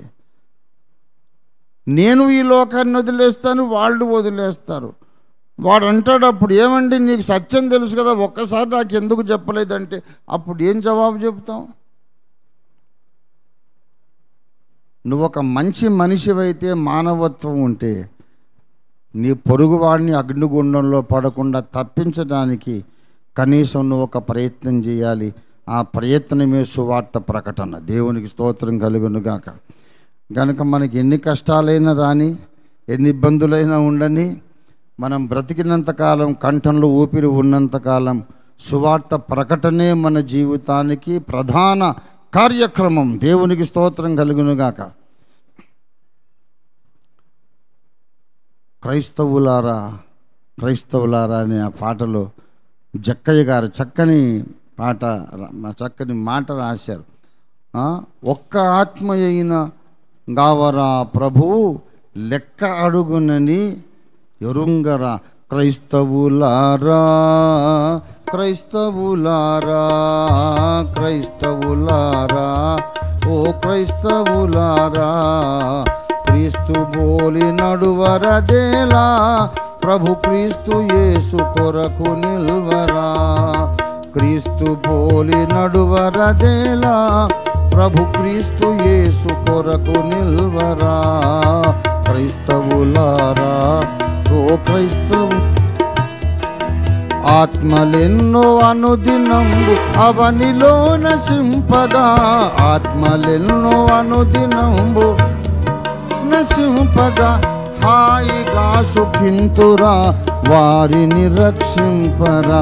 నేను ఈ లోకాన్ని వదిలేస్తాను, వాళ్ళు వదిలేస్తారు. వాడు అంటాడు అప్పుడు, ఏమండి నీకు సత్యం తెలుసు కదా, ఒక్కసారి నాకు ఎందుకు చెప్పలేదంటే అప్పుడు ఏం జవాబు చెప్తాం? నువ్వు ఒక మంచి మనిషివైతే, మానవత్వం ఉంటే, నీ పొరుగువాడిని అగ్నిగుండంలో పడకుండా తప్పించడానికి కనీసం నువ్వు ఒక ప్రయత్నం చేయాలి. ఆ ప్రయత్నమే సువార్త ప్రకటన. దేవునికి స్తోత్రం కలుగునుగాక. కనుక మనకి ఎన్ని కష్టాలైనా రాని, ఎన్ని ఇబ్బందులైనా ఉండని, మనం బ్రతికినంతకాలం, కంఠంలో ఊపిరి ఉన్నంతకాలం సువార్త ప్రకటనే మన జీవితానికి ప్రధాన కార్యక్రమం. దేవునికి స్తోత్రం కలుగునుగాక. క్రైస్తవులారా క్రైస్తవులారా అనే ఆ పాటలో జక్కయ్య గారు చక్కని మాట రాశారు. ఒక్క ఆత్మ అయిన గావరా ప్రభువు లెక్క అడుగునని ఎరుంగరా. క్రైస్తవులారా క్రైస్తవులారా క్రైస్తవులారా ఓ క్రైస్తవులారా, క్రీస్తు బోలి నడువరదేలా, ప్రభు క్రీస్తు యేసు కొరకు నిల్వరా. క్రీస్తు బోలి నడువరదేలా, ప్రభు క్రీస్తు యేసు కొరకు నిల్వరా. క్రైస్తవులారా ఓ క్రైస్తవు, ఆత్మలెన్నో అనుదినంబు అవనిలో నశింపగా, ఆత్మలెన్నో అనుదినంబు నశింపగా, హాయిగా సుఖింతురా వారిని రక్షింపరా.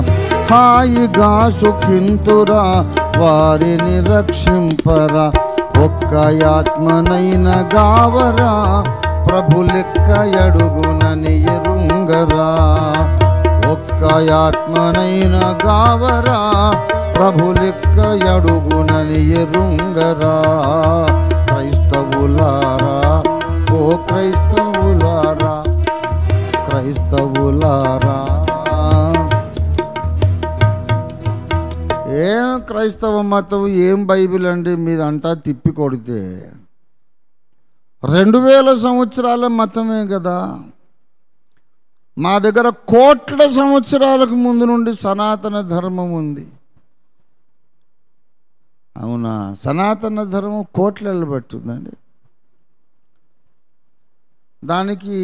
హాయిగా సుఖింతురా వారిని రక్షింపరా. ఒక్క ఆత్మనైన గావరా, ప్రభు లెక్క అడుగునని ఎరుంగరా. ఒక్క ఆత్మనైన గావరా, ప్రభు లెక్క అడుగునని ఎరుంగరా. క్రైస్తవులారా ఓ క్రైస్తవులారా క్రైస్తవులారా. ఏం క్రైస్తవ మతం, ఏం బైబిల్ అండి మీదంతా తిప్పి కొడితే 2000 సంవత్సరాల మతమే కదా. మా దగ్గర కోట్ల సంవత్సరాలకు ముందు నుండి సనాతన ధర్మం ఉంది. అవునా? సనాతన ధర్మం కోట్లలు పట్టిందండి. దానికి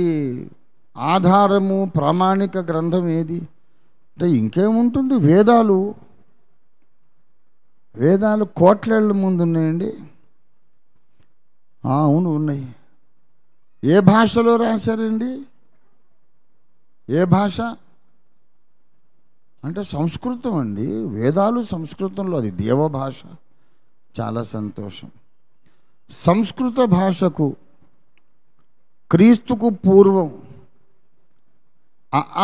ఆధారము, ప్రామాణిక గ్రంథం ఏది అంటే ఇంకేముంటుంది? వేదాలు కోట్లేళ్ళ ముందు ఉన్నాయండి. అవును, ఉన్నాయి. ఏ భాషలో రాశారండి? ఏ భాష అంటే సంస్కృతం అండి. వేదాలు సంస్కృతంలో, అది దేవభాష. చాలా సంతోషం. సంస్కృత భాషకు క్రీస్తుకు పూర్వం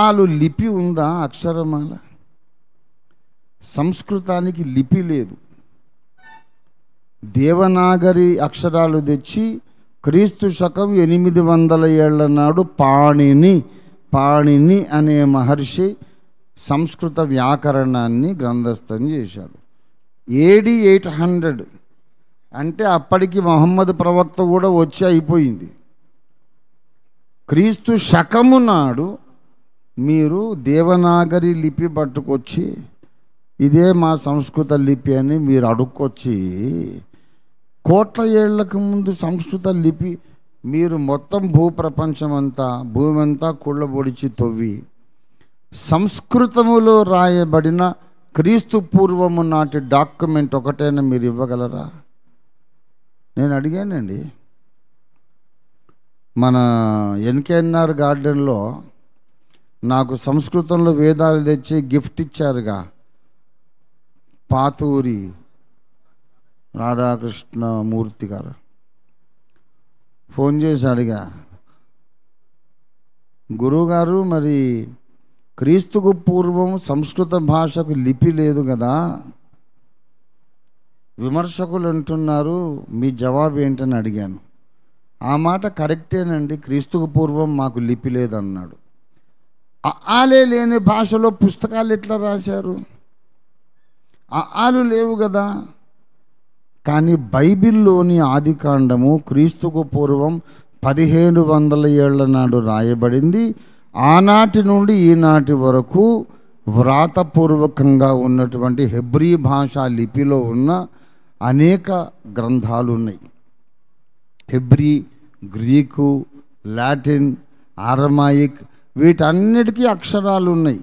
ఆలు లిపి ఉందా? అక్షరమాల. సంస్కృతానికి లిపి లేదు. దేవనాగరి అక్షరాలు తెచ్చి క్రీస్తు శకం 800 ఏళ్ల నాడు పాణిని అనే మహర్షి సంస్కృత వ్యాకరణాన్ని గ్రంథస్థం చేశాడు. AD 800 అంటే అప్పటికి మహమ్మద్ ప్రవక్త కూడా వచ్చి అయిపోయింది. క్రీస్తు శకము నాడు మీరు దేవనాగరి లిపి పట్టుకొచ్చి ఇదే మా సంస్కృత లిపి అని మీరు అడుక్కొచ్చి, కోట్ల ఏళ్లకు ముందు సంస్కృత లిపి మీరు మొత్తం భూమి అంతా కుళ్ళబొడిచి తవ్వి సంస్కృతములో రాయబడిన క్రీస్తు పూర్వము నాటి డాక్యుమెంట్ ఒకటైనా మీరు ఇవ్వగలరా? నేను అడిగానండి. మన NKNR గార్డెన్లో నాకు సంస్కృతంలో వేదాలు తెచ్చి గిఫ్ట్ ఇచ్చారుగా పాతూరి రాధాకృష్ణమూర్తి గారు. ఫోన్ చేసి అడిగా, గురువుగారు మరి క్రీస్తుకు పూర్వం సంస్కృత భాషకు లిపి లేదు కదా. విమర్శకులు అంటున్నారు, మీ జవాబు ఏంటని అడిగాను. ఆ మాట కరెక్టేనండి, క్రీస్తుకు పూర్వం మాకు లిపి లేదన్నాడు. ఆలే లేని భాషలో పుస్తకాలు ఎట్లా రాశారు? ఆలు లేవు కదా. కానీ బైబిల్లోని ఆదికాండము క్రీస్తుకు పూర్వం 1500 ఏళ్ల నాడు రాయబడింది. ఆనాటి నుండి ఈనాటి వరకు వ్రాతపూర్వకంగా ఉన్నటువంటి హెబ్రీ భాషా లిపిలో ఉన్న అనేక గ్రంథాలు ఉన్నాయి. హెబ్రీ, గ్రీకు, లాటిన్, అరమాయిక్ వీటన్నిటికీ అక్షరాలు ఉన్నాయి.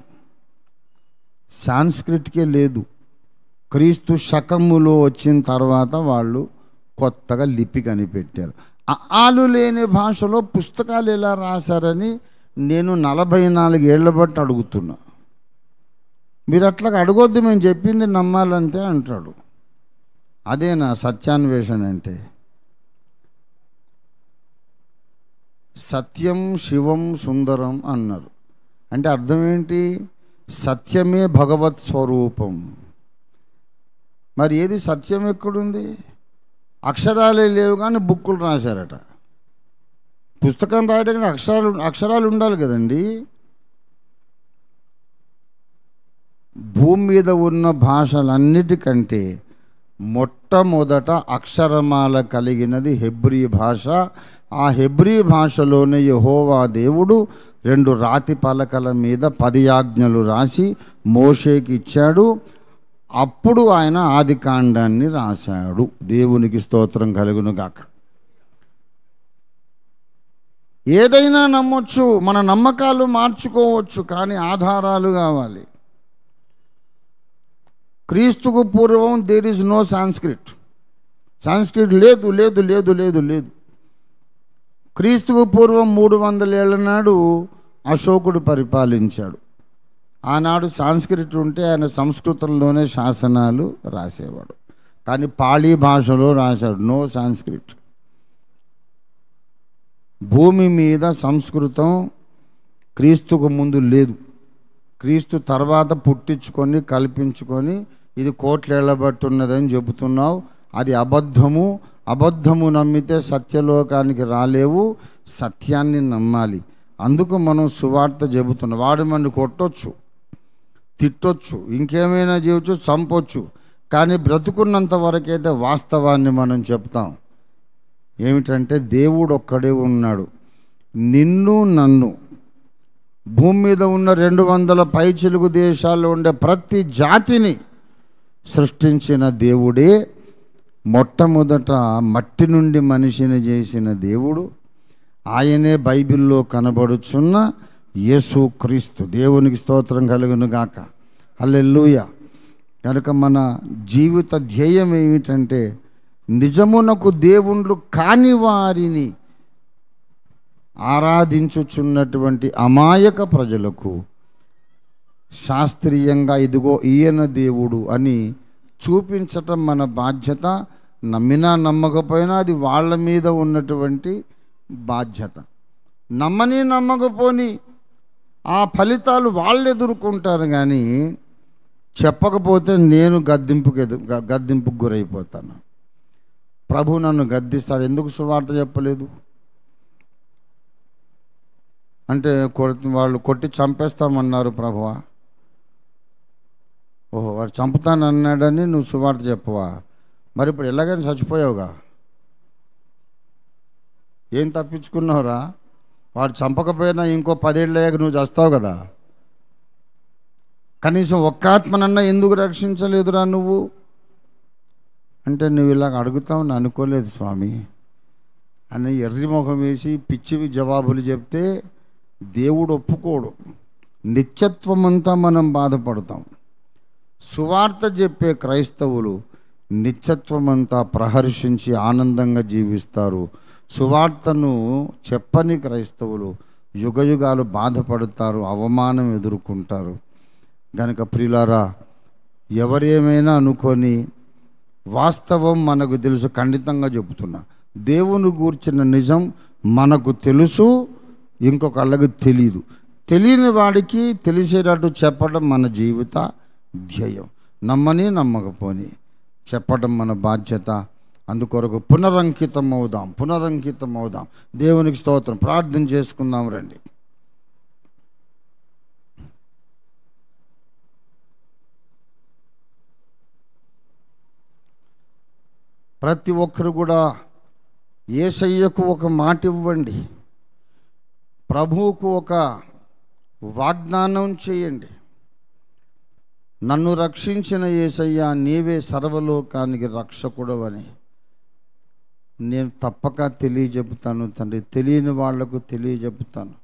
సాంస్క్రిట్కే లేదు. క్రీస్తు శకములో వచ్చిన తర్వాత వాళ్ళు కొత్తగా లిపి కనిపెట్టారు. ఆలు లేని భాషలో పుస్తకాలు ఎలా రాశారని నేను 44 ఏళ్ల బట్టి అడుగుతున్నా. మీరు అట్లా అడగొద్దు, మేము చెప్పింది నమ్మాలంతే అంటాడు. అదేనా సత్యాన్వేషణ అంటే? సత్యం శివం సుందరం అన్నారు. అంటే అర్థం ఏంటి? సత్యమే భగవత్ స్వరూపం. మరి ఏది సత్యం ఎక్కడుంది? అక్షరాలే లేవు కానీ బుక్కులు రాశారట. పుస్తకం రాయడానికి అక్షరాలు ఉండాలి కదండి. భూమి మీద ఉన్న భాషలన్నిటికంటే మొట్టమొదట అక్షరమాల కలిగినది హెబ్రీ భాష. ఆ హెబ్రీ భాషలోనే యెహోవా దేవుడు 2 రాతి పలకల మీద 10 ఆజ్ఞలు రాసి మోషేకి ఇచ్చాడు. అప్పుడు ఆయన ఆదికాండాన్ని రాశాడు. దేవునికి స్తోత్రం కలుగును గాక. ఏదైనా నమ్మొచ్చు, మన నమ్మకాలు మార్చుకోవచ్చు, కానీ ఆధారాలు కావాలి. క్రీస్తుకు పూర్వం there is no Sanskrit. Sanskrit లేదు లేదు లేదు లేదు లేదు. క్రీస్తుకు పూర్వం 300 ఏళ్ల నాడు అశోకుడు పరిపాలించాడు. ఆనాడు సాంస్క్రిట్ ఉంటే ఆయన సంస్కృతంలోనే శాసనాలు రాసేవాడు, కానీ పాళీ భాషలో రాశాడు. నో సాంస్క్రిట్. భూమి మీద సంస్కృతం క్రీస్తుకు ముందు లేదు. క్రీస్తు తర్వాత పుట్టించుకొని కల్పించుకొని ఇది కోట్లేళ్ల బట్టి ఉన్నదని చెబుతున్నావు. అది అబద్ధము. అబద్ధము నమ్మితే సత్యలోకానికి రాలేవు. సత్యాన్ని నమ్మాలి. అందుకు మనం సువార్త చెబుతున్నాం. వాడు మన కొట్టొచ్చు, తిట్టొచ్చు, ఇంకేమైనా చేయొచ్చు, చంపొచ్చు, కానీ బ్రతుకున్నంత వరకైతే వాస్తవాన్ని మనం చెప్తాం. ఏమిటంటే దేవుడు ఒక్కడే ఉన్నాడు. నిన్ను నన్ను భూమి మీద ఉన్న 200 పైచిలుగు దేశాల్లో ఉండే ప్రతి జాతిని సృష్టించిన దేవుడే. మొట్టమొదట మట్టి నుండి మనిషిని చేసిన దేవుడు ఆయనే బైబిల్లో కనబడుచున్న యేసు క్రీస్తు. దేవునికి స్తోత్రం కలుగును గాక. హల్లెలూయా. కనుక మన జీవిత ధ్యేయం ఏమిటంటే నిజమునకు దేవుళ్ళు కాని వారిని ఆరాధించుచున్నటువంటి అమాయక ప్రజలకు శాస్త్రీయంగా ఇదిగో ఈయన దేవుడు అని చూపించటం మన బాధ్యత. నమ్మినా నమ్మకపోయినా అది వాళ్ళ మీద ఉన్నటువంటి బాధ్యత. నమ్మని నమ్మకపోని ఆ ఫలితాలు వాళ్ళు ఎదుర్కొంటారు, కానీ చెప్పకపోతే నేను గద్దింపుకు గురైపోతాను. ప్రభు నన్ను గద్దిస్తాడు. ఎందుకు సువార్త చెప్పలేదు అంటే వాళ్ళు కొట్టి చంపేస్తామన్నారు ప్రభువా. ఓహో, వాడు చంపుతానన్నాడని నువ్వు సువార్త చెప్పవా? మరి ఇప్పుడు ఎలాగైనా చచ్చిపోయావుగా, ఏం తప్పించుకున్నావురా? వాడు చంపకపోయినా ఇంకో 10 ఏళ్ళు అయ్యాక నువ్వు చస్తావు కదా. కనీసం ఒక్క ఆత్మనన్నా ఎందుకు రక్షించలేదురా నువ్వు అంటే, నువ్వు ఇలాగ అడుగుతావు అనుకోలేదు స్వామి అని ఎర్రి ముఖం వేసి పిచ్చివి జవాబులు చెప్తే దేవుడు ఒప్పుకోడు. నిత్యత్వం అంతా మనం బాధపడతాం. సువార్త చెప్పే క్రైస్తవులు నిత్యత్వం అంతా ప్రహర్షించి ఆనందంగా జీవిస్తారు. సువార్తను చెప్పని క్రైస్తవులు యుగయుగాలు బాధపడతారు, అవమానం ఎదుర్కొంటారు. గనుక ప్రియులారా, ఎవరేమైనా అనుకొని వాస్తవం మనకు తెలుసు. ఖండితంగా చెబుతున్నా, దేవుని గూర్చిన నిజం మనకు తెలుసు, ఇంకొకళ్ళకి తెలీదు. తెలియని వాడికి తెలిసేటట్టు చెప్పడం మన జీవిత ధ్యేయం. నమ్మని నమ్మకపోని చెప్పడం మన బాధ్యత. అందుకొరకు పునరంకితం అవుదాం. దేవునికి స్తోత్రం. ప్రార్థన చేసుకుందాం రండి. ప్రతి ఒక్కరు కూడా యేసయ్యకు ఒక మాట ఇవ్వండి, ప్రభువుకు ఒక వాగ్దానం చేయండి. నన్ను రక్షించిన యేసయ్య, నీవే సర్వలోకానికి రక్షకుడవని నేను తప్పక తెలియజెపుతాను తండ్రి. తెలియని వాళ్లకు తెలియజెపుతాను.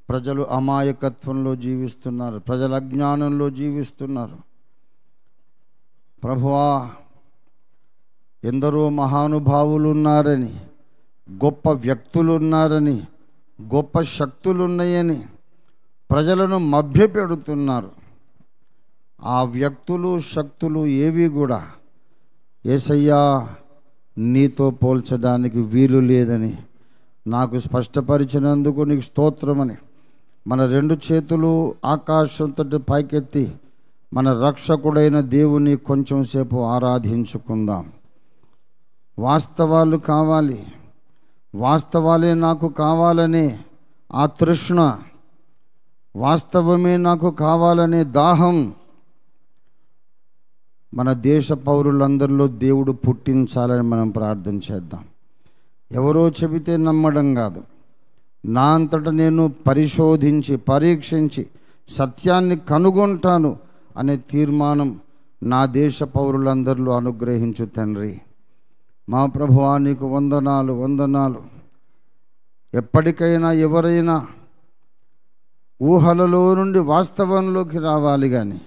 ప్రజలు అమాయకత్వంలో జీవిస్తున్నారు, ప్రజలు అజ్ఞానంలో జీవిస్తున్నారు. ప్రభువా, ఎందరో మహానుభావులు ఉన్నారని, గొప్ప వ్యక్తులు ఉన్నారని, గొప్ప శక్తులు ఉన్నాయని ప్రజలను మభ్యపెడుతున్నారు. ఆ వ్యక్తులు శక్తులు ఏవి కూడా యేసయ్యా నీతో పోల్చడానికి వీలు లేదని నాకు స్పష్టపరిచినందుకు నీకు స్తోత్రమని మన రెండు చేతులు ఆకాశంతో పైకెత్తి మన రక్షకుడైన దేవుని కొంచెం సేపు ఆరాధించుకుందాం. వాస్తవాలు కావాలి, వాస్తవాలే నాకు కావాలనే ఆ తృష్ణ, వాస్తవమే నాకు కావాలనే దాహం మన దేశ పౌరులందరిలో దేవుడు పుట్టించాలని మనం ప్రార్థన చేద్దాం. ఎవరో చెబితే నమ్మడం కాదు, నా అంతటా నేను పరిశోధించి పరీక్షించి సత్యాన్ని కనుగొంటాను అనే తీర్మానం నా దేశ పౌరులందరిలో అనుగ్రహించు తండ్రి. మా ప్రభువా, నీకు వందనాలు. ఎప్పటికైనా ఎవరైనా ఊహలలో నుండి వాస్తవంలోకి రావాలి, కానీ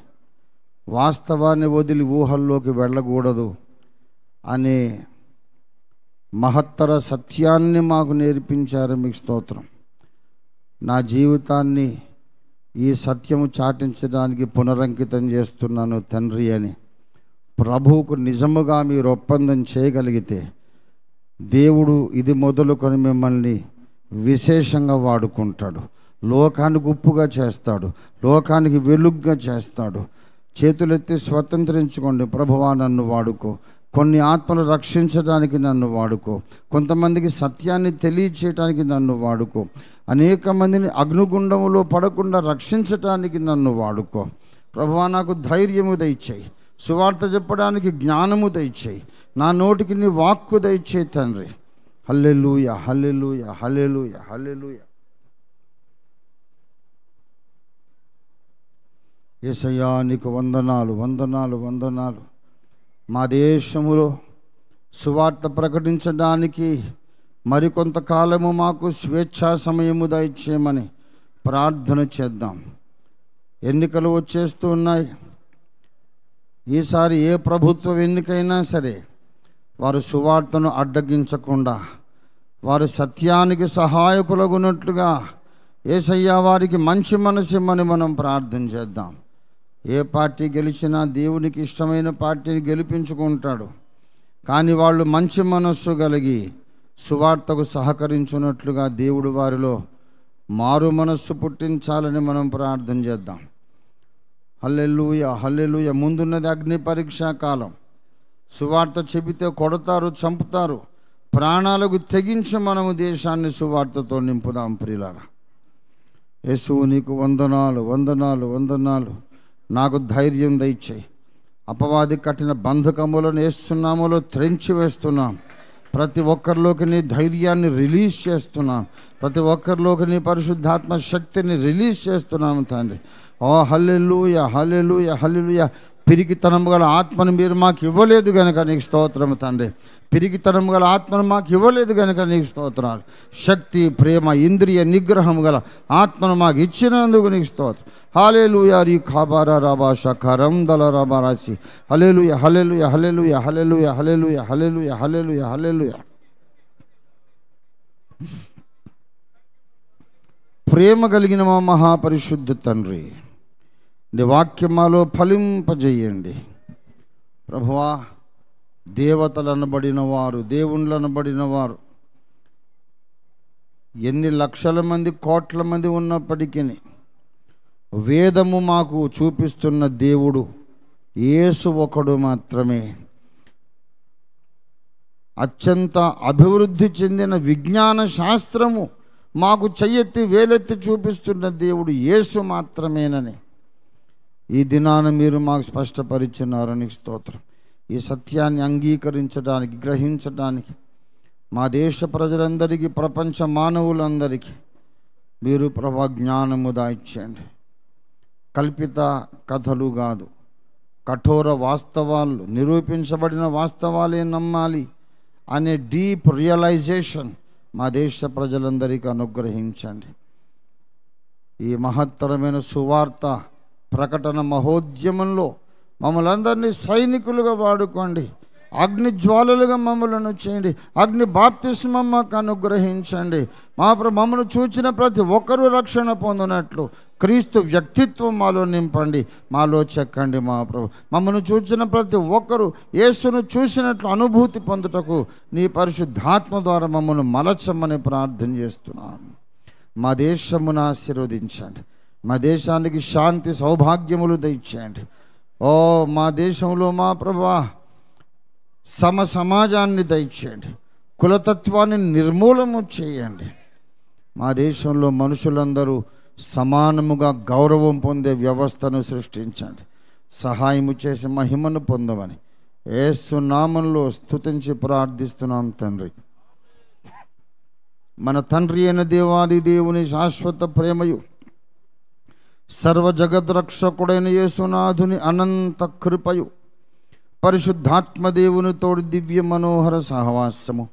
వాస్తవాన్ని వదిలి ఊహల్లోకి వెళ్ళకూడదు అనే మహత్తర సత్యాన్ని మాకు నేర్పించారు. మీకు స్తోత్రం. నా జీవితాన్ని ఈ సత్యము చాటించడానికి పునరంకితం చేస్తున్నాను తండ్రి అని ప్రభువుకు నిజముగా మీరు ఒప్పందం చేయగలిగితే దేవుడు ఇది మొదలుకొని మిమ్మల్ని విశేషంగా వాడుకుంటాడు. లోకానికి ఉప్పుగా చేస్తాడు, లోకానికి వెలుగుగా చేస్తాడు. చేతులెత్తి స్వతంత్రించుకోండి. ప్రభువా, నన్ను వాడుకో. కొన్ని ఆత్మలు రక్షించడానికి నన్ను వాడుకో. కొంతమందికి సత్యాన్ని తెలియచేయడానికి నన్ను వాడుకో. అనేక మందిని అగ్నిగుండములో పడకుండా రక్షించటానికి నన్ను వాడుకో. ప్రభువా, నాకు ధైర్యము దయచేయి, సువార్త చెప్పడానికి జ్ఞానము దయచేయి, నా నోటికి నీ వాక్కు దయచేయి తండ్రి. హల్లెలూయా, హల్లెలూయా, హల్లెలూయా, హల్లెలూయా. యేసయ్యా, నీకు వందనాలు. మా దేశములో సువార్త ప్రకటించడానికి మరికొంతకాలము మాకు స్వేచ్ఛా సమయము దయచేయమని ప్రార్థన చేద్దాం. ఎన్నికలు వచ్చేస్తూ ఉన్నాయి. ఈసారి ఏ ప్రభుత్వ ఎన్నికైనా సరే వారు సువార్తను అడ్డగించకుండా, వారు సత్యానికి సహాయకులగునట్లుగా యేసయ్యా వారికి మంచి మనసు ఇమ్మని మనం ప్రార్థన చేద్దాం. ఏ పార్టీ గెలిచినా దేవునికి ఇష్టమైన పార్టీని గెలిపించుకుంటాడు, కానీ వాళ్ళు మంచి మనస్సు కలిగి సువార్తకు సహకరించున్నట్లుగా దేవుడు వారిలో మారు మనస్సు పుట్టించాలని మనం ప్రార్థన చేద్దాం. హల్లెలూయా, హల్లెలూయా. ముందున్నది అగ్ని పరీక్షా కాలం. సువార్త చెబితే కొడతారు, చంపుతారు. ప్రాణాలకు తెగించి మనము దేశాన్ని సువార్తతో నింపుదాం. ప్రియులారా, యేసు నీకు వందనాలు. నాకు ధైర్యం దయచేయి. అపవాది కట్టిన బంధకములను యేసునామములో త్రెంచి వేస్తున్నాం. ప్రతి ఒక్కరిలోకి నీ ధైర్యాన్ని రిలీజ్ చేస్తున్నాం. ప్రతి ఒక్కరిలోకి నీ పరిశుద్ధాత్మ శక్తిని రిలీజ్ చేస్తున్నాము తండ్రి. ఓ హల్లెలూయా, హల్లెలూయా, హల్లెలూయా. పిరికితనం గల ఆత్మను మీరు మాకు ఇవ్వలేదు కనుక నీకు స్తోత్రము తండ్రి. పిరికితనం గల ఆత్మను మాకు ఇవ్వలేదు కనుక నీకు స్తోత్రాలు. శక్తి, ప్రేమ, ఇంద్రియ నిగ్రహం గల ఆత్మను మాకు ఇచ్చినందుకు నీకు స్తోత్రం. హల్లెలూయా. రీ ఖాబారా రాబాష కరం దల రాబారాసి. హల్లెలూయా, హల్లెలూయా, హల్లెలూయా, హల్లెలూయా, హల్లెలూయా, హల్లెలూయా, హల్లెలూయా, హల్లెలూయా. ప్రేమ కలిగిన మా మహాపరిశుద్ధ తండ్రి, నీ వాక్యం మాలో ఫలింపజేయండి. ప్రభువా, దేవతలు అనబడిన వారు, దేవుళ్ళు అనబడిన వారు ఎన్ని లక్షల మంది కోట్ల మంది ఉన్నప్పటికీ వేదము మాకు చూపిస్తున్న దేవుడు యేసు ఒకడు మాత్రమే. అత్యంత అభివృద్ధి చెందిన విజ్ఞాన శాస్త్రము మాకు చెయ్యెత్తి వేలెత్తి చూపిస్తున్న దేవుడు యేసు మాత్రమేనని ఈ దినాన మీరు మాకు స్పష్టపరిచినారు. నీకు స్తోత్రం. ఈ సత్యాన్ని అంగీకరించడానికి, గ్రహించడానికి మా దేశ ప్రజలందరికీ, ప్రపంచ మానవులందరికీ మీరు ప్రభా జ్ఞానము దాయిచ్చేయండి. కల్పిత కథలు కాదు, కఠోర వాస్తవాలు, నిరూపించబడిన వాస్తవాలే నమ్మాలి అనే డీప్ రియలైజేషన్ మా దేశ ప్రజలందరికీ అనుగ్రహించండి. ఈ మహత్తరమైన సువార్త ప్రకటన మహోద్యమంలో మమ్మల్ని అందరినీ సైనికులుగా వాడుకోండి. అగ్ని జ్వాలలుగా మమ్మలను చేయండి. అగ్ని బాప్తిస్మం మాకు అనుగ్రహించండి. మమ్మను చూచిన ప్రతి ఒక్కరూ రక్షణ పొందినట్లు క్రీస్తు వ్యక్తిత్వం మాలో నింపండి, మాలో చెక్కండి. మా ప్రభు మమ్మను చూచిన ప్రతి ఒక్కరూ యేసును చూసినట్లు అనుభూతి పొందుటకు నీ పరిశుద్ధాత్మ ద్వారా మమ్మల్ని మలచమని ప్రార్థన చేస్తున్నాను. మా దేశమును ఆశీర్వదించండి. మా దేశానికి శాంతి సౌభాగ్యములు దయచేయండి. ఓ మా దేశంలో మా ప్రభువా సమాజాన్ని దయచేయండి. కులతత్వాన్ని నిర్మూలము చేయండి. మా దేశంలో మనుషులందరూ సమానముగా గౌరవం పొందే వ్యవస్థను సృష్టించండి. సహాయము చేసి మహిమను పొందమని యేసు నామములో స్తుతించి ప్రార్థిస్తున్నాం తండ్రి. మన తండ్రి అయిన దేవాది దేవుని శాశ్వత ప్రేమయు, సర్వ జగద్రక్షకుడైన యేసునాథుని అనంత కృపయు, పరిశుద్ధాత్మదేవుని తోడు దివ్య మనోహర సహవాసము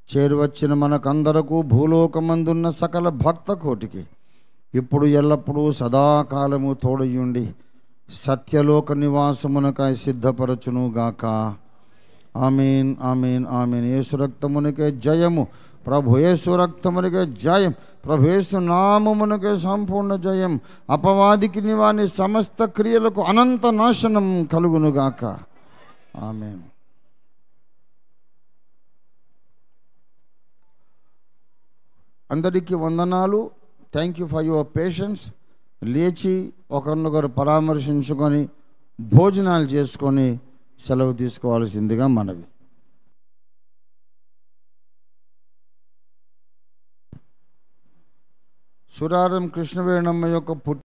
చేరువచ్చిన మనకందరకు, భూలోకమందున్న సకల భక్త కోటికి ఇప్పుడు ఎల్లప్పుడూ సదాకాలము తోడయుండి సత్యలోక నివాసమునకై సిద్ధపరచునుగాక. ఆమేన్, ఆమేన్, ఆమేన్. యేసు రక్తమునికే జయము, ప్రభు యేసు రక్తమునికే జయం, ప్రభు యేసు నామమునికే సంపూర్ణ జయం. అపవాదికి నివాని సమస్త క్రియలకు అనంత నాశనం కలుగునుగాక. ఆమేన్. అందరికీ వందనాలు. Thank you for your patience. లేచి ఒకరినొకరు పరామర్శించుకొని భోజనాలు చేసుకొని సెలవు తీసుకోవాల్సిందిగా మనవి. సురారం కృష్ణవేణమ్మ యొక్క